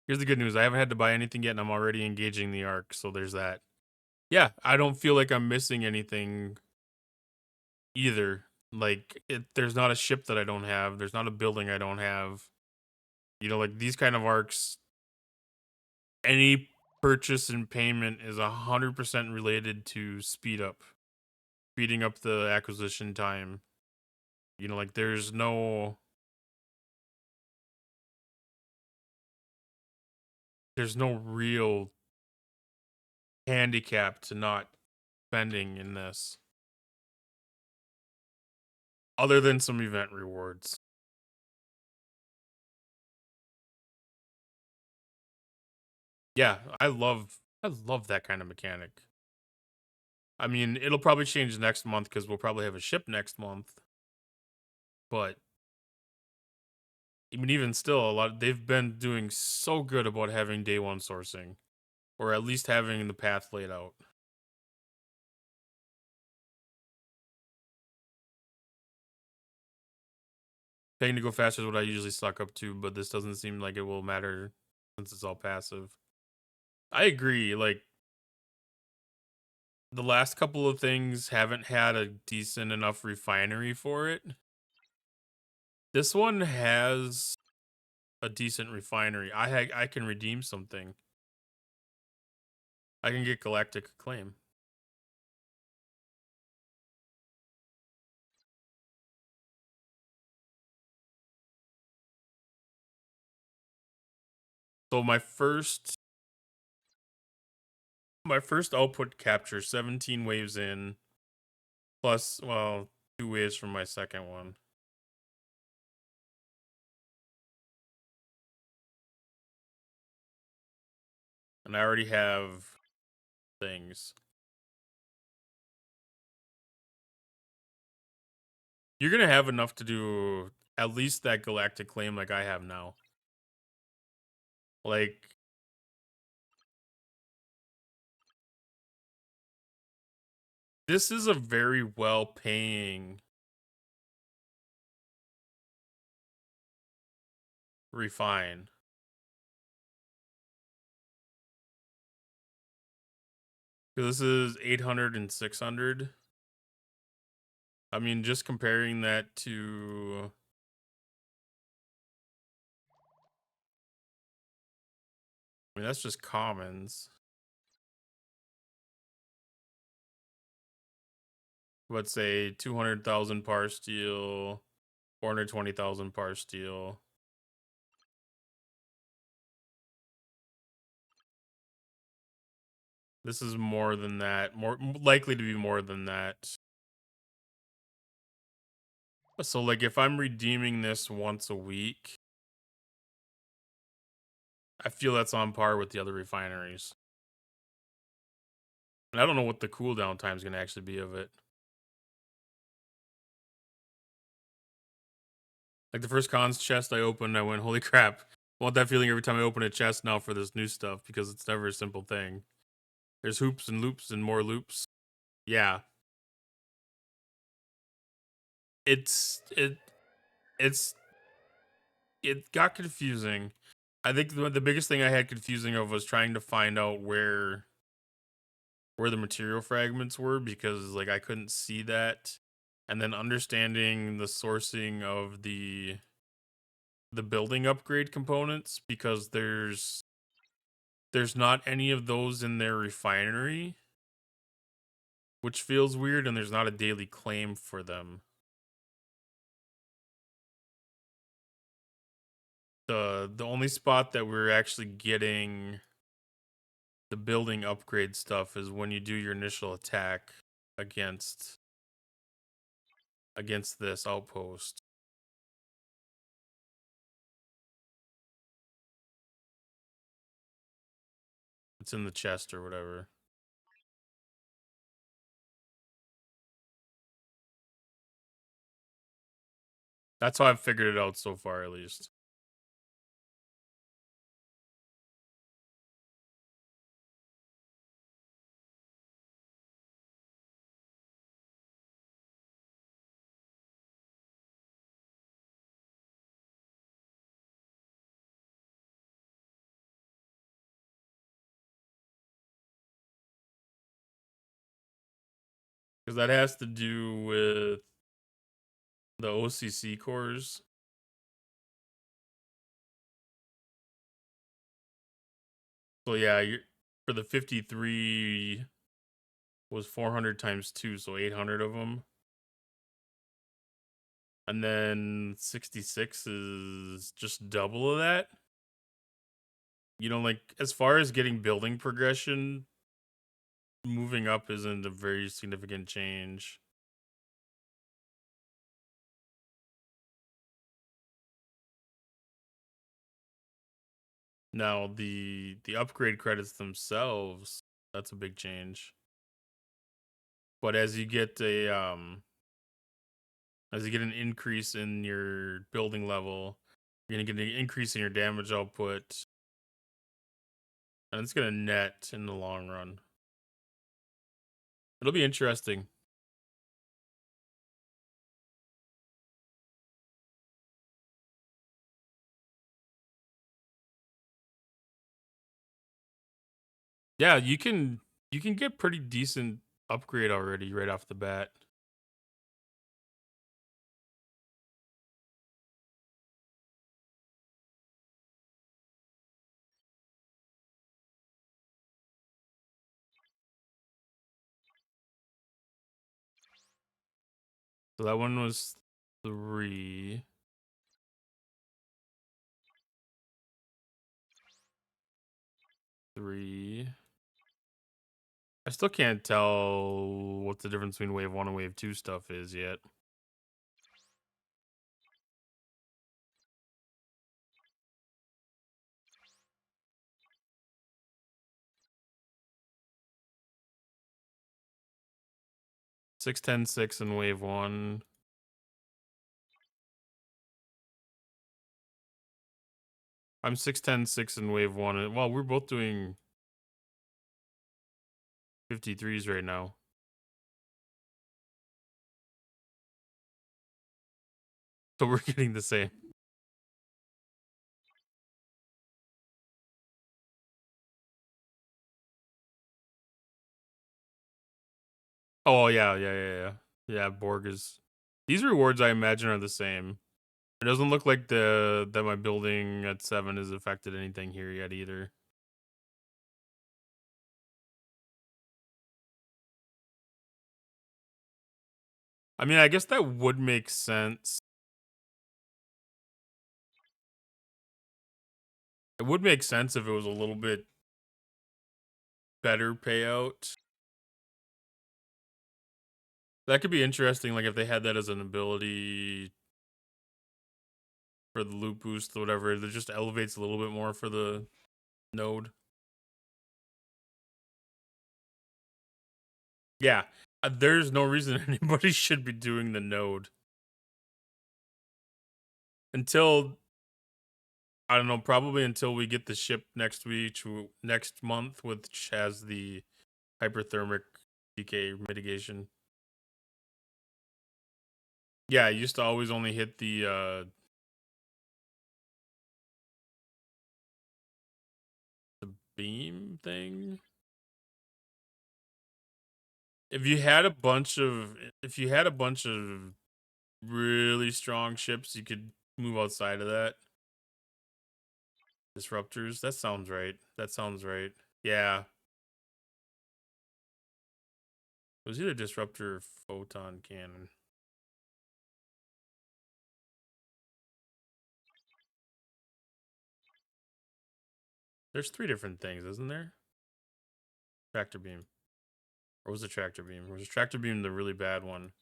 A: Here's the good news. I haven't had to buy anything yet and I'm already engaging the arc, so there's that. Yeah, I don't feel like I'm missing anything either. Like there's not a ship that I don't have. There's not a building I don't have. You know, like these kind of arcs, any purchase and payment is 100% related to speeding up the acquisition time. You know, like there's no real handicap to not spending in this, other than some event rewards. Yeah, I love that kind of mechanic. I mean, it'll probably change next month because we'll probably have a ship next month. But even still, they've been doing so good about having day one sourcing, or at least having the path laid out. Paying to go faster is what I usually suck up to, but this doesn't seem like it will matter since it's all passive. I agree. Like the last couple of things haven't had a decent enough refinery for it. This one has a decent refinery. I can redeem something. I can get galactic acclaim. So my first output capture 17 waves in, plus well 2 waves from my second one. And I already have things. You're gonna have enough to do at least that galactic claim like I have now. Like this is a very well paying refine. This is 800 and 600. I mean, just comparing that to mean, that's just commons. Let's say 200,000 par steel, 420,000 par steel. This is more than that. More likely to be more than that. So, like, if I'm redeeming this once a week, I feel that's on par with the other refineries. And I don't know what the cooldown time is going to actually be of it. Like, the first cons chest I opened, I went, holy crap. I want that feeling every time I open a chest now for this new stuff, because it's never a simple thing. There's hoops and loops and more loops. Yeah. It's it got confusing. I think the biggest thing I had confusing of was trying to find out where the material fragments were, because like I couldn't see that, and then understanding the sourcing of the building upgrade components, because there's not any of those in their refinery, which feels weird, and there's not a daily claim for them. The only spot that we're actually getting the building upgrade stuff is when you do your initial attack against this outpost. It's in the chest or whatever. That's how I've figured it out so far, at least. Because that has to do with the OCC cores. So yeah, for the 53 was 400 times 2, so 800 of them. And then 66 is just double of that. You know, like, as far as getting building progression, moving up isn't a very significant change. Now, the upgrade credits themselves, that's a big change. But as you get an increase in your building level, you're gonna get an increase in your damage output, and it's gonna net in the long run. It'll be interesting. Yeah, you can get pretty decent upgrade already right off the bat. So that one was 3. 3. I still can't tell what the difference between wave 1 and wave 2 stuff is yet. Six ten six in wave 1. I'm 610 6 in wave 1. Well, we're both doing 53s right now. So we're getting the same. Oh yeah. Yeah, Borg is. These rewards I imagine are the same. It doesn't look like that my building at 7 has affected anything here yet either. I mean, I guess that would make sense. It would make sense if it was a little bit better payout. That could be interesting, like if they had that as an ability for the loot boost or whatever, that just elevates a little bit more for the node. Yeah, there's no reason anybody should be doing the node until I don't know, probably until we get the ship next week, next month, which has the hyperthermic decay mitigation. Yeah, I used to always only hit the beam thing. If you had a bunch of really strong ships, you could move outside of that. Disruptors. That sounds right. That sounds right. Yeah. It was either disruptor or photon cannon. There's three different things, isn't there? Tractor beam. Or was it tractor beam? Or was tractor beam the really bad one?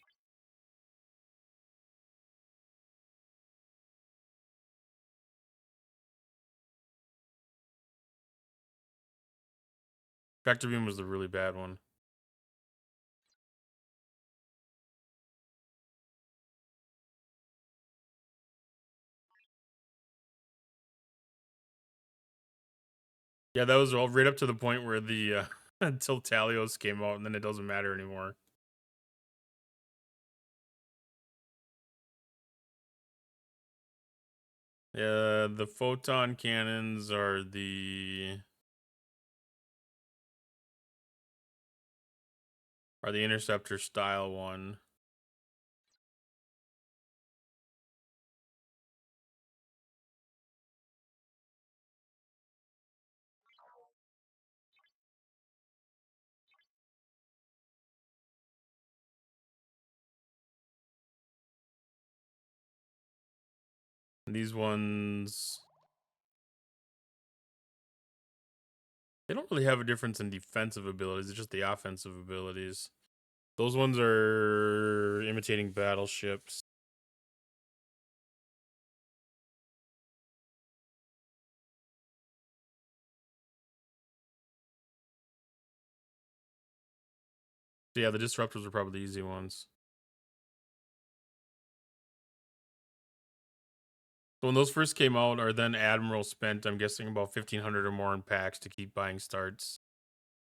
A: Tractor beam was the really bad one. Yeah, that was all right up to the point where the until Talios came out, and then it doesn't matter anymore. Yeah, the photon cannons are the interceptor style one. And these ones, they don't really have a difference in defensive abilities. It's just the offensive abilities. Those ones are imitating battleships. So yeah, the disruptors are probably the easy ones. So when those first came out, our then Admiral spent, I'm guessing, about 1,500 or more in packs to keep buying starts.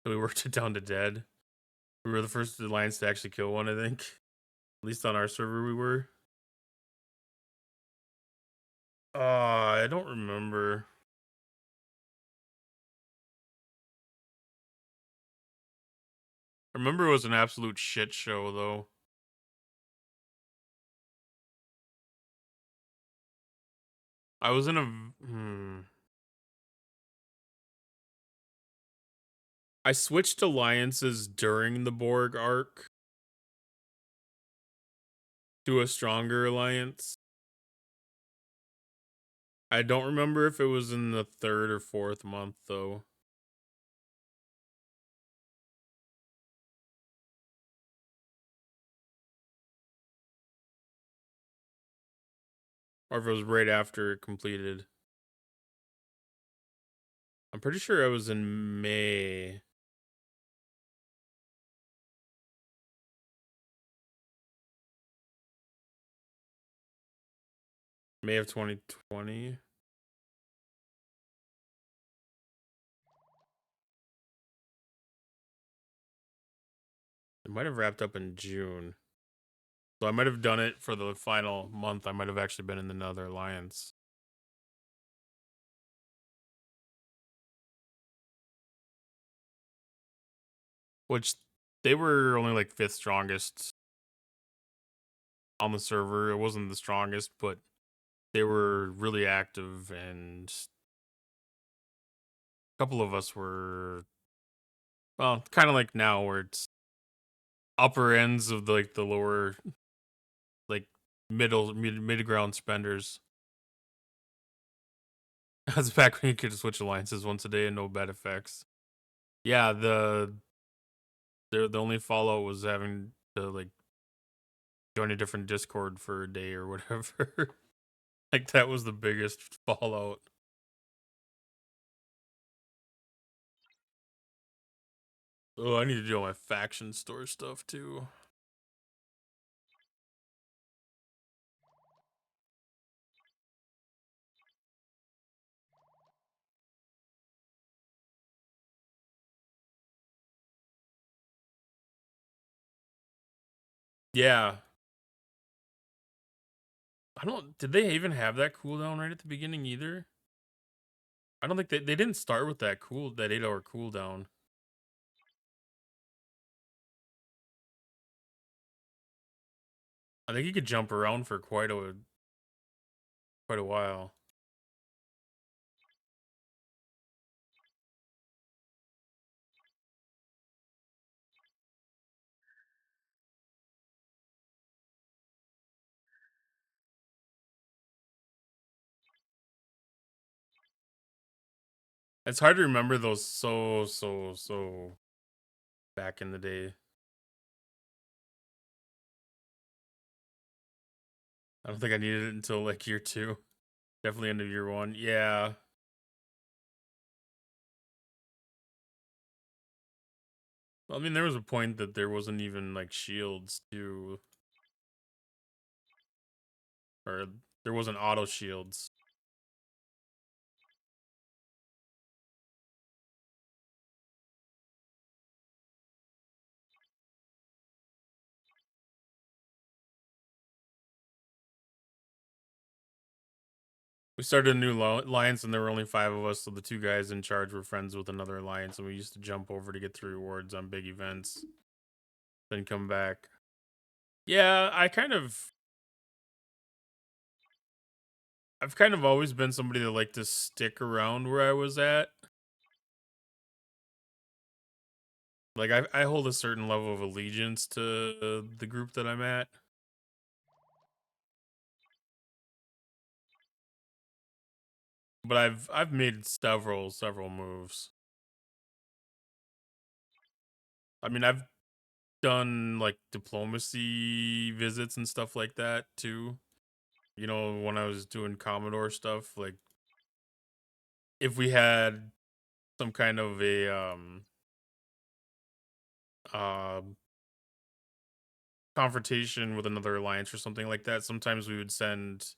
A: So we worked it down to dead. We were the first alliance to actually kill one, I think. At least on our server, we were. I don't remember. I remember it was an absolute shit show, though. I was in a. I switched alliances during the Borg arc to a stronger alliance. I don't remember if it was in the third or fourth month, though. Or if it was right after it completed. I'm pretty sure I was in May. May of 2020. It might have wrapped up in June. So I might have done it for the final month. I might have actually been in another alliance. Which they were only like fifth strongest on the server. It wasn't the strongest, but they were really active, and a couple of us were, well, kind of like now where it's upper ends of like the lower mid ground spenders. That's back when you could switch alliances once a day and no bad effects. Yeah, the only fallout was having to like join a different Discord for a day or whatever. Like that was the biggest fallout. Oh, I need to do all my faction store stuff too. Yeah. I don't did they even have that cooldown right at the beginning either? I don't think they didn't start with that 8-hour cooldown. I think you could jump around for quite a while. It's hard to remember those so back in the day. I don't think I needed it until like year 2. Definitely end of year 1. Yeah. Well, I mean, there was a point that there wasn't even like shields too, or there wasn't auto shields. We started a new alliance and there were only 5 of us, so the 2 guys in charge were friends with another alliance, and we used to jump over to get the rewards on big events, then come back. Yeah, I've kind of always been somebody that liked to stick around where I was at. Like I hold a certain level of allegiance to the group that I'm at. But I've made several moves. I mean, I've done like diplomacy visits and stuff like that too. You know, when I was doing Commodore stuff, like if we had some kind of a uh confrontation with another alliance or something like that, sometimes we would send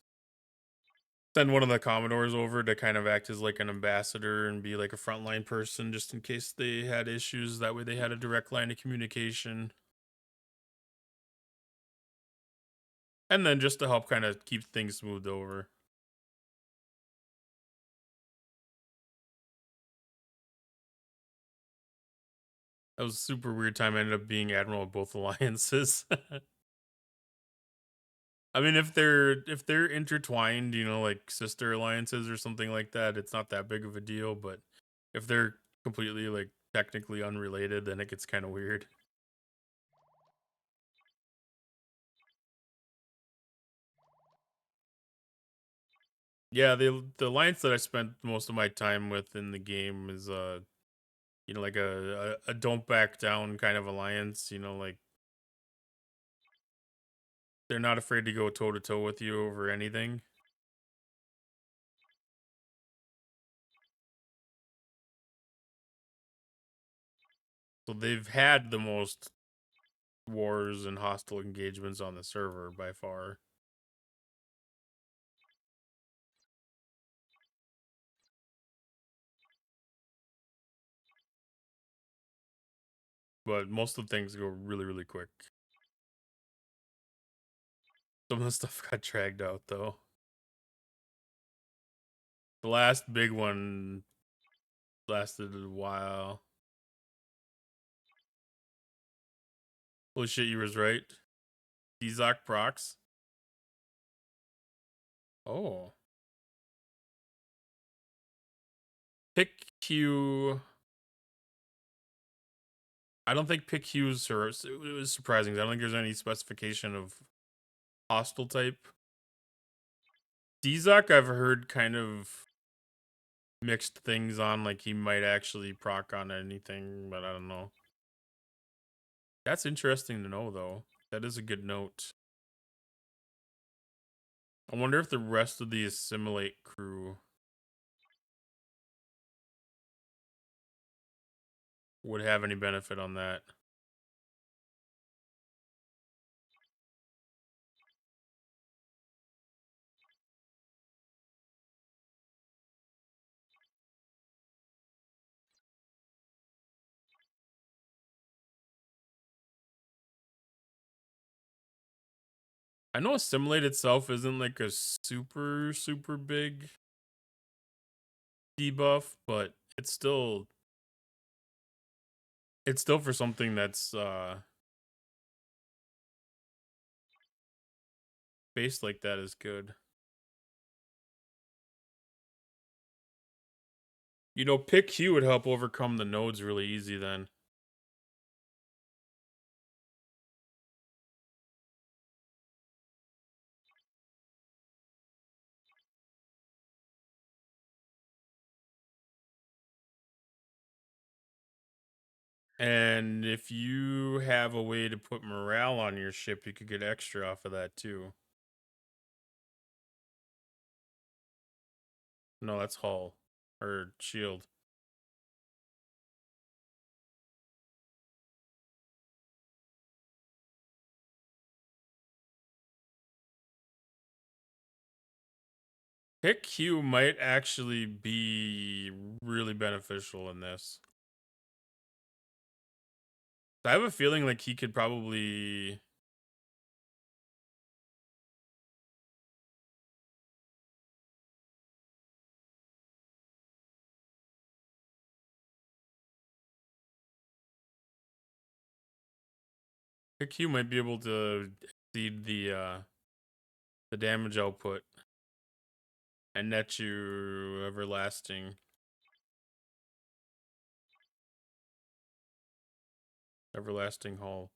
A: one of the Commodores over to kind of act as like an ambassador and be like a frontline person just in case they had issues. That way they had a direct line of communication. And then just to help kind of keep things smoothed over. That was a super weird time. I ended up being admiral of both alliances. I mean, if they're intertwined, you know, like sister alliances or something like that, it's not that big of a deal. But if they're completely like technically unrelated, then it gets kind of weird. Yeah, the alliance that I spent most of my time with in the game is you know, like a don't back down kind of alliance. You know, like they're not afraid to go toe to toe with you over anything. So they've had the most wars and hostile engagements on the server by far. But most of the things go really, really quick. Some of the stuff got dragged out though. The last big one lasted a while. Holy shit, you was right. Dizak procs. Oh. Pick Q. I don't think pick Q's it was surprising. I don't think there's any specification of hostile type. Dizak I've heard kind of mixed things on, like he might actually proc on anything, but I don't know. That's interesting to know though. That is a good note. I wonder if the rest of the assimilate crew would have any benefit on that. I know assimilate itself isn't like a super big debuff, but it's still for something that's based like that is good. You know, pick Q would help overcome the nodes really easy then. And if you have a way to put morale on your ship, you could get extra off of that too. No, that's hull or shield. Pick Q might actually be really beneficial in this. I have a feeling like he could probably. Pick Q might be able to exceed the damage output and net you everlasting hull.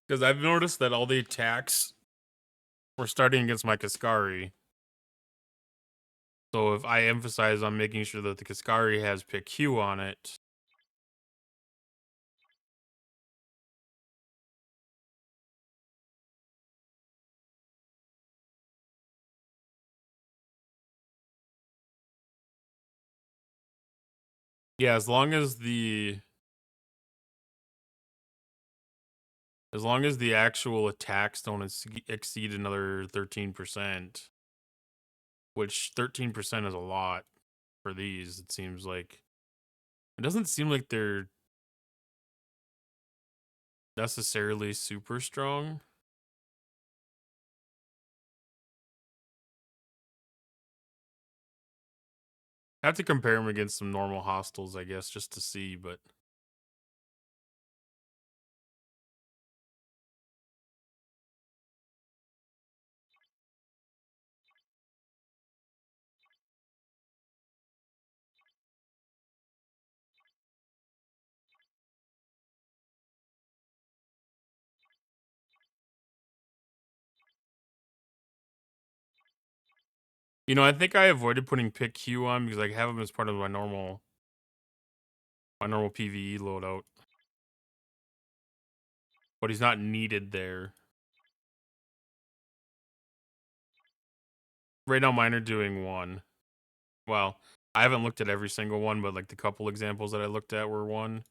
A: Because I've noticed that all the attacks were starting against my Kaskari. So if I emphasize on making sure that the Kaskari has pick Q on it, yeah, as long as the actual attacks don't exceed another 13%, which 13% is a lot for these, it seems like. It doesn't seem like they're necessarily super strong. I have to compare them against some normal hostiles, I guess, just to see, but you know, I think I avoided putting pick Q on because I have him as part of my normal PvE loadout. But he's not needed there. Right now mine are doing 1. Well, I haven't looked at every single one, but like the couple examples that I looked at were 1.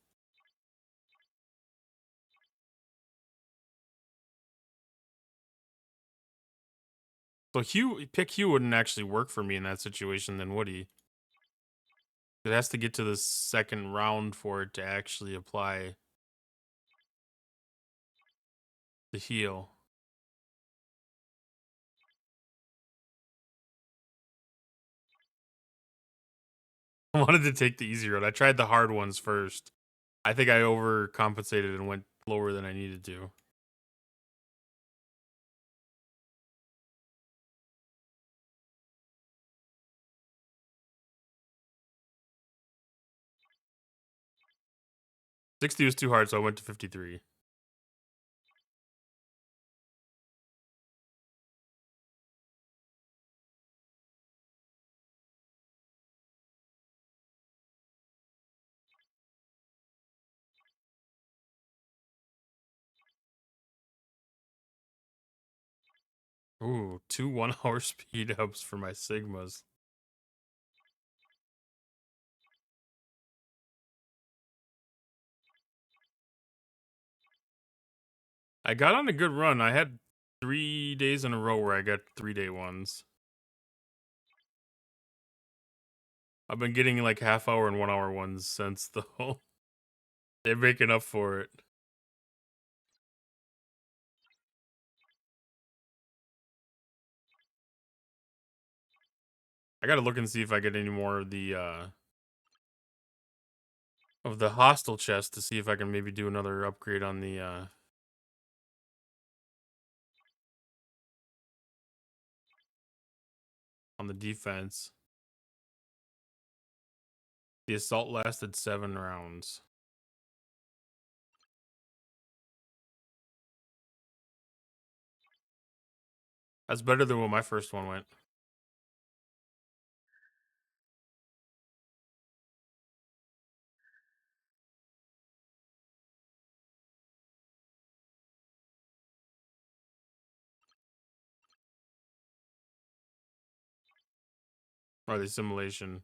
A: So pick Hugh wouldn't actually work for me in that situation, then would he? It has to get to the second round for it to actually apply the heal. I wanted to take the easy road. I tried the hard ones first. I think I overcompensated and went lower than I needed to. $60 was too hard, so I went to 53. Ooh, 2 1-hour speed ups for my Sigmas. I got on a good run. I had 3 days in a row where I got 3-day ones. I've been getting like half-hour and 1-hour ones since, though. They're making up for it. I gotta look and see if I get any more of the hostile chest to see if I can maybe do another upgrade on the defense. The assault lasted 7 rounds. That's better than what my first one went. Or the simulation.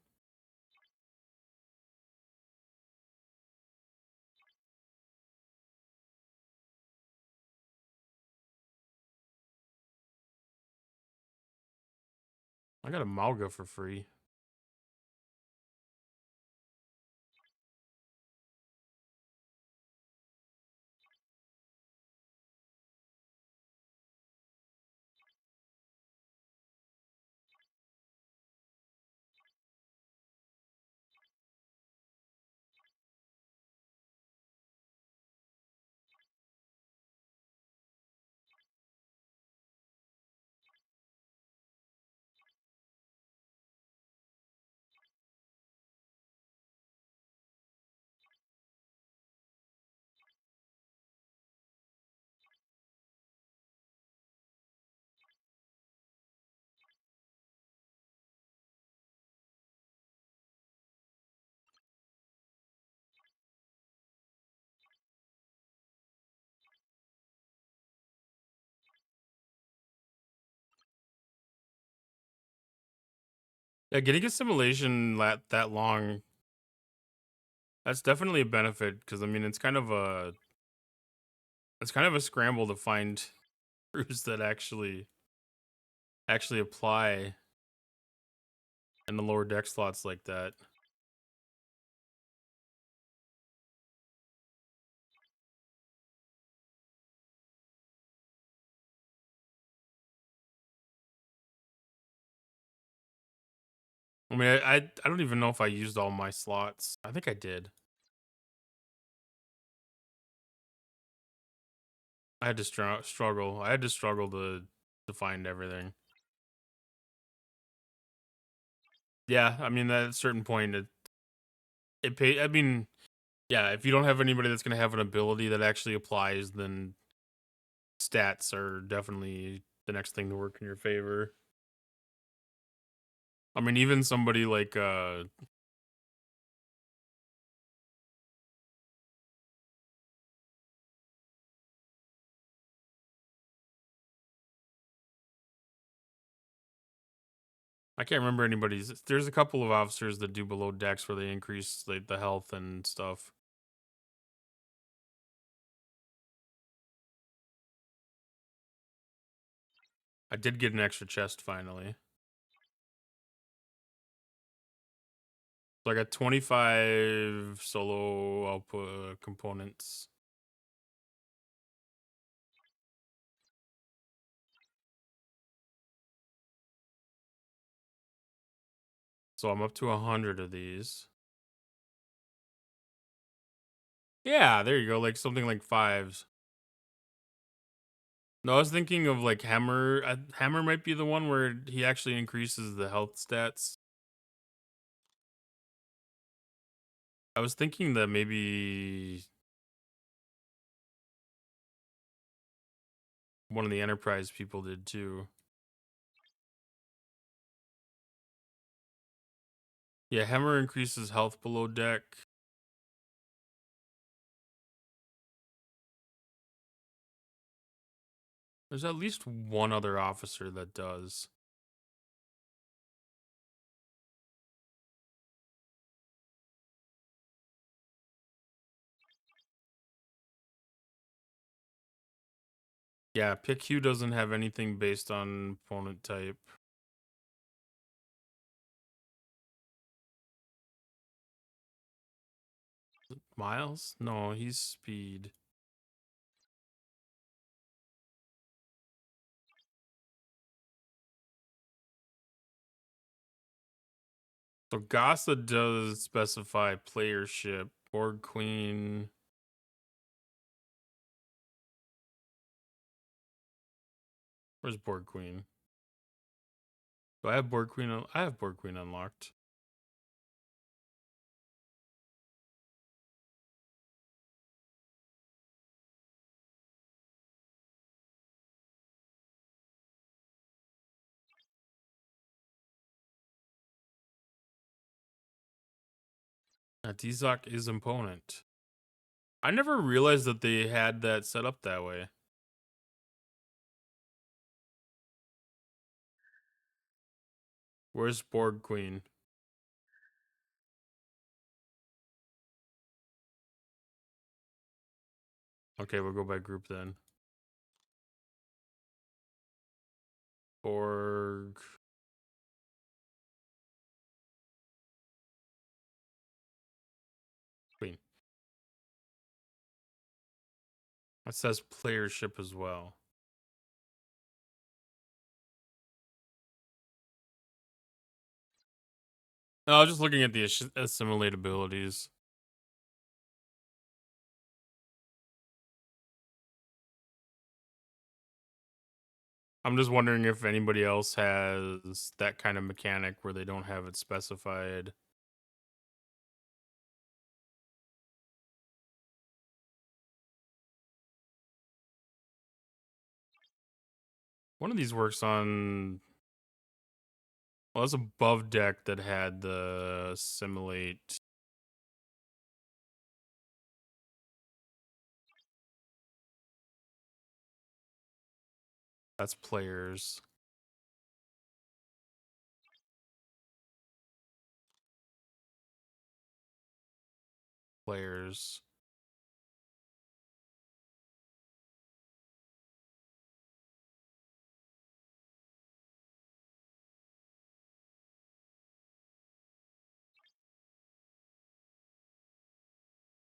A: I got a Malga for free. Yeah, getting a simulation that long, that's definitely a benefit, because I mean it's kind of a scramble to find crews that actually apply in the lower deck slots like that. I mean, I don't even know if I used all my slots. I think I did. I had to struggle. I had to struggle to find everything. Yeah, I mean, at a certain point, it pay. I mean, yeah, if you don't have anybody that's gonna have an ability that actually applies, then stats are definitely the next thing to work in your favor. I mean, even somebody like I can't remember anybody's. There's a couple of officers that do below decks where they increase like the health and stuff. I did get an extra chest finally. So I got 25 solo output components. So I'm up to 100 of these. Yeah, there you go. Like something like fives. No, I was thinking of like Hammer. Hammer might be the one where he actually increases the health stats. I was thinking that maybe one of the Enterprise people did too. Yeah, Hammer increases health below deck. There's at least one other officer that does. Yeah, pick Q doesn't have anything based on opponent type. Miles? No, he's speed. So Gasa does specify playership. Borg Queen. Where's Borg Queen? Do I have Borg Queen? I have Borg Queen unlocked. Dizak is opponent. I never realized that they had that set up that way. Where's Borg Queen? Okay, we'll go by group then. Borg. Queen. It says playership as well. No, I was just looking at the assimilate abilities. I'm just wondering if anybody else has that kind of mechanic where they don't have it specified. One of these works on. Well, it's above deck that had the assimilate. That's players. Players.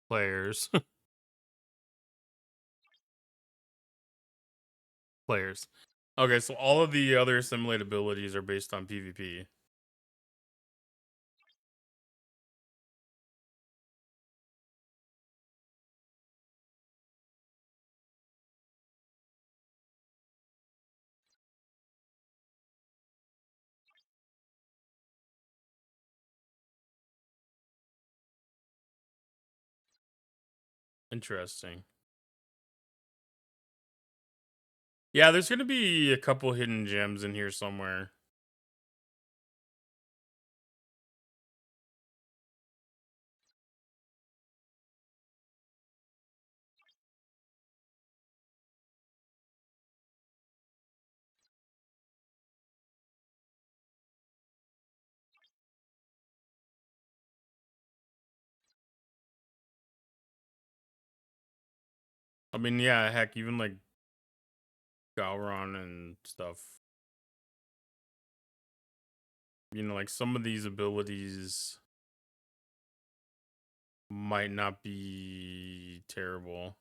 A: Players. Players. Okay, so all of the other assimilate abilities are based on PvP. Interesting. Yeah, there's gonna be a couple hidden gems in here somewhere. I mean, yeah, heck, even like Gowron and stuff. You know, like some of these abilities might not be terrible.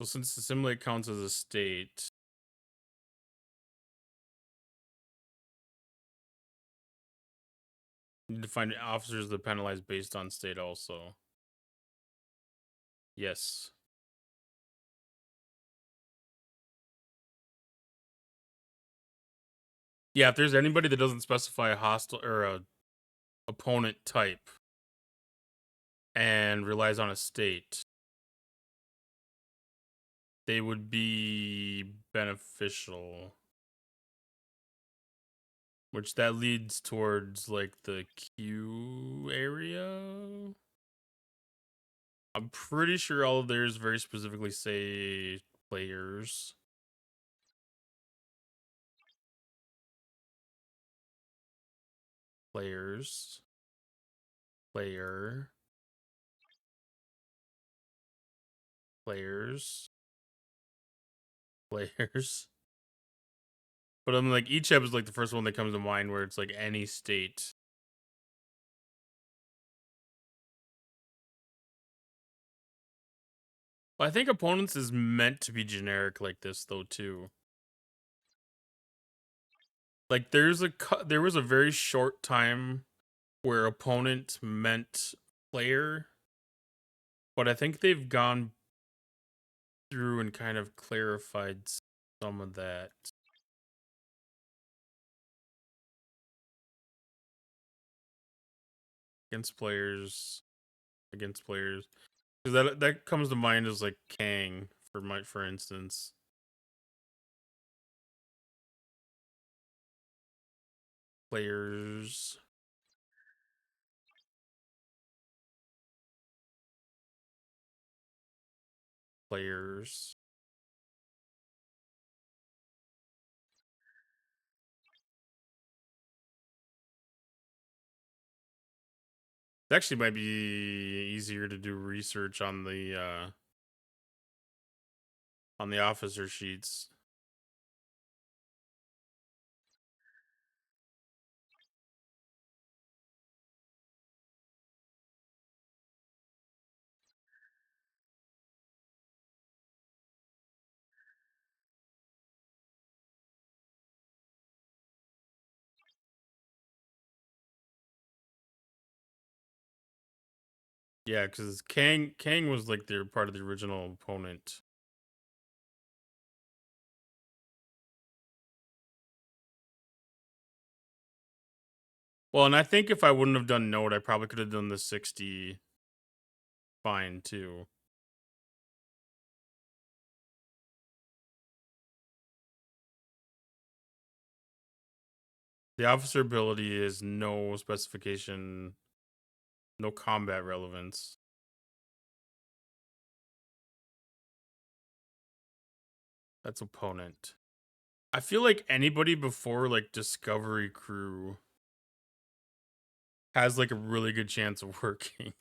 A: So since assimilate counts as a state, you need to find officers that penalize based on state also. Yes. Yeah, if there's anybody that doesn't specify a hostile or a opponent type and relies on a state, they would be beneficial. Which that leads towards like the Q area. I'm pretty sure all of theirs very specifically say players. Players. Player. Players. Players. But I'm like, each ep is like the first one that comes to mind where it's like any state. Well, I think opponents is meant to be generic like this though too. Like there was a very short time where opponent meant player, but I think they've gone through and kind of clarified some of that. Against players. Because that comes to mind as like Kang for instance. Players. Players. It actually might be easier to do research on the officer sheets. Yeah, because Kang was like their part of the original opponent. Well, and I think if I wouldn't have done Note, I probably could have done the 60 fine too. The officer ability is no specification, no combat relevance. That's opponent. I feel like anybody before like Discovery Crew has like a really good chance of working.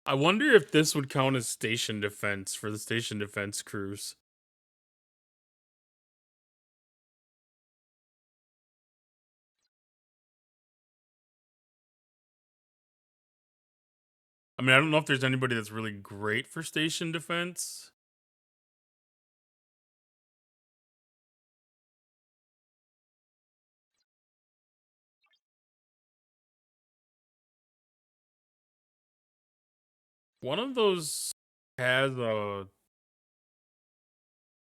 A: I wonder if this would count as station defense for the station defense crews. I mean, I don't know if there's anybody that's really great for station defense. One of those has a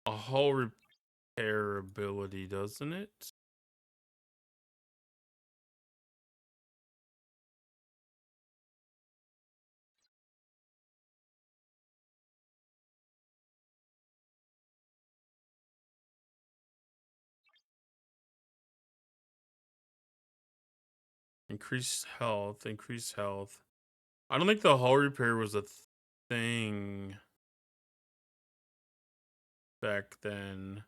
A: hull repair ability, doesn't it? Increase health, increase health. I don't think the hull repair was a thing back then.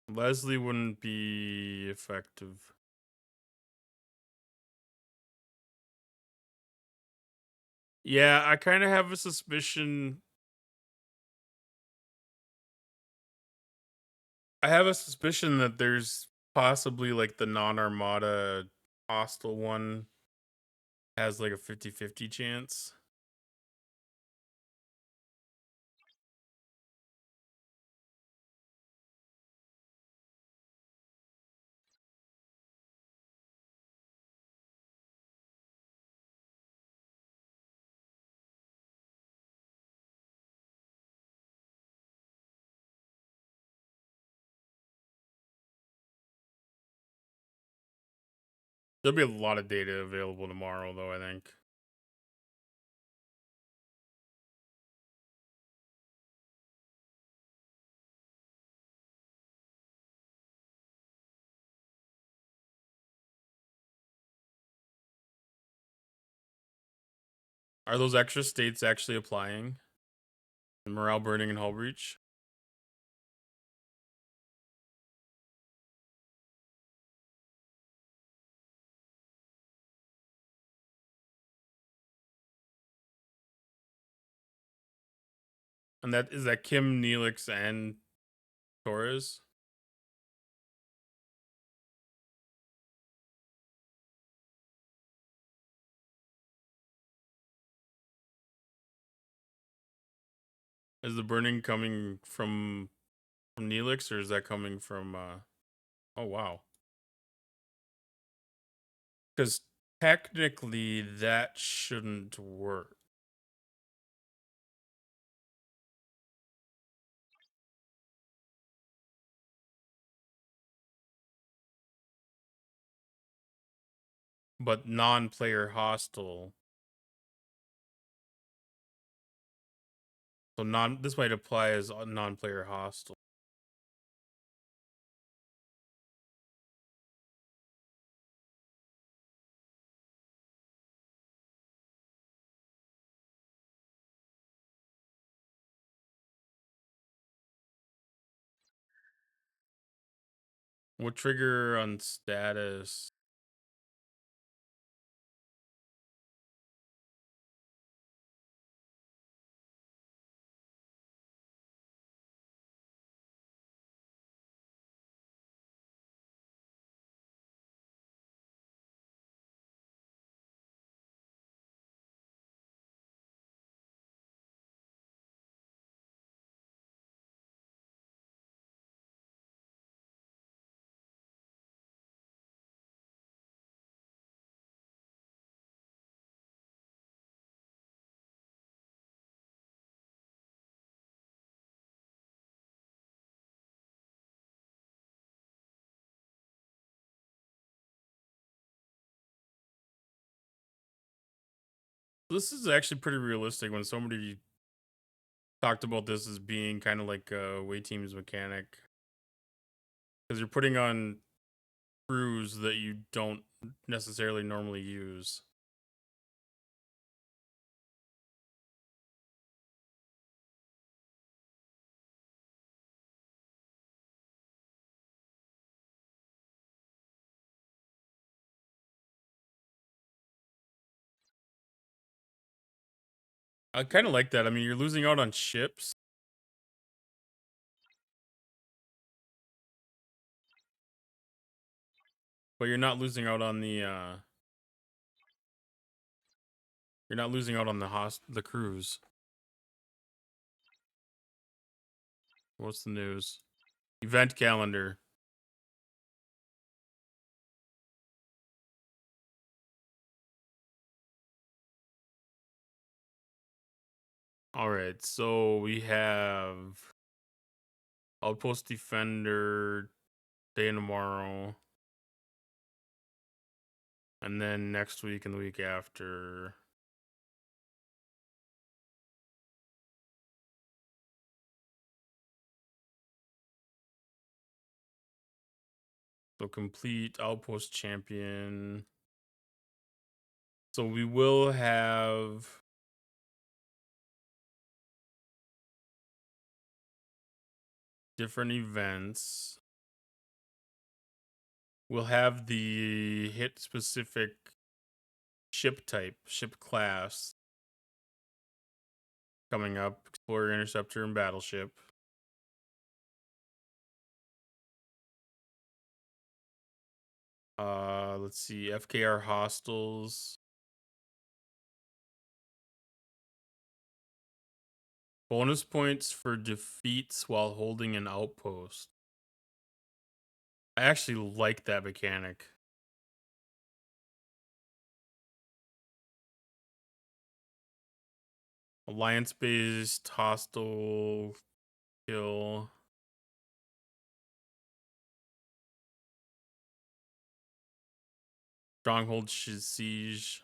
A: Leslie wouldn't be effective. Yeah, I kind of have a suspicion I have a suspicion that there's possibly like the non-armada hostile one has like a 50-50 chance. There'll be a lot of data available tomorrow, though, I think. Are those extra states actually applying? The morale burning and hull breach? And that is that Kim, Neelix, and Torres? Is the burning coming from Neelix, or is that coming from oh wow. Because technically that shouldn't work. But non-player hostile. So this might apply as a non-player hostile. What trigger on status? This is actually pretty realistic when somebody talked about this as being kind of like a away team's mechanic. Because you're putting on crews that you don't necessarily normally use. I kind of like that. I mean, you're losing out on ships, but you're not losing out on the you're not losing out on the crews. What's the news? Event calendar. All right, so we have Outpost Defender day and tomorrow, and then next week and the week after. So complete Outpost Champion. So we will have different events. We'll have the hit specific ship type, ship class coming up: Explorer, Interceptor, and Battleship. Let's see, FKR hostels. Bonus points for defeats while holding an outpost. I actually like that mechanic. Alliance-based hostile kill. Stronghold siege.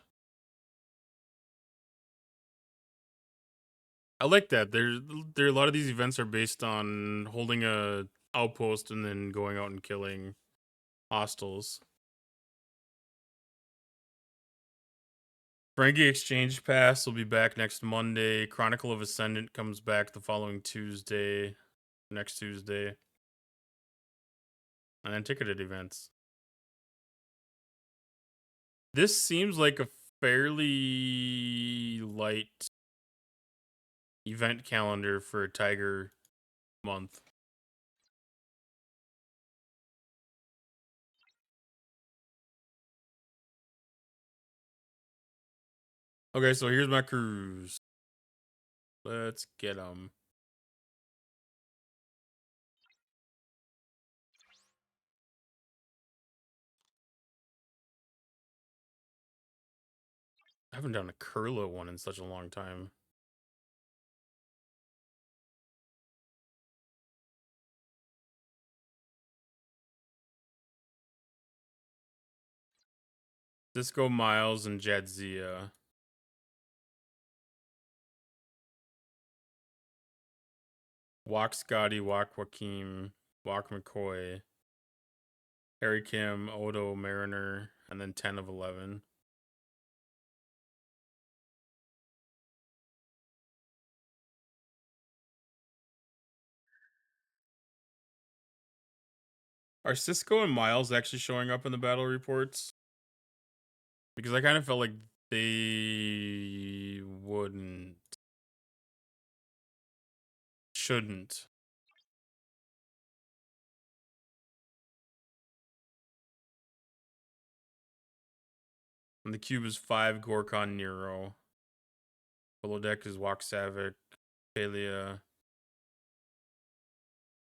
A: I like that. There a lot of these events are based on holding a outpost and then going out and killing hostiles. Ferengi Exchange Pass will be back next Monday. Chronicle of Ascendant comes back the following Tuesday, next Tuesday. And then ticketed events. This seems like a fairly light event calendar for a Tiger month. Okay, so here's my cruise. Let's get them. I haven't done a Curla one in such a long time. Cisco, Miles, and Jadzia. Walk Scotty, Walk Joaquim, Walk McCoy, Harry Kim, Odo, Mariner, and then 10 of 11. Are Cisco and Miles actually showing up in the battle reports? Because I kind of felt like they wouldn't. Shouldn't. And the cube is 5, Gorkon, Nero. Below deck is Walk Savick, Palia,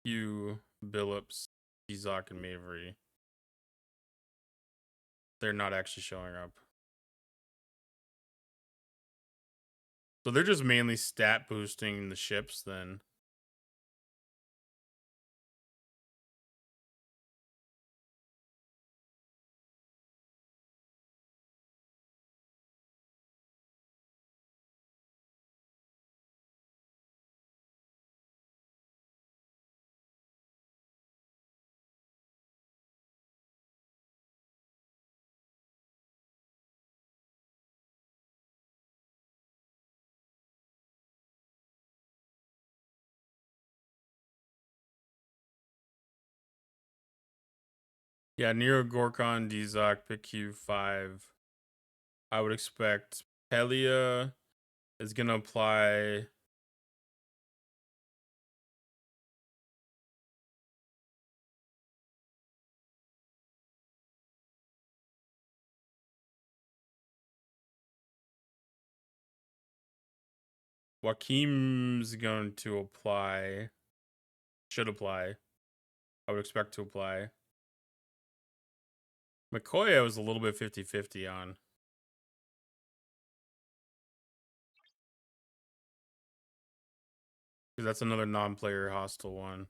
A: Hugh, Billups, Izak, and Mavery. They're not actually showing up. So they're just mainly stat boosting the ships then. Yeah, Nero, Gorkon, Dizak, PQ 5. I would expect Pelia is going to apply. Joaquim's going to apply. Should apply. I would expect to apply. McCoy, I was a little bit 50-50 on. Because that's another non-player hostile one.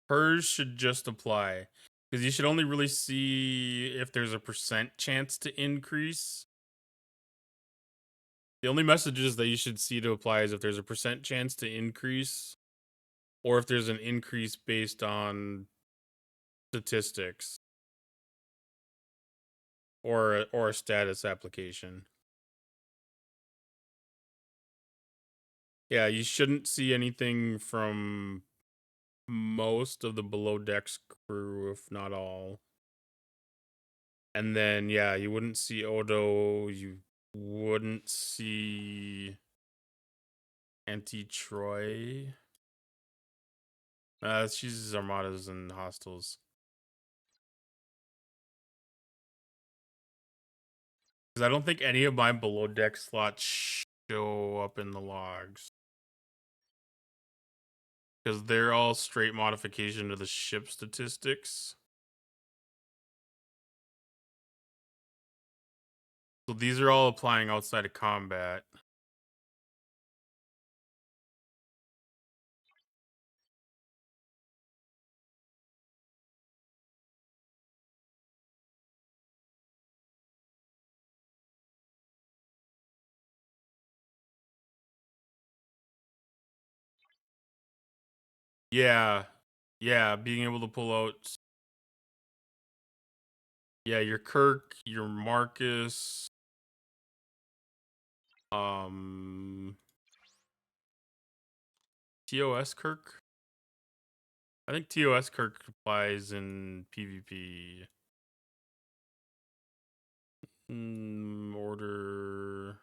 A: Hers should just apply. Because you should only really see if there's a percent chance to increase. The only messages that you should see to apply is if there's a percent chance to increase, or if there's an increase based on statistics, or a status application. Yeah, you shouldn't see anything from most of the below decks crew, if not all. And then yeah, you wouldn't see Odo, you wouldn't see Anti-Troy. She uses armadas and hostiles. Because I don't think any of my below deck slots show up in the logs. Because they're all straight modification to the ship statistics. So these are all applying outside of combat. Yeah. Yeah, being able to pull out. Yeah, your Kirk, your Marcus. TOS Kirk? I think TOS Kirk applies in PvP. Order.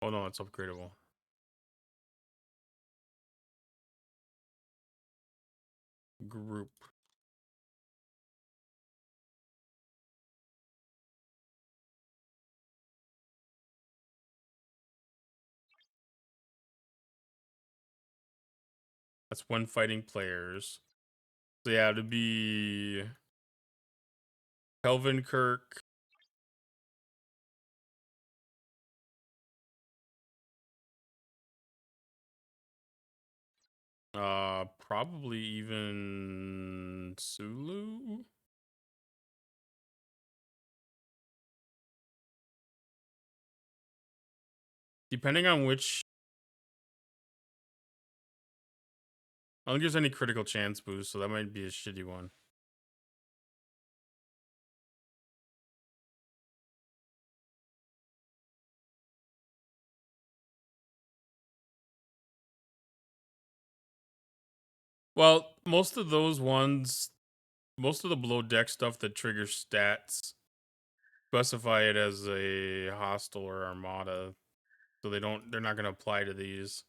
A: Oh no, it's upgradable. Group. That's when fighting players. So yeah, to be Kelvin Kirk. Probably even Sulu. Depending on which. I don't think there's any critical chance boost, so that might be a shitty one. Well, most of those ones, most of the below deck stuff that triggers stats specify it as a hostile or armada, so they're not going to apply to these.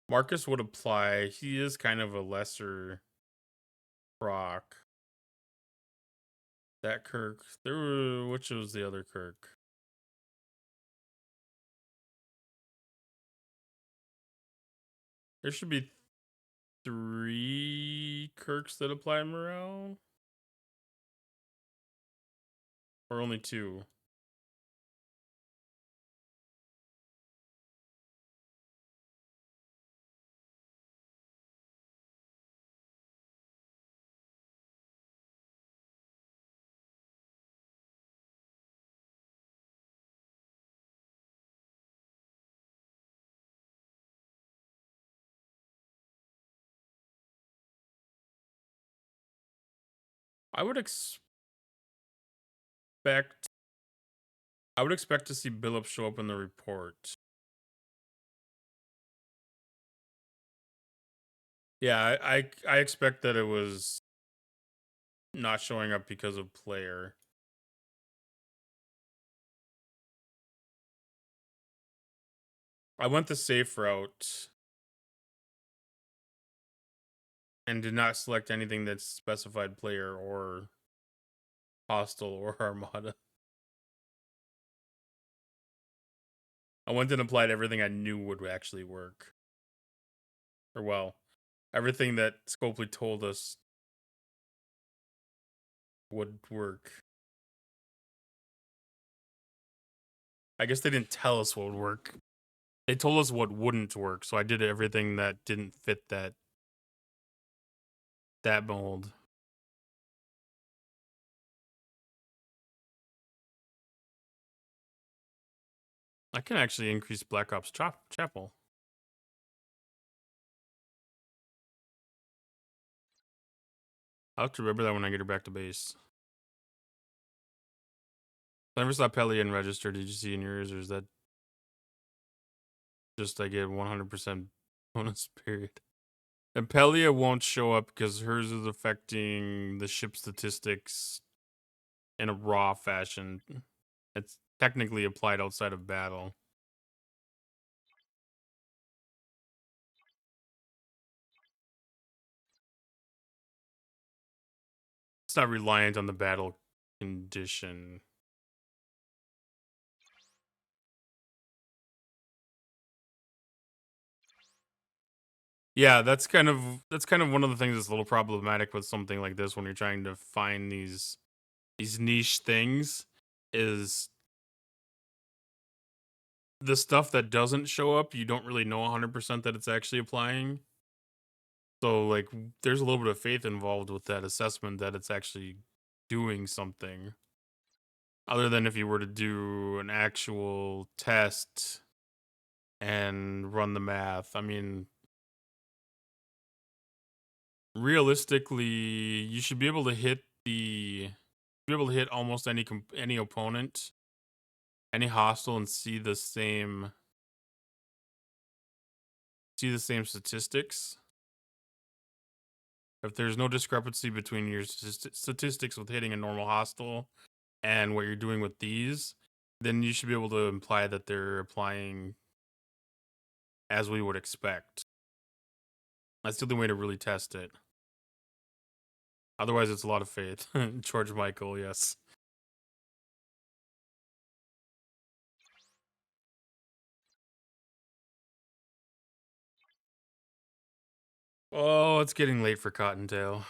A: Marcus would apply. He is kind of a lesser proc. That Kirk. Which was the other Kirk? There should be 3 Kirks that apply morale. Or only 2. I would expect to see Billup show up in the report. Yeah, I expect that it was not showing up because of player. I went the safe route and did not select anything that's specified player or hostile or armada. I went and applied everything I knew would actually work. Or well, everything that Scopely told us would work. I guess they didn't tell us what would work. They told us what wouldn't work, so I did everything that didn't fit that mold. I can actually increase Black Ops Chapel. I'll have to remember that when I get her back to base. I never saw Pelion register. Did you see in yours, or is that Just I get 100% bonus period. And Pelia won't show up because hers is affecting the ship statistics in a raw fashion. It's technically applied outside of battle. It's not reliant on the battle condition. Yeah, that's kind of one of the things that's a little problematic with something like this when you're trying to find these niche things is the stuff that doesn't show up, you don't really know 100% that it's actually applying. So like there's a little bit of faith involved with that assessment that it's actually doing something. Other than if you were to do an actual test and run the math. I mean, realistically, you should be able to hit almost any opponent, any hostile, and see the same statistics. If there's no discrepancy between your statistics with hitting a normal hostile and what you're doing with these, then you should be able to imply that they're applying as we would expect. That's the only way to really test it. Otherwise, it's a lot of faith. George Michael, yes. Oh, it's getting late for Cottontail.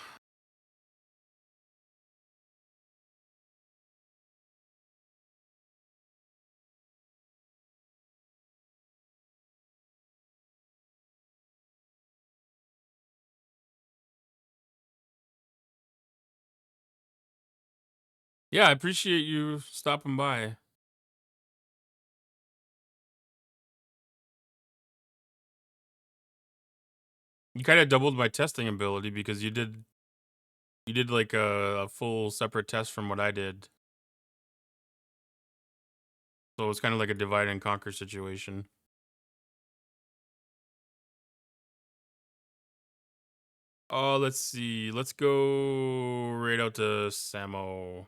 A: Yeah, I appreciate you stopping by. You kind of doubled my testing ability because you did like a full separate test from what I did. So it's kind of like a divide and conquer situation. Oh, let's see. Let's go right out to Samo.